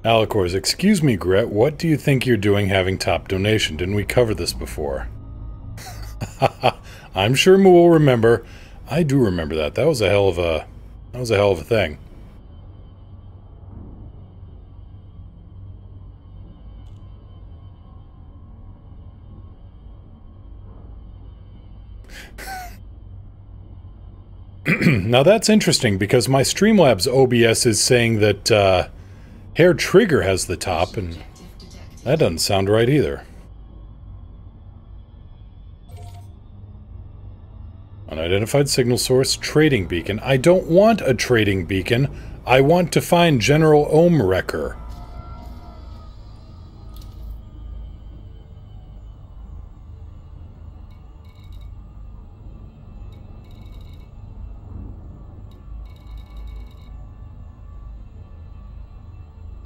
[SPEAKER 1] Alicors, excuse me, Gret, what do you think you're doing having top donation? Didn't we cover this before? I'm sure Moo will remember. I do remember that. That was a hell of a thing. Now that's interesting, because my Streamlabs OBS is saying that Hair Trigger has the top, and that doesn't sound right either. Unidentified signal source, trading beacon. I don't want a trading beacon. I want to find General Ohmwrecker.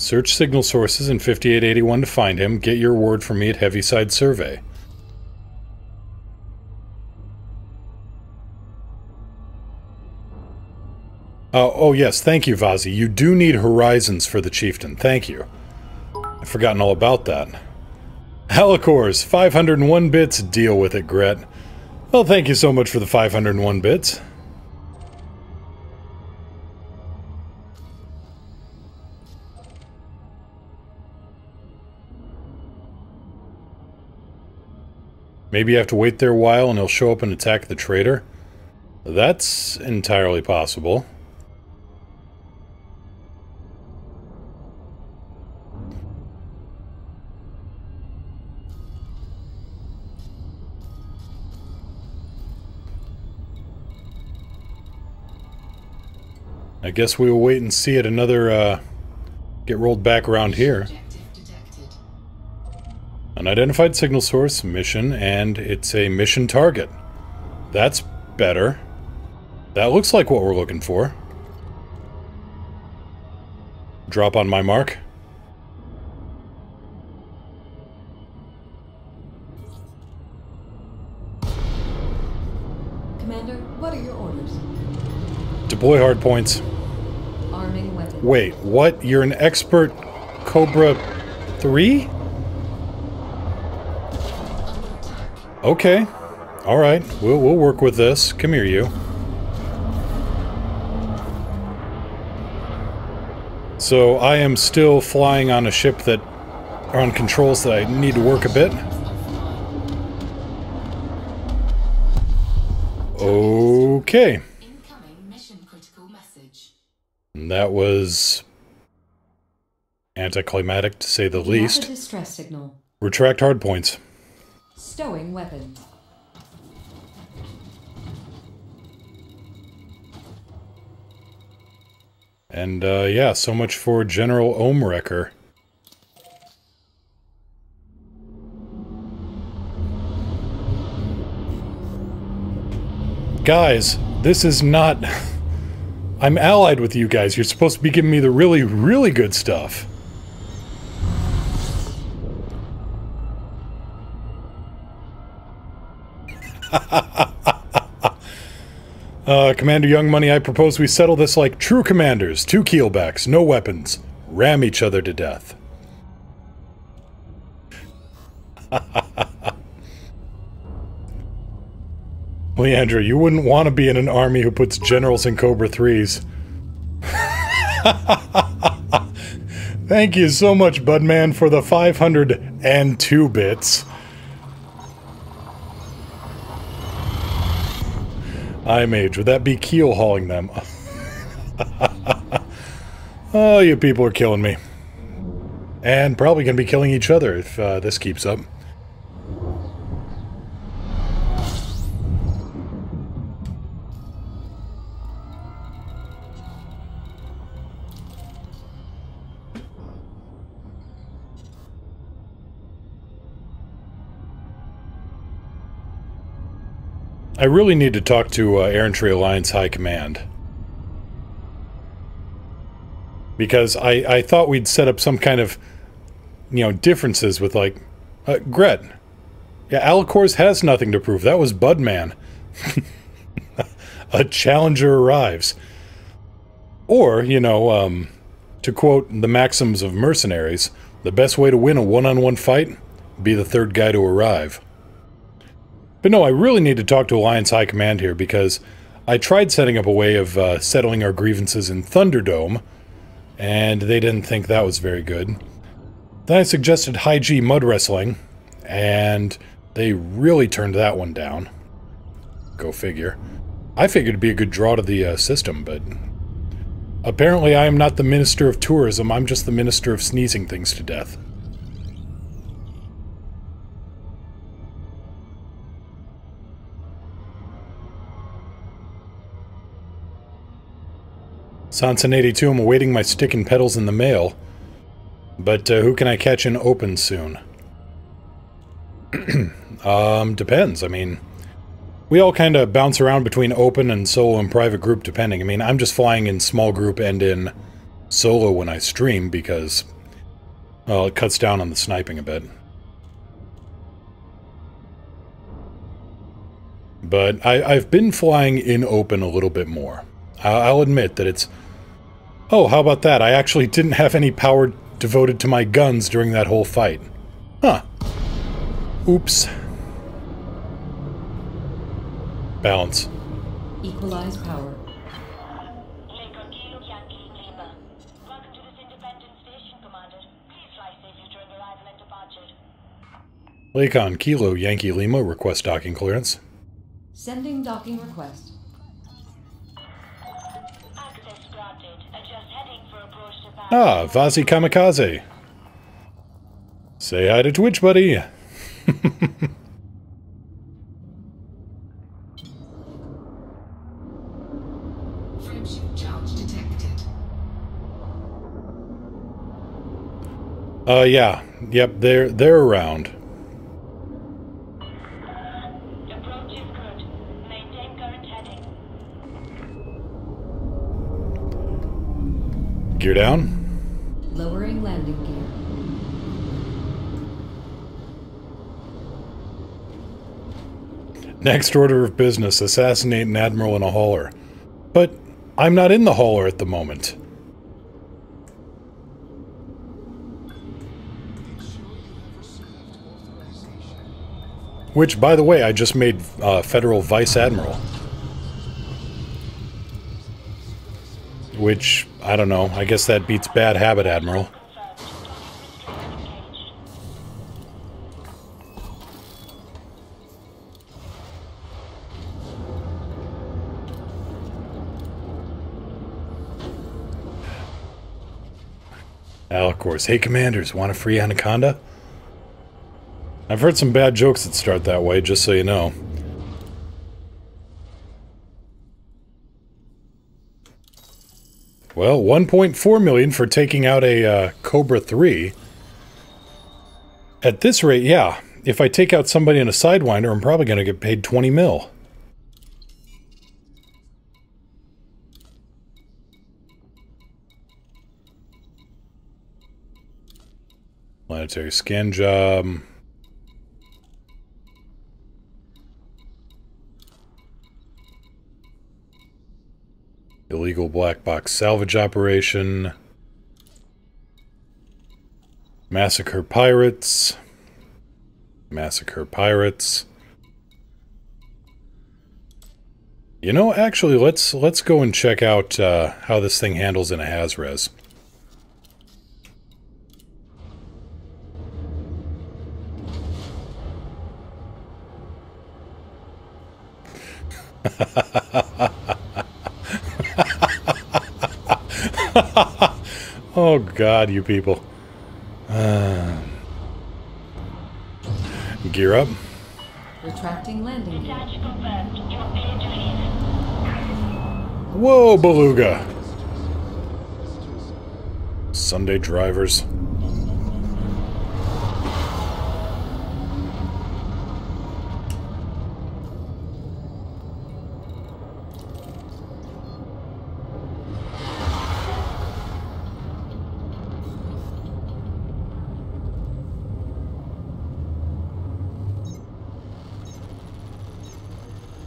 [SPEAKER 1] Search signal sources in 5881 to find him. Get your word from me at Heaviside Survey. Oh yes, thank you, Vazi. You do need horizons for the chieftain. Thank you. I've forgotten all about that. Alicors, 501 bits. Deal with it, Gret. Well, thank you so much for the 501 bits. Maybe you have to wait there a while and he'll show up and attack the trader? That's entirely possible. I guess we will wait and see it another, get rolled back around here. Unidentified signal source, mission, and it's a mission target. That's better. That looks like what we're looking for. Drop on my mark.
[SPEAKER 2] Commander, what are your orders?
[SPEAKER 1] Deploy hardpoints.
[SPEAKER 2] Arming weapons.
[SPEAKER 1] Wait, what? You're an expert Cobra 3? Okay. Alright, we'll work with this. Come here, you. So, I am still flying on a ship that are on controls that I need to work a bit. Okay.
[SPEAKER 4] Incoming mission critical message.
[SPEAKER 1] That was anticlimactic, to say the
[SPEAKER 2] You have a
[SPEAKER 1] least.
[SPEAKER 2] distress signal.
[SPEAKER 1] Retract hardpoints.
[SPEAKER 2] Stowing weapons.
[SPEAKER 1] And, yeah, so much for General Ohmwrecker. Guys, this is not... I'm allied with you guys. You're supposed to be giving me the really, really good stuff. Commander Young Money, I propose we settle this like true commanders. 2 keelbacks, no weapons. Ram each other to death. Leandra, you wouldn't want to be in an army who puts generals in Cobra 3s. Thank you so much, Budman, for the 502 bits. Mage, would that be keel hauling them? Oh, you people are killing me. And probably gonna be killing each other if this keeps up. I really need to talk to Errantry Alliance High Command. Because I thought we'd set up some kind of, you know, differences with, like... Gret. Yeah, Alicor's has nothing to prove. That was Budman. A challenger arrives. Or, you know, to quote the maxims of mercenaries, the best way to win a one-on-one fight, be the third guy to arrive. But no, I really need to talk to Alliance High Command here, because I tried setting up a way of settling our grievances in Thunderdome, and they didn't think that was very good. Then I suggested High G mud wrestling, and they really turned that one down. Go figure. I figured it'd be a good draw to the system, but... apparently I am not the Minister of Tourism, I'm just the Minister of sneezing things to death. Sanson82, I'm awaiting my stick and pedals in the mail. But who can I catch in open soon? Depends. I mean, we all kind of bounce around between open and solo and private group depending. I mean, I'm just flying in small group and in solo when I stream because, well, it cuts down on the sniping a bit. But I've been flying in open a little bit more. I'll admit that it's... Oh, how about that? I actually didn't have any power devoted to my guns during that whole fight. Huh. Oops. Balance.
[SPEAKER 2] Equalize power.
[SPEAKER 5] Lincoln Kilo Yankee Lima. Welcome to this independent station, Commander. Please fly safely during arrival and departure.
[SPEAKER 1] Lakon Kilo Yankee Lima, request docking clearance.
[SPEAKER 2] Sending docking request.
[SPEAKER 5] Access granted. Just heading for approach to pass.
[SPEAKER 1] Ah, Vazi Kamikaze. Say hi to Twitch, buddy.
[SPEAKER 4] Frameship charge detected.
[SPEAKER 1] Yeah. Yep, they're around.
[SPEAKER 5] Approach is good. Maintain current heading.
[SPEAKER 1] Gear down.
[SPEAKER 2] Lowering landing gear.
[SPEAKER 1] Next order of business, assassinate an admiral in a hauler. But I'm not in the hauler at the moment. Which, by the way, I just made Federal Vice Admiral. Which, I don't know, I guess that beats Bad Habit Admiral.
[SPEAKER 5] Confirmed. Docking restraint engaged.
[SPEAKER 1] Of course. Hey, Commanders, want a free Anaconda? I've heard some bad jokes that start that way, just so you know. Well, 1.4 million for taking out a Cobra 3. At this rate, yeah. If I take out somebody in a Sidewinder, I'm probably going to get paid 20 mil. Planetary scan job. Illegal black box salvage operation. Massacre pirates. Massacre pirates. You know, actually, let's go and check out how this thing handles in a Haz-Res. Oh God, you people. Gear up.
[SPEAKER 2] Retracting landing gear.
[SPEAKER 5] Detach confirmed. You're clear to leave.
[SPEAKER 1] Whoa, Beluga. Sunday drivers.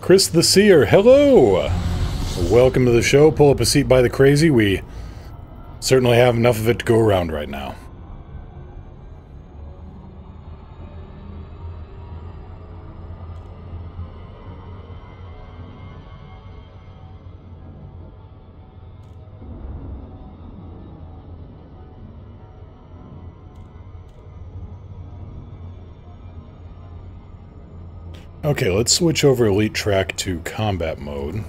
[SPEAKER 1] Chris the Seer, hello! Welcome to the show. Pull up a seat by the crazy. We certainly have enough of it to go around right now. Okay, let's switch over Elite Track to combat mode.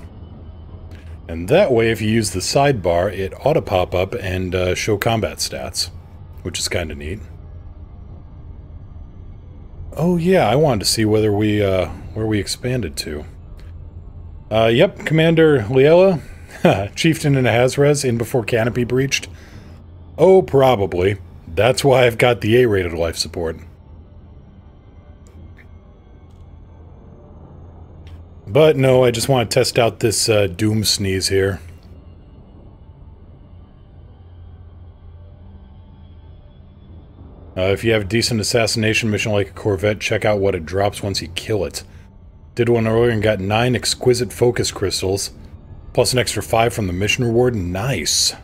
[SPEAKER 1] And that way, if you use the sidebar, it ought to pop up and show combat stats, which is kind of neat. Oh yeah, I wanted to see whether we, where we expanded to. Yep, Commander Liela, Chieftain in a Haz-Res, in before Canopy breached. Oh, probably. That's why I've got the A-rated life support. But no, I just want to test out this Doom Sneeze here. If you have a decent assassination mission like a Corvette, check out what it drops once you kill it. Did one earlier and got 9 exquisite focus crystals, plus an extra 5 from the mission reward. Nice!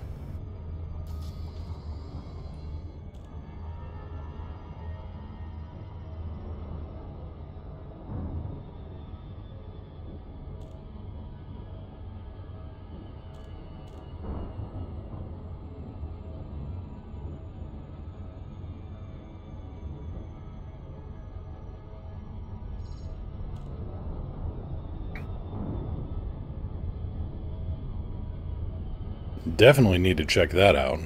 [SPEAKER 1] Definitely need to check that out.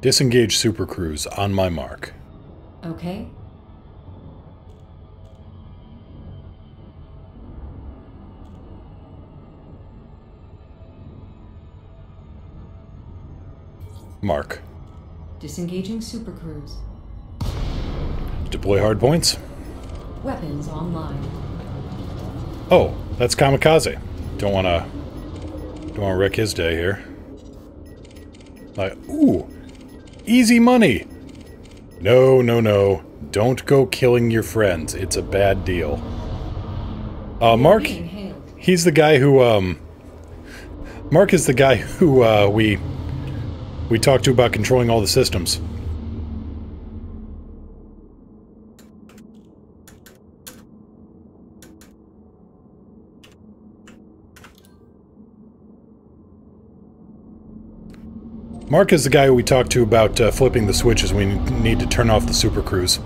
[SPEAKER 1] Disengage supercruise on my mark.
[SPEAKER 2] Okay.
[SPEAKER 1] Mark.
[SPEAKER 2] Disengaging supercruise.
[SPEAKER 1] Deploy hardpoints.
[SPEAKER 2] Weapons online.
[SPEAKER 1] Oh, that's Kamikaze. Don't wanna wreck his day here. Like, ooh, easy money. No, no, no. Don't go killing your friends. It's a bad deal. Mark,
[SPEAKER 2] Being hailed.
[SPEAKER 1] he's the guy who, Mark is the guy who, we talked to about controlling all the systems. Mark is the guy who we talked to about flipping the switches when we need to turn off the supercruise.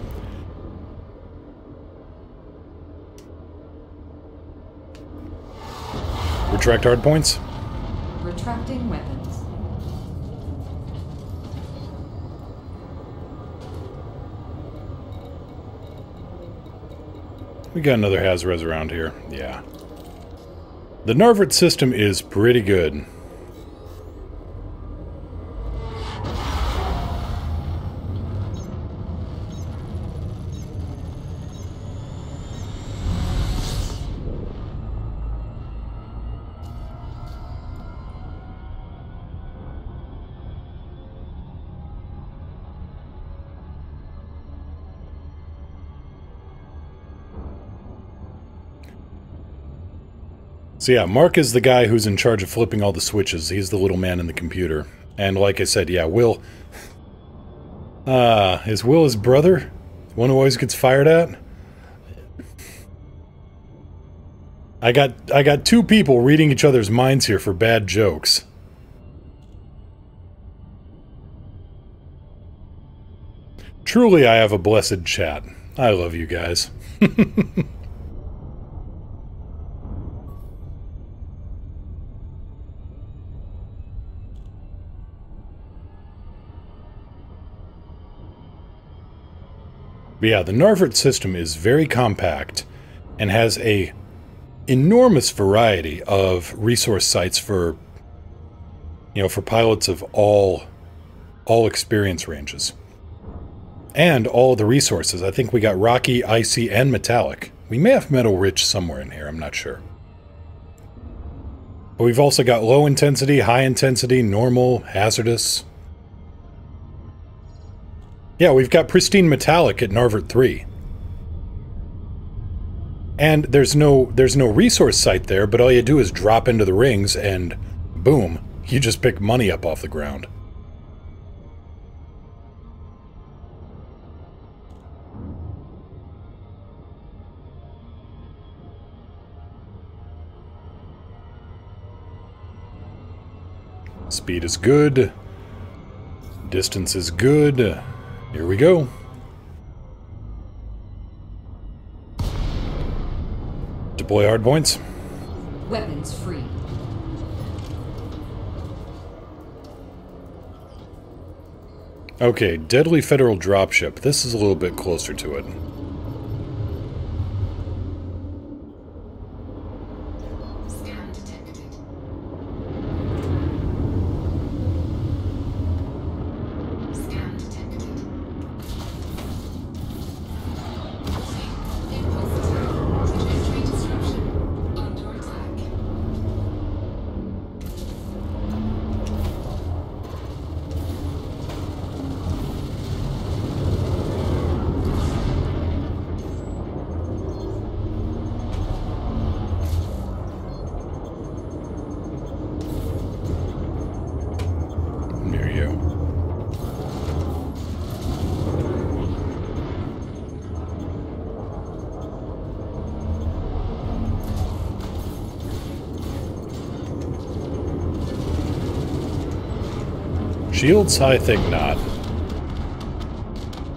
[SPEAKER 1] Retract hardpoints.
[SPEAKER 2] Retracting weapons.
[SPEAKER 1] We got another Hazres around here. Yeah. The Narvert system is pretty good. So yeah, Mark is the guy who's in charge of flipping all the switches. He's the little man in the computer. And like I said, yeah, Will... is Will his brother? One who always gets fired at? I got two people reading each other's minds here for bad jokes. Truly, I have a blessed chat. I love you guys. But yeah, the Narvert system is very compact and has a enormous variety of resource sites for, you know, for pilots of all experience ranges. And all of the resources. I think we got rocky, icy, and metallic. We may have metal rich somewhere in here, I'm not sure. But we've also got low intensity, high intensity, normal, hazardous. Yeah, we've got pristine metallic at Narvert 3. And there's no resource site there, but all you do is drop into the rings and boom, you just pick money up off the ground. Speed is good. Distance is good. Here we go. Deploy hardpoints.
[SPEAKER 2] Weapons free.
[SPEAKER 1] Okay, deadly federal dropship. This is a little bit closer to it.
[SPEAKER 4] Scan detected. Scan detected. Impulse attack. Trajectory disruption. Under attack.
[SPEAKER 1] Near you. Shields? I think not.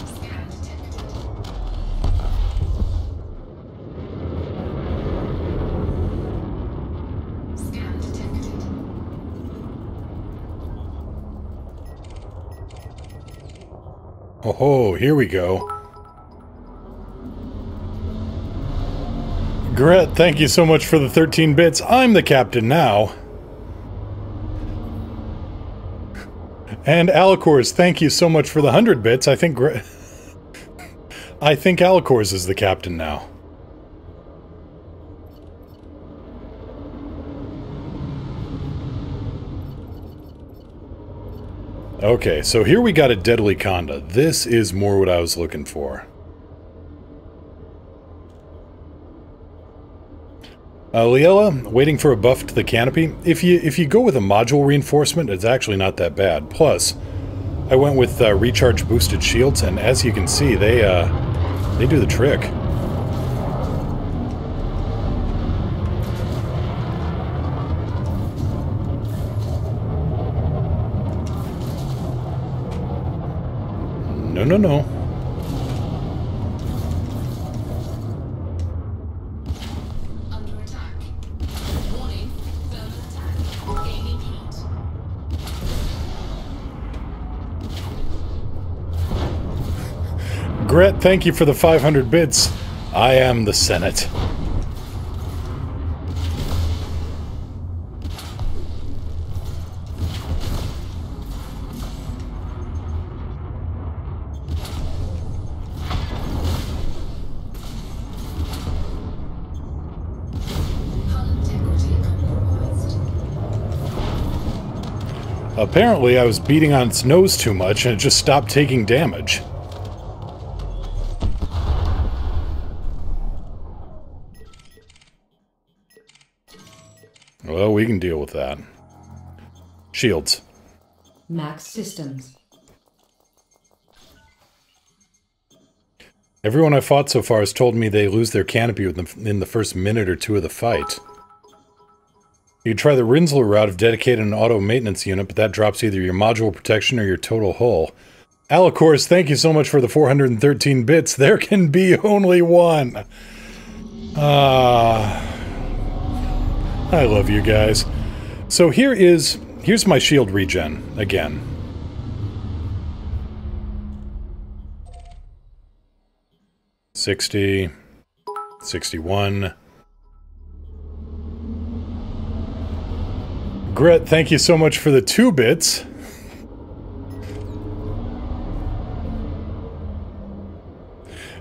[SPEAKER 4] Scan detected.
[SPEAKER 1] ho, here we go. Gret, thank you so much for the 13 bits. I'm the captain now. And Alicors, thank you so much for the 100 bits. I think Alicors is the captain now. Okay, so here we got a Deadly Conda. This is more what I was looking for. Liella, waiting for a buff to the canopy. If you go with a module reinforcement, it's actually not that bad. Plus, I went with recharge boosted shields, and as you can see, they do the trick. No, no, no.
[SPEAKER 4] Under attack. Warning. Thermal attack. Gaining heat.
[SPEAKER 1] Gret, thank you for the 500 bits. I am the Senate. Apparently, I was beating on its nose too much and it just stopped taking damage. Well, we can deal with that. Shields.
[SPEAKER 2] Max systems.
[SPEAKER 1] Everyone I fought so far has told me they lose their canopy in the first minute or two of the fight. You could try the Rinsler route of dedicating an auto maintenance unit, but that drops either your module protection or your total hull. Alicors, thank you so much for the 413 bits. There can be only one. I love you guys. So here's my shield regen again. $60, $61. Gret, thank you so much for the 2 bits.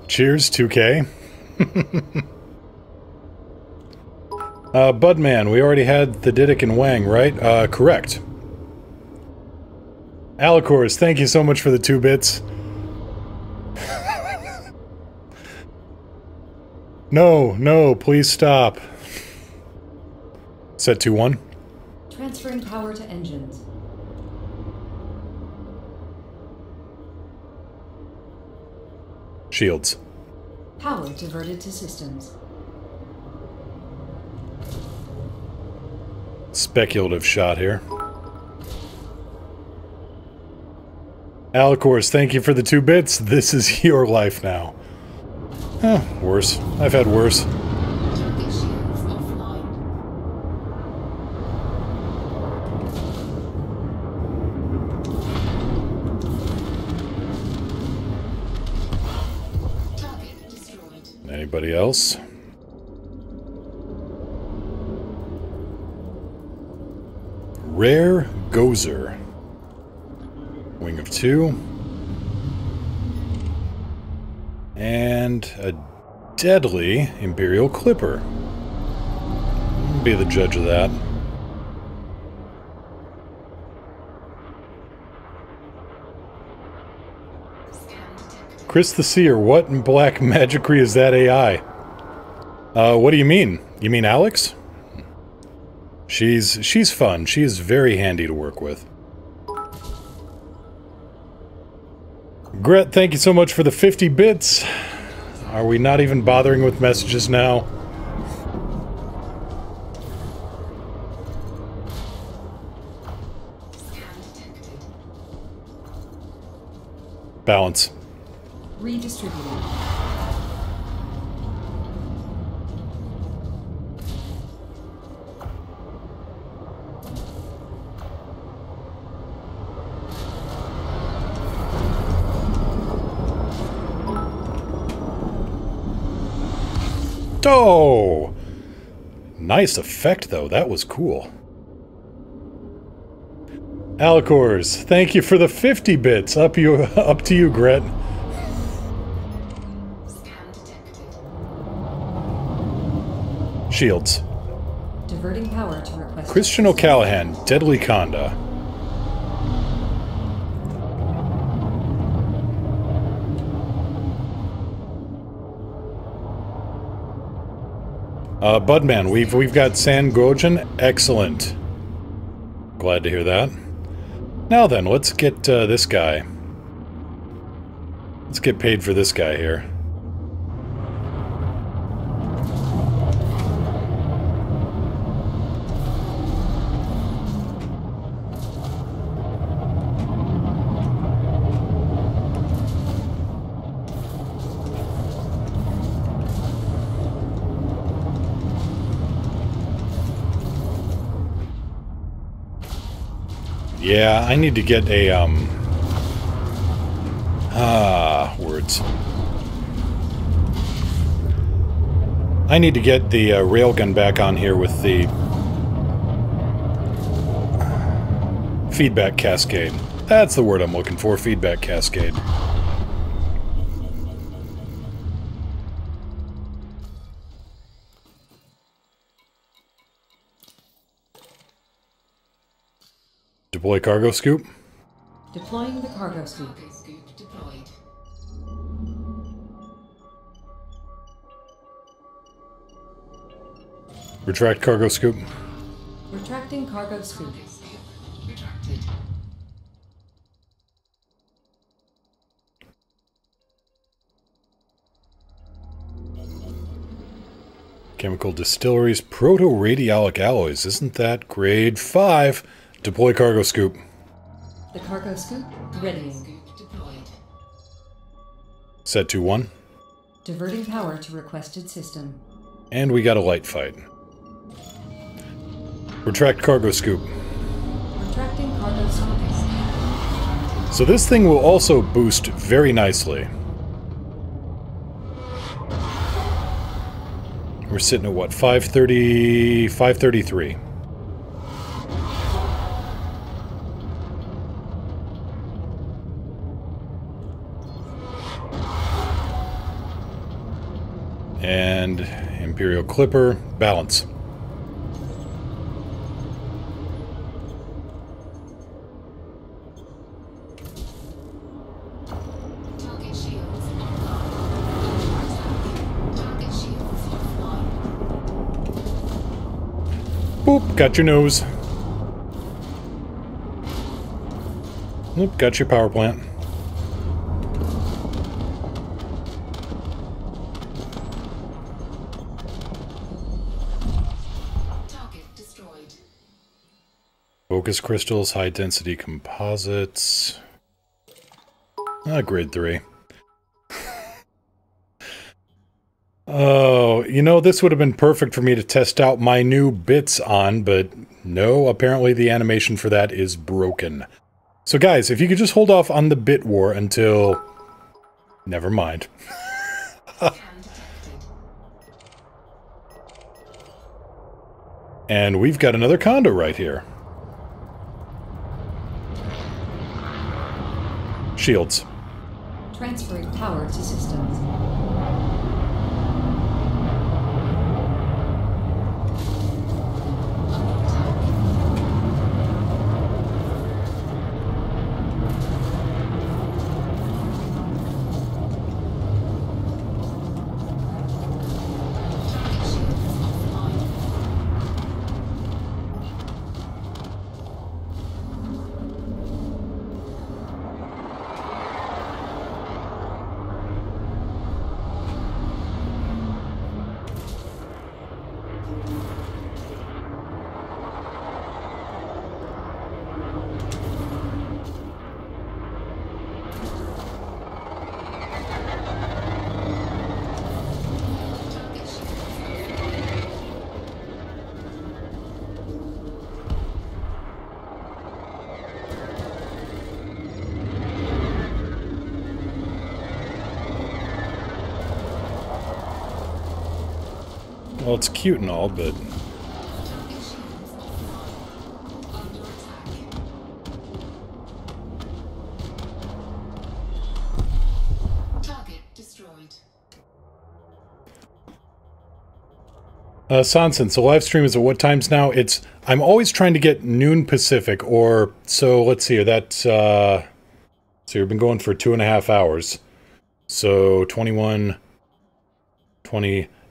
[SPEAKER 1] Cheers, 2K. Budman, we already had the Didac and Wang, right? Correct. Alicors, thank you so much for the 2 bits. No, please stop. Set 2-1.
[SPEAKER 2] Transferring power to engines.
[SPEAKER 1] Shields.
[SPEAKER 2] Power diverted to systems.
[SPEAKER 1] Speculative shot here. Alicors, thank you for the 2 bits. This is your life now. Worse. I've had worse.
[SPEAKER 4] Target shields offline. Target destroyed.
[SPEAKER 1] Anybody else? Rare Gozer. Wing of 2. And a deadly Imperial Clipper. Be the judge of that. Chris the Seer, what in black magicry is that AI? What do you mean? You mean Alex? She's fun. She is very handy to work with. Gret, thank you so much for the 50 bits. Are we not even bothering with messages now? Balance.
[SPEAKER 2] Redistributing.
[SPEAKER 1] Oh! Nice effect, though. That was cool. Alcors, thank you for the 50 bits. Up to you, Gret.
[SPEAKER 4] Scan detected.
[SPEAKER 1] Shields.
[SPEAKER 2] Diverting power to request.
[SPEAKER 1] Christian O'Callaghan, Deadly Conda. Budman, we've got San Gojan. Excellent. Glad to hear that. Now then, let's get this guy. Let's get paid for this guy here. Yeah, I need to get a, words. I need to get the railgun back on here with the feedback cascade. That's the word I'm looking for, feedback cascade. Deploy cargo scoop.
[SPEAKER 2] Deploying the cargo scoop.
[SPEAKER 4] Cargo scoop deployed.
[SPEAKER 1] Retract cargo scoop.
[SPEAKER 2] Retracting cargo scoop.
[SPEAKER 4] Cargo scoop retracted.
[SPEAKER 1] Chemical distilleries, proto-radiolic alloys. Isn't that grade 5? Deploy cargo scoop.
[SPEAKER 2] The cargo scoop readying.
[SPEAKER 4] Scoop deployed.
[SPEAKER 1] Set to 1.
[SPEAKER 2] Diverting power to requested system.
[SPEAKER 1] And we got a light fight. Retract cargo scoop.
[SPEAKER 2] Retracting cargo scoop.
[SPEAKER 1] So this thing will also boost very nicely. We're sitting at what, 530, 533. And Imperial Clipper, balance.
[SPEAKER 4] Target shields offline. Target shields offline.
[SPEAKER 1] Boop, got your nose. Oop, got your power plant.
[SPEAKER 4] Target destroyed.
[SPEAKER 1] Focus crystals, high density composites. Grade 3. Oh, you know, this would have been perfect for me to test out my new bits on, but no, apparently the animation for that is broken. So guys, if you could just hold off on the bit war until... Never mind.
[SPEAKER 4] Scan detected.
[SPEAKER 1] And we've got another condo right here. Shields.
[SPEAKER 2] Transferring power to systems.
[SPEAKER 4] Target shields offline.
[SPEAKER 1] Well, it's cute and all, but...
[SPEAKER 4] Target destroyed.
[SPEAKER 1] Sanson, so live stream is at what times now? I'm always trying to get noon Pacific, or, so let's see, that's, so we've been going for 2.5 hours. So,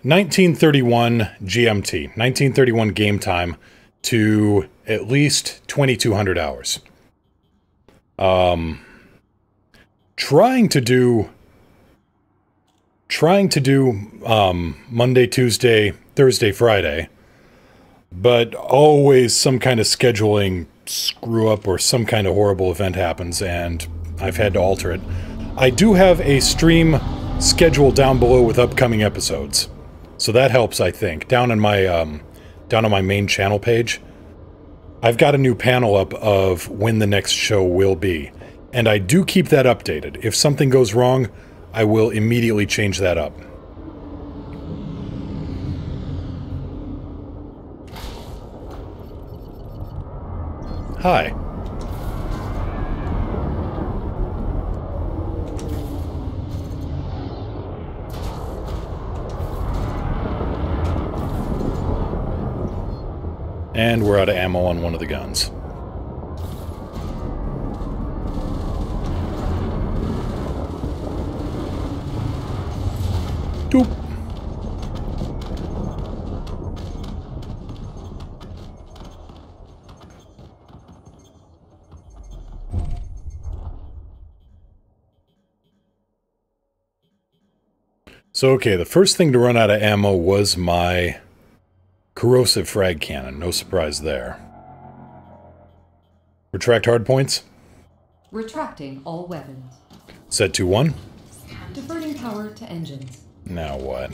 [SPEAKER 1] 1931 GMT, 1931 game time to at least 2200 hours. Trying to do Monday, Tuesday, Thursday, Friday, but always some kind of scheduling screw up or some kind of horrible event happens and I've had to alter it. I do have a stream schedule down below with upcoming episodes, so that helps, I think. Down on my main channel page, I've got a new panel up of when the next show will be, and I do keep that updated. If something goes wrong, I will immediately change that up. Hi. And we're out of ammo on one of the guns. Doop. So, okay, the first thing to run out of ammo was my corrosive frag cannon. No surprise there. Retract hardpoints.
[SPEAKER 2] Retracting all weapons.
[SPEAKER 1] Set to 1.
[SPEAKER 2] Diverting power to engines.
[SPEAKER 1] Now what?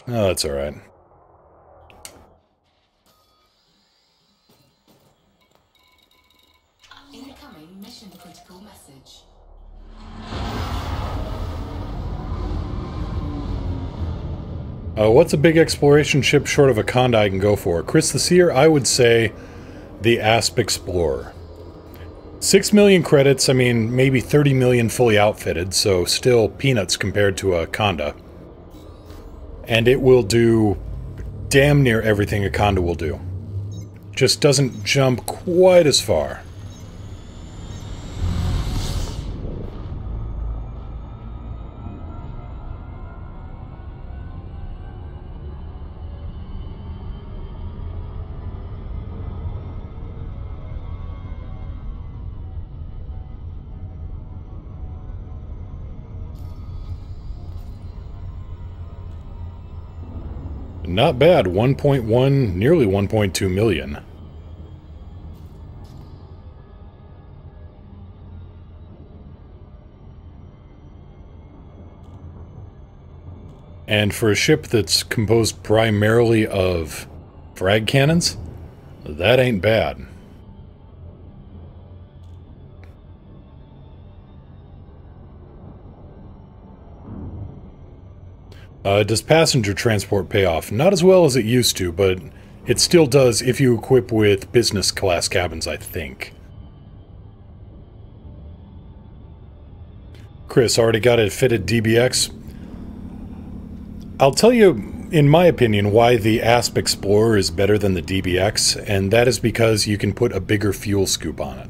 [SPEAKER 1] Oh, that's alright.
[SPEAKER 4] Incoming mission critical message.
[SPEAKER 1] What's a big exploration ship short of a Conda I can go for? Chris the Seer, I would say the Asp Explorer. 6 million credits, I mean, maybe 30 million fully outfitted, so still peanuts compared to a Conda. And it will do damn near everything a Conda will do. Just doesn't jump quite as far. Not bad, 1.1, nearly 1.2 million. And for a ship that's composed primarily of frag cannons, that ain't bad. Does passenger transport pay off? Not as well as it used to, but it still does if you equip with business class cabins, I think. Chris, already got a fitted DBX? I'll tell you, in my opinion, why the Asp Explorer is better than the DBX, and that is because you can put a bigger fuel scoop on it.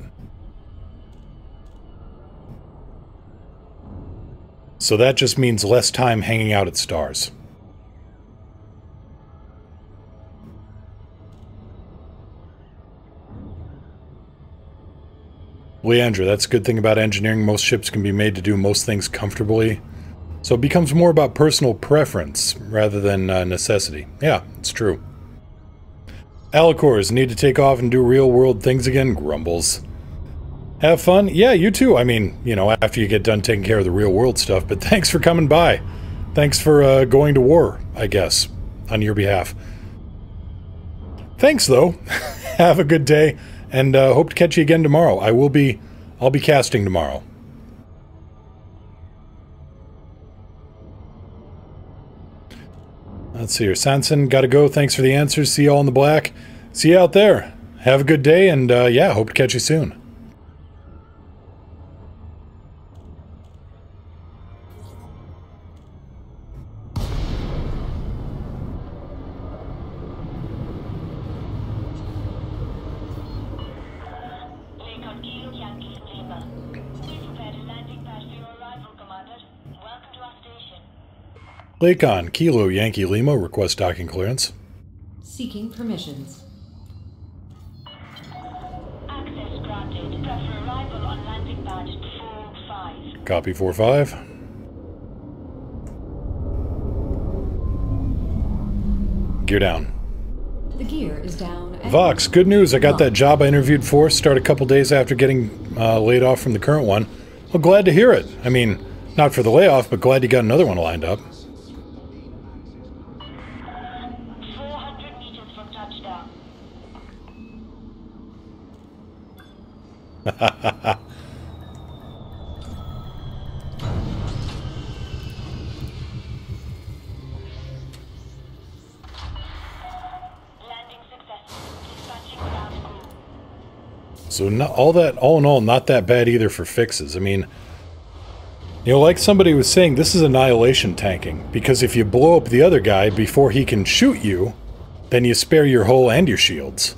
[SPEAKER 1] So that just means less time hanging out at stars. Leandra, that's a good thing about engineering. Most ships can be made to do most things comfortably. So it becomes more about personal preference rather than necessity. Yeah, it's true. Alicors, need to take off and do real-world things again? Grumbles. Have fun? Yeah, you too. I mean, you know, after you get done taking care of the real-world stuff, but thanks for coming by. Thanks for going to war, I guess, on your behalf. Thanks, though. Have a good day, and hope to catch you again tomorrow. I'll be casting tomorrow. Let's see here. Sanson, gotta go. Thanks for the answers. See you all in the black. See you out there. Have a good day, and yeah, hope to catch you soon.
[SPEAKER 5] Lakon Kilo Yankee Lima. We've prepared a landing pad for your arrival, Commander. Welcome to our station.
[SPEAKER 1] Lakon, Kilo Yankee Lima, request docking clearance.
[SPEAKER 2] Seeking permissions.
[SPEAKER 5] Access granted. Prep for arrival on landing pad 4-5.
[SPEAKER 1] Copy 4-5. Gear down.
[SPEAKER 2] The gear is down. And
[SPEAKER 1] Vox, good news. I got that job I interviewed for. Start a couple days after getting laid off from the current one. Well, glad to hear it. I mean, not for the layoff, but glad you got another one lined up.
[SPEAKER 5] 400 meters from touchdown. Landing successful. Dispatching ground crew.
[SPEAKER 1] So not, all in all, not that bad either for fixes. I mean, you know, like somebody was saying, this is annihilation tanking. Because if you blow up the other guy before he can shoot you, then you spare your hull and your shields.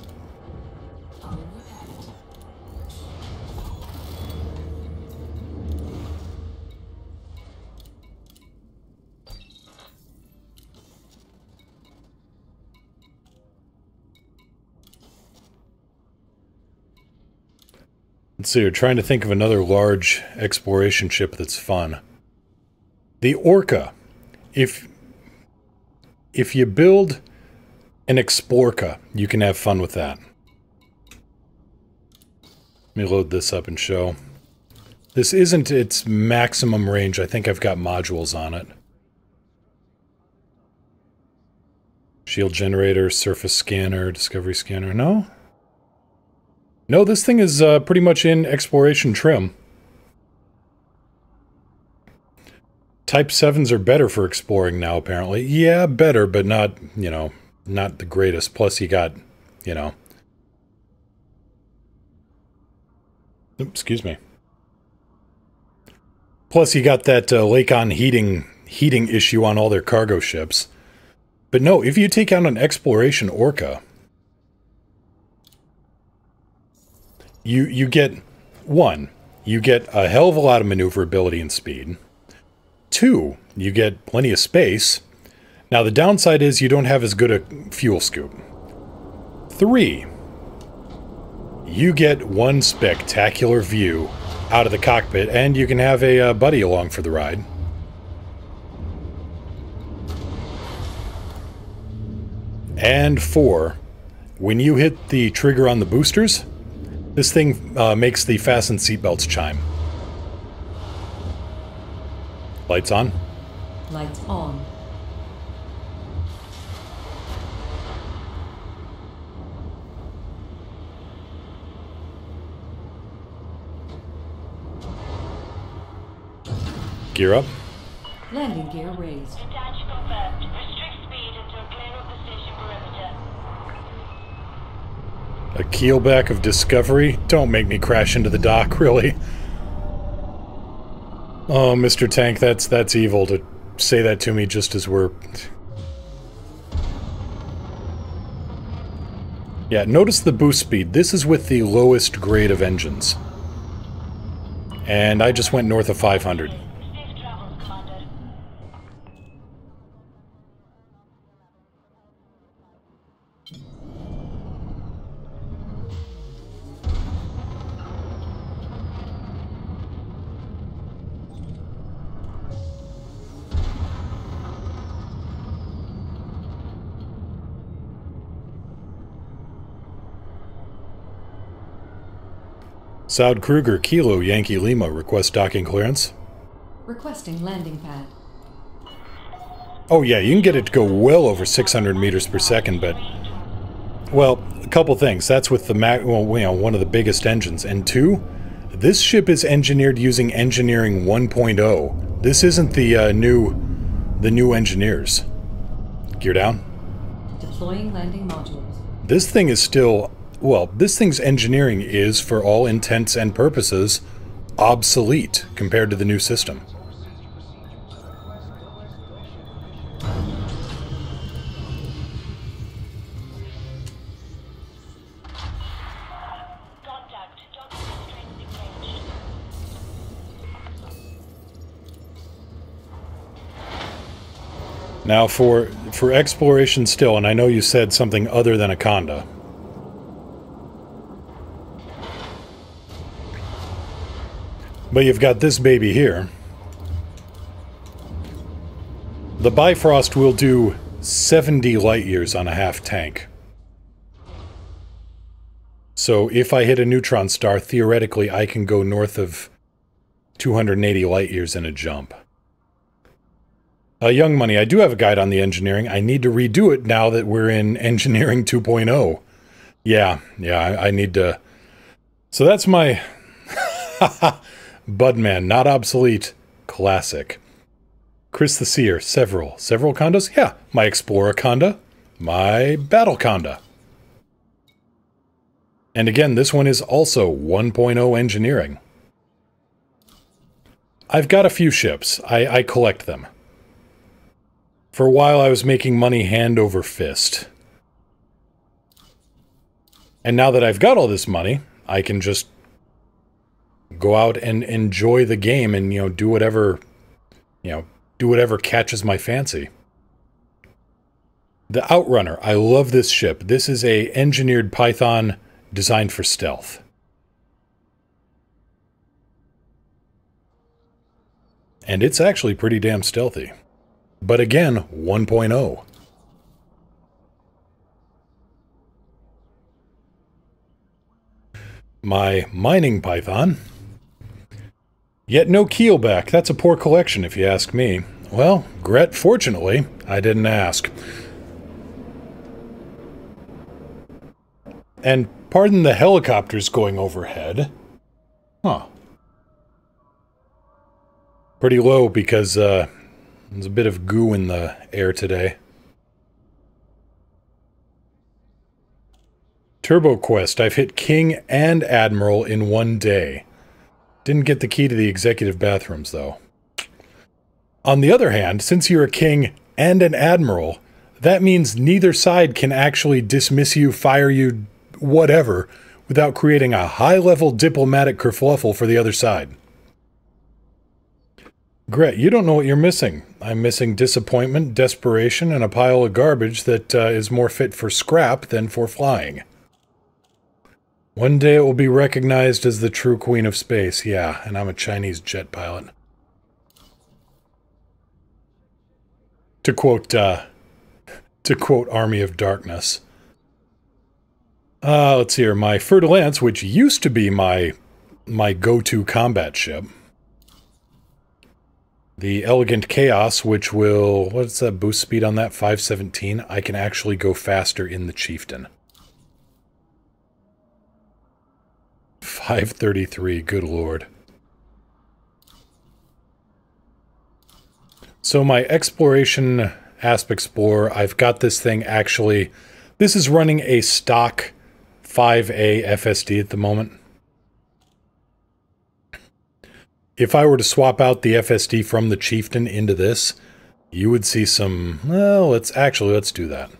[SPEAKER 1] Let's see, we're trying to think of another large exploration ship that's fun. The Orca. If you build an Explorca, you can have fun with that. Let me load this up and show. This isn't its maximum range. I think I've got modules on it. Shield generator, surface scanner, discovery scanner. No? No, this thing is pretty much in exploration trim. Type 7s are better for exploring now, apparently. Yeah, better, but not, you know, not the greatest. Plus you got, you know... Oops, excuse me. Plus you got that Lakon heating issue on all their cargo ships. But no, if you take out an exploration Orca... You get, one, you get a hell of a lot of maneuverability and speed. Two, you get plenty of space. Now the downside is you don't have as good a fuel scoop. Three, you get one spectacular view out of the cockpit, and you can have a buddy along for the ride. And four, when you hit the trigger on the boosters, this thing makes the fasten seatbelts chime. Lights on.
[SPEAKER 2] Lights on.
[SPEAKER 1] Gear up.
[SPEAKER 2] Landing gear raised.
[SPEAKER 5] Detach confirmed. Restrict speed until clear of the station perimeter.
[SPEAKER 1] A keelback of Discovery? Don't make me crash into the dock, really. Oh, Mr. Tank, that's evil to say that to me just as we're... Yeah, notice the boost speed. This is with the lowest grade of engines. And I just went north of 500.
[SPEAKER 5] Safe travels, Commander.
[SPEAKER 1] Saud Kruger, Kilo Yankee Lima, request docking clearance.
[SPEAKER 2] Requesting landing pad.
[SPEAKER 1] Oh yeah, you can get it to go well over 600 meters per second, but... Well, a couple things. That's with the one of the biggest engines. And two, this ship is engineered using Engineering 1.0. This isn't the new engineers. Gear down.
[SPEAKER 2] Deploying landing modules.
[SPEAKER 1] This thing is still... Well, this thing's engineering is, for all intents and purposes, obsolete compared to the new system.
[SPEAKER 5] Contact. Document strength engaged.
[SPEAKER 1] Now, for exploration still, and I know you said something other than a Conda. But you've got this baby here. The Bifrost will do 70 light years on a half tank. So if I hit a neutron star, theoretically I can go north of 280 light years in a jump. Young Money, I do have a guide on the engineering. I need to redo it now that we're in Engineering 2.0. Yeah, I need to... So that's my... Budman, not obsolete. Classic. Chris the Seer, several Condas? Yeah, my Explorer Conda, my Battle Conda. And again, this one is also 1.0 engineering. I've got a few ships. I collect them. For a while I was making money hand over fist. And now that I've got all this money, I can just go out and enjoy the game and, you know, do whatever catches my fancy. The Outrunner. I love this ship. This is a engineered Python designed for stealth. And it's actually pretty damn stealthy. But again, 1.0. My mining Python. Yet no keelback. That's a poor collection, if you ask me. Well, Gret, fortunately, I didn't ask. And pardon the helicopters going overhead. Huh. Pretty low because there's a bit of goo in the air today. Turbo Quest. I've hit King and Admiral in one day. Didn't get the key to the executive bathrooms, though. On the other hand, since you're a king and an admiral, that means neither side can actually dismiss you, fire you, whatever, without creating a high-level diplomatic kerfluffle for the other side. Gret, you don't know what you're missing. I'm missing disappointment, desperation, and a pile of garbage that is more fit for scrap than for flying. One day it will be recognized as the true queen of space, yeah, and I'm a Chinese jet pilot. To quote Army of Darkness. Let's see here, my Fer-de-Lance, which used to be my go-to combat ship. The Elegant Chaos, which will, what's that boost speed on that? 517. I can actually go faster in the Chieftain. 533, good lord. So my exploration Asp Explorer, I've got this thing actually, this is running a stock 5A FSD at the moment. If I were to swap out the FSD from the Chieftain into this, you would see some, well, let's do that.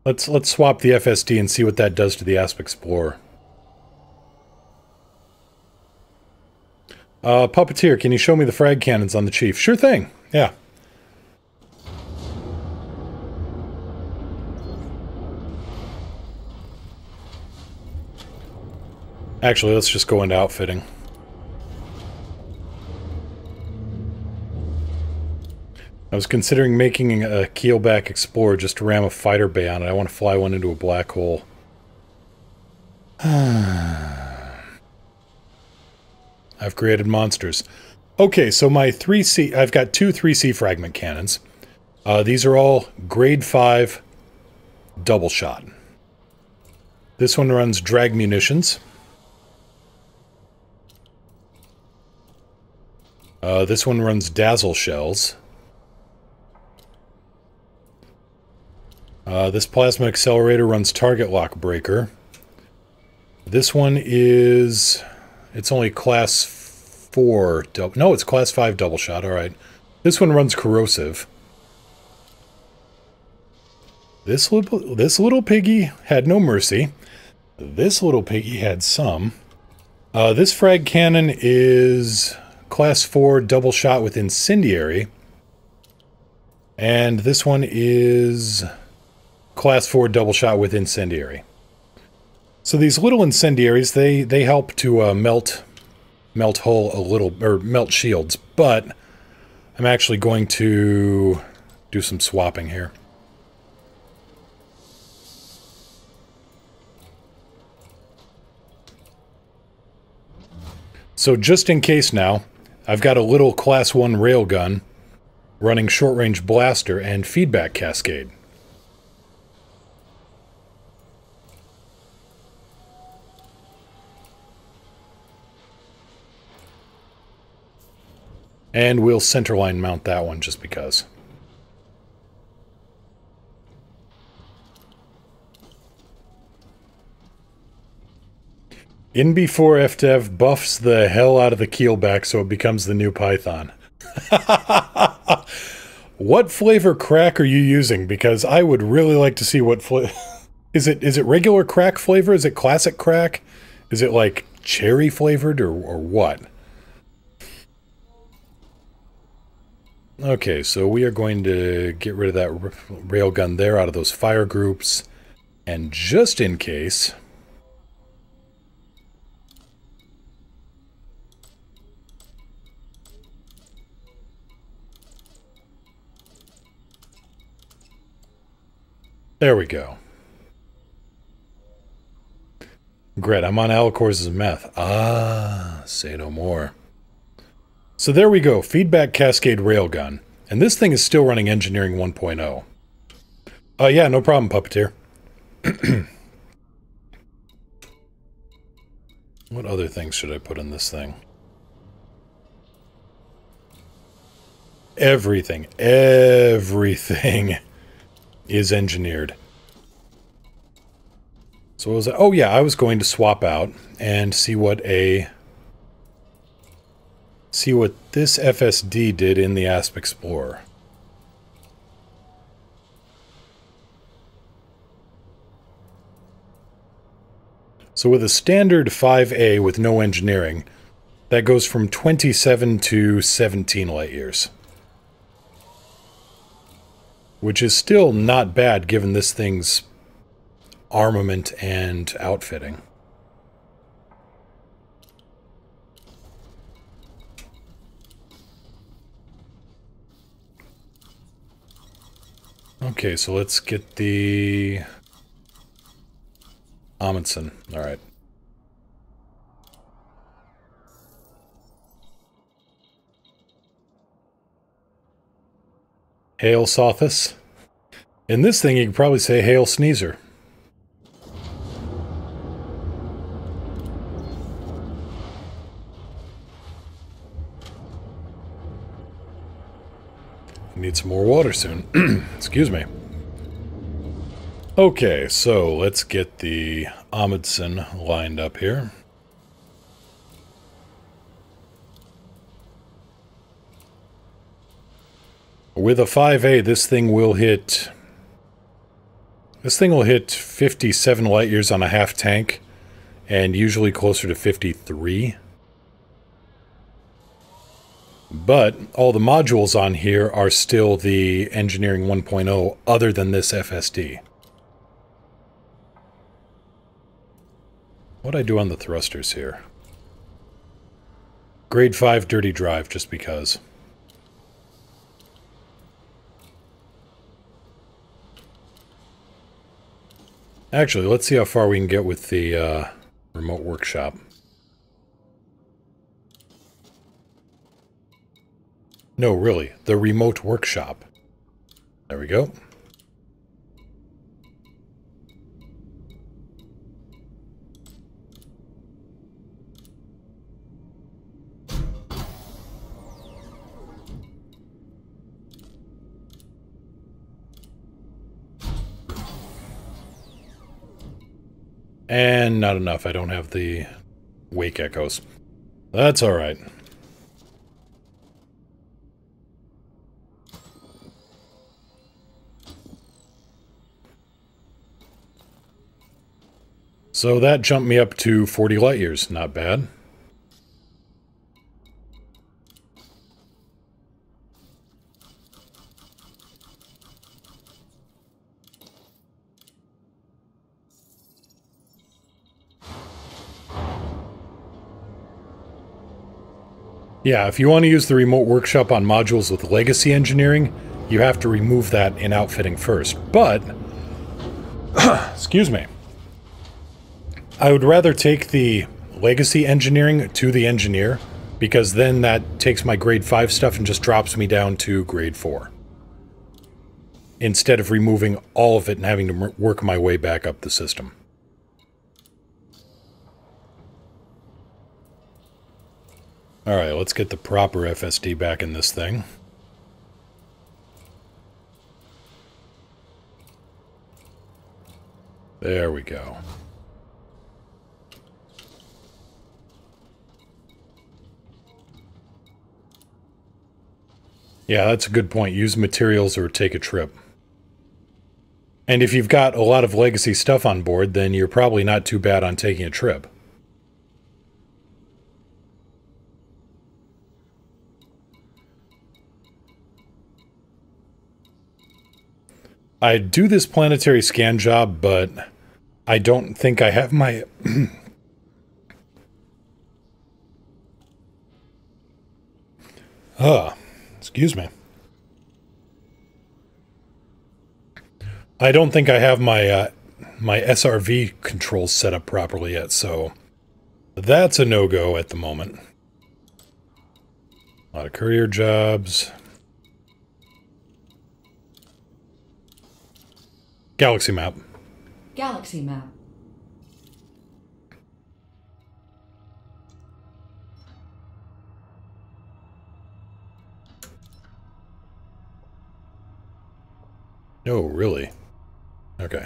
[SPEAKER 1] Let's swap the FSD and see what that does to the Asp Explorer. Puppeteer, can you show me the frag cannons on the Chief? Sure thing, yeah. Actually, let's just go into outfitting. I was considering making a keelback Explorer just to ram a fighter bay on it. I want to fly one into a black hole. I've created monsters. Okay, so my 3C... I've got two 3C fragment cannons. These are all grade 5 double shot. This one runs drag munitions. This one runs dazzle shells. This plasma accelerator runs target lock breaker. This one is... It's only class 4... No, it's class 5 double shot, alright. This one runs corrosive. This little piggy had no mercy. This little piggy had some. This frag cannon is class 4 double shot with incendiary. And this one is class 4 double shot with incendiary. So these little incendiaries, they help to melt hull a little, or melt shields, but I'm actually going to do some swapping here. So just in case now, I've got a little class 1 railgun running short-range blaster and feedback cascade. And we'll centerline mount that one just because. In before FDev buffs the hell out of the keelback so it becomes the new Python. What flavor crack are you using? Because I would really like to see what flavor... Is it regular crack flavor? Is it classic crack? Is it like cherry flavored or what? Okay, so we are going to get rid of that railgun there out of those fire groups. And just in case... There we go. Gret, I'm on Alicor's meth. Ah, say no more. So there we go, feedback cascade railgun. And this thing is still running engineering 1.0. Yeah, no problem, Puppeteer. What other things should I put in this thing? Everything is engineered. So what was that? Oh yeah, I was going to swap out and see what this FSD did in the Asp Explorer. So with a standard 5A with no engineering, that goes from 27 to 17 light years. Which is still not bad given this thing's armament and outfitting. Okay, so let's get the Amundsen. Alright. Hail Sothis. In this thing, you could probably say Hail Sneezer. Need some more water soon. Excuse me. Okay, so let's get the Amundsen lined up here. With a 5A, this thing will hit 57 light years on a half tank, and usually closer to 53. But all the modules on here are still the Engineering 1.0 other than this FSD. What'd I do on the thrusters here? Grade 5 dirty drive, just because. Actually, let's see how far we can get with the remote workshop. No, really, the remote workshop. There we go. And not enough. I don't have the wake echoes. That's alright. So that jumped me up to 40 light years. Not bad. Yeah, if you want to use the remote workshop on modules with legacy engineering, you have to remove that in outfitting first. But, excuse me, I would rather take the legacy engineering to the engineer, because then that takes my grade 5 stuff and just drops me down to grade 4. Instead of removing all of it and having to work my way back up the system. Alright, let's get the proper FSD back in this thing. There we go. Yeah, that's a good point. Use materials or take a trip. And if you've got a lot of legacy stuff on board, then you're probably not too bad on taking a trip. I do this planetary scan job, but I don't think I have my... excuse me. I don't think I have my my SRV controls set up properly yet, so that's a no-go at the moment. A lot of courier jobs. Galaxy map.
[SPEAKER 2] Galaxy map.
[SPEAKER 1] Oh, really? Okay.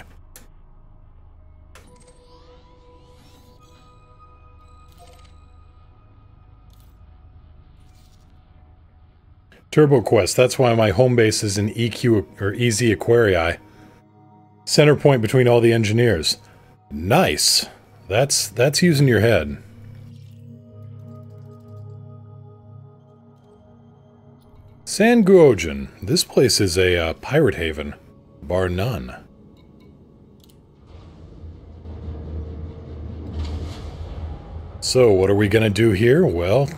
[SPEAKER 1] Turbo Quest, that's why my home base is in EQ or EZ Aquarii. Center point between all the engineers. Nice. That's using your head. San Guojin. This place is a pirate haven, bar none. So what are we gonna do here? Well,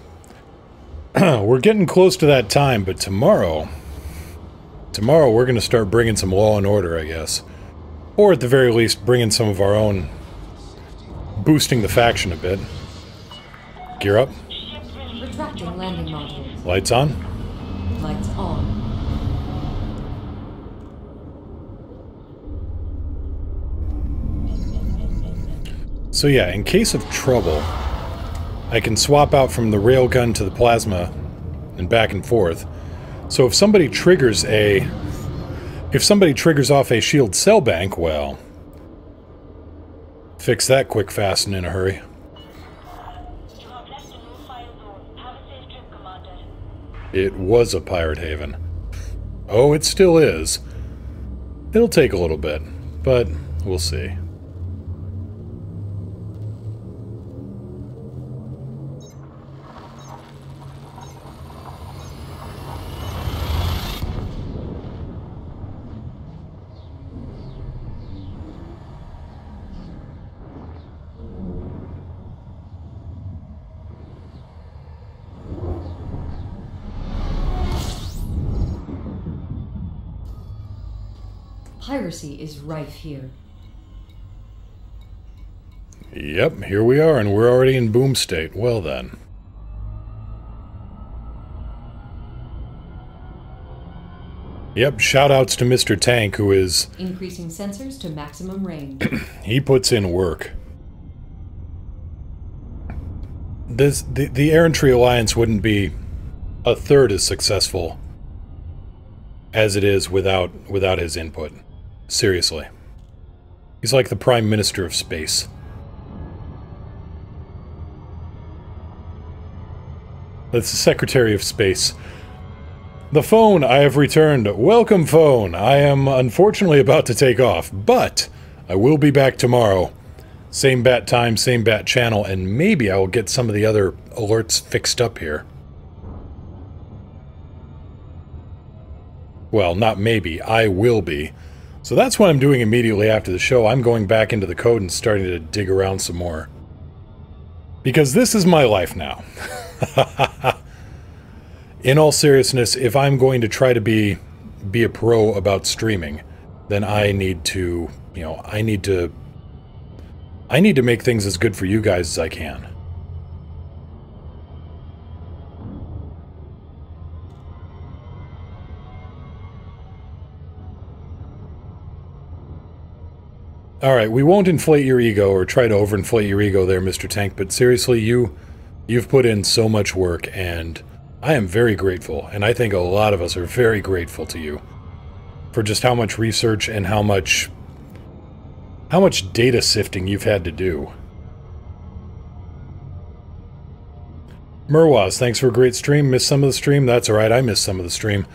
[SPEAKER 1] we're getting close to that time, but tomorrow we're gonna start bringing some law and order, I guess. Or at the very least, bringing some of our own, boosting the faction a bit. Gear up.
[SPEAKER 2] Retracting landing module.
[SPEAKER 1] Lights on.
[SPEAKER 2] Lights on.
[SPEAKER 1] So yeah, in case of trouble, I can swap out from the railgun to the plasma and back and forth. So if somebody triggers off a shield cell bank, well, fix that quick, fast, and in a hurry.
[SPEAKER 5] You have left a no-fire zone. Have a safe trip, Commander.
[SPEAKER 1] It was a pirate haven. Oh, it still is. It'll take a little bit, but we'll see.
[SPEAKER 2] Piracy is rife here.
[SPEAKER 1] Yep, here we are, and we're already in boom state. Well then. Yep, shoutouts to Mr. Tank, who is...
[SPEAKER 2] Increasing sensors to maximum range.
[SPEAKER 1] he puts in work. The Errantry Alliance wouldn't be a third as successful as it is without his input. Seriously. He's like the Prime Minister of Space. That's the Secretary of Space. The phone, I have returned. Welcome, phone. I am unfortunately about to take off, but I will be back tomorrow. Same bat time, same bat channel, and maybe I will get some of the other alerts fixed up here. Well, not maybe, I will be. So that's what I'm doing immediately after the show. I'm going back into the code and starting to dig around some more. Because this is my life now. In all seriousness, if I'm going to try to be a pro about streaming, then I need to, you know, I need to make things as good for you guys as I can. Alright, we won't inflate your ego or try to overinflate your ego there, Mr. Tank, but seriously, you've put in so much work, and I am very grateful, and I think a lot of us are very grateful to you for just how much research and how much data sifting you've had to do. Merwaz, thanks for a great stream. Missed some of the stream? That's alright, I missed some of the stream.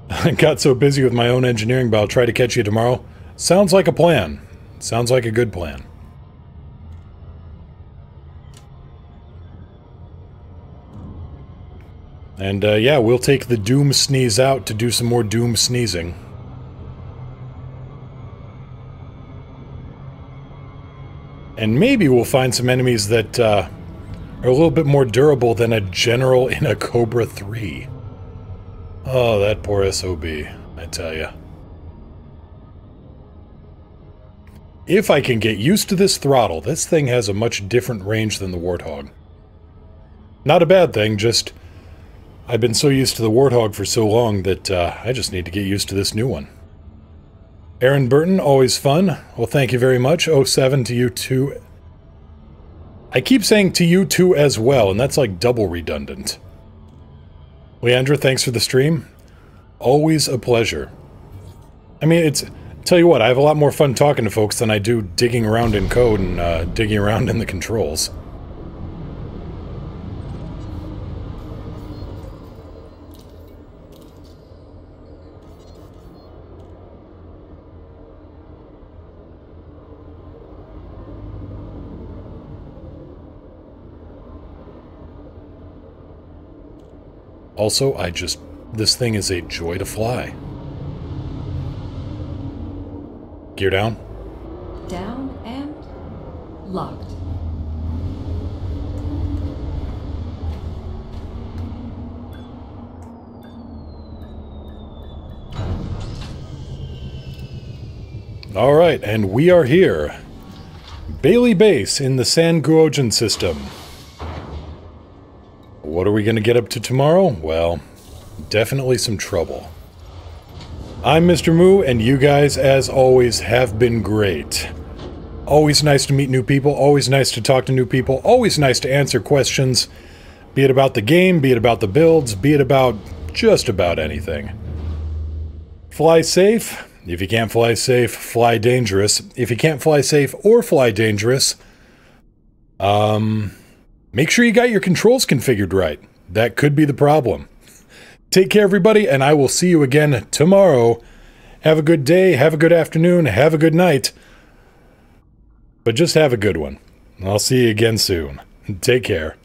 [SPEAKER 1] I got so busy with my own engineering, but I'll try to catch you tomorrow. Sounds like a plan. Sounds like a good plan. And yeah, we'll take the Doom Sneeze out to do some more Doom sneezing. And maybe we'll find some enemies that are a little bit more durable than a general in a Cobra 3. Oh, that poor SOB, I tell ya. If I can get used to this throttle, this thing has a much different range than the Warthog. Not a bad thing, just I've been so used to the Warthog for so long that I just need to get used to this new one. Aaron Burton, always fun. Well, thank you very much. 07 to you too. I keep saying to you too as well, and that's like double redundant. Leandra, thanks for the stream. Always a pleasure. I mean, tell you what, I have a lot more fun talking to folks than I do digging around in code and digging around in the controls. Also, this thing is a joy to fly. Gear down.
[SPEAKER 2] Down and locked.
[SPEAKER 1] Alright, and we are here. Bailey Base in the San Guojian system. What are we going to get up to tomorrow? Well, definitely some trouble. I'm Mr. Moo, and you guys, as always, have been great. Always nice to meet new people, always nice to talk to new people, always nice to answer questions, be it about the game, be it about the builds, be it about just about anything. Fly safe. If you can't fly safe, fly dangerous. If you can't fly safe or fly dangerous, make sure you got your controls configured right. That could be the problem. Take care, everybody, and I will see you again tomorrow. Have a good day, have a good afternoon, have a good night. But just have a good one. I'll see you again soon. Take care.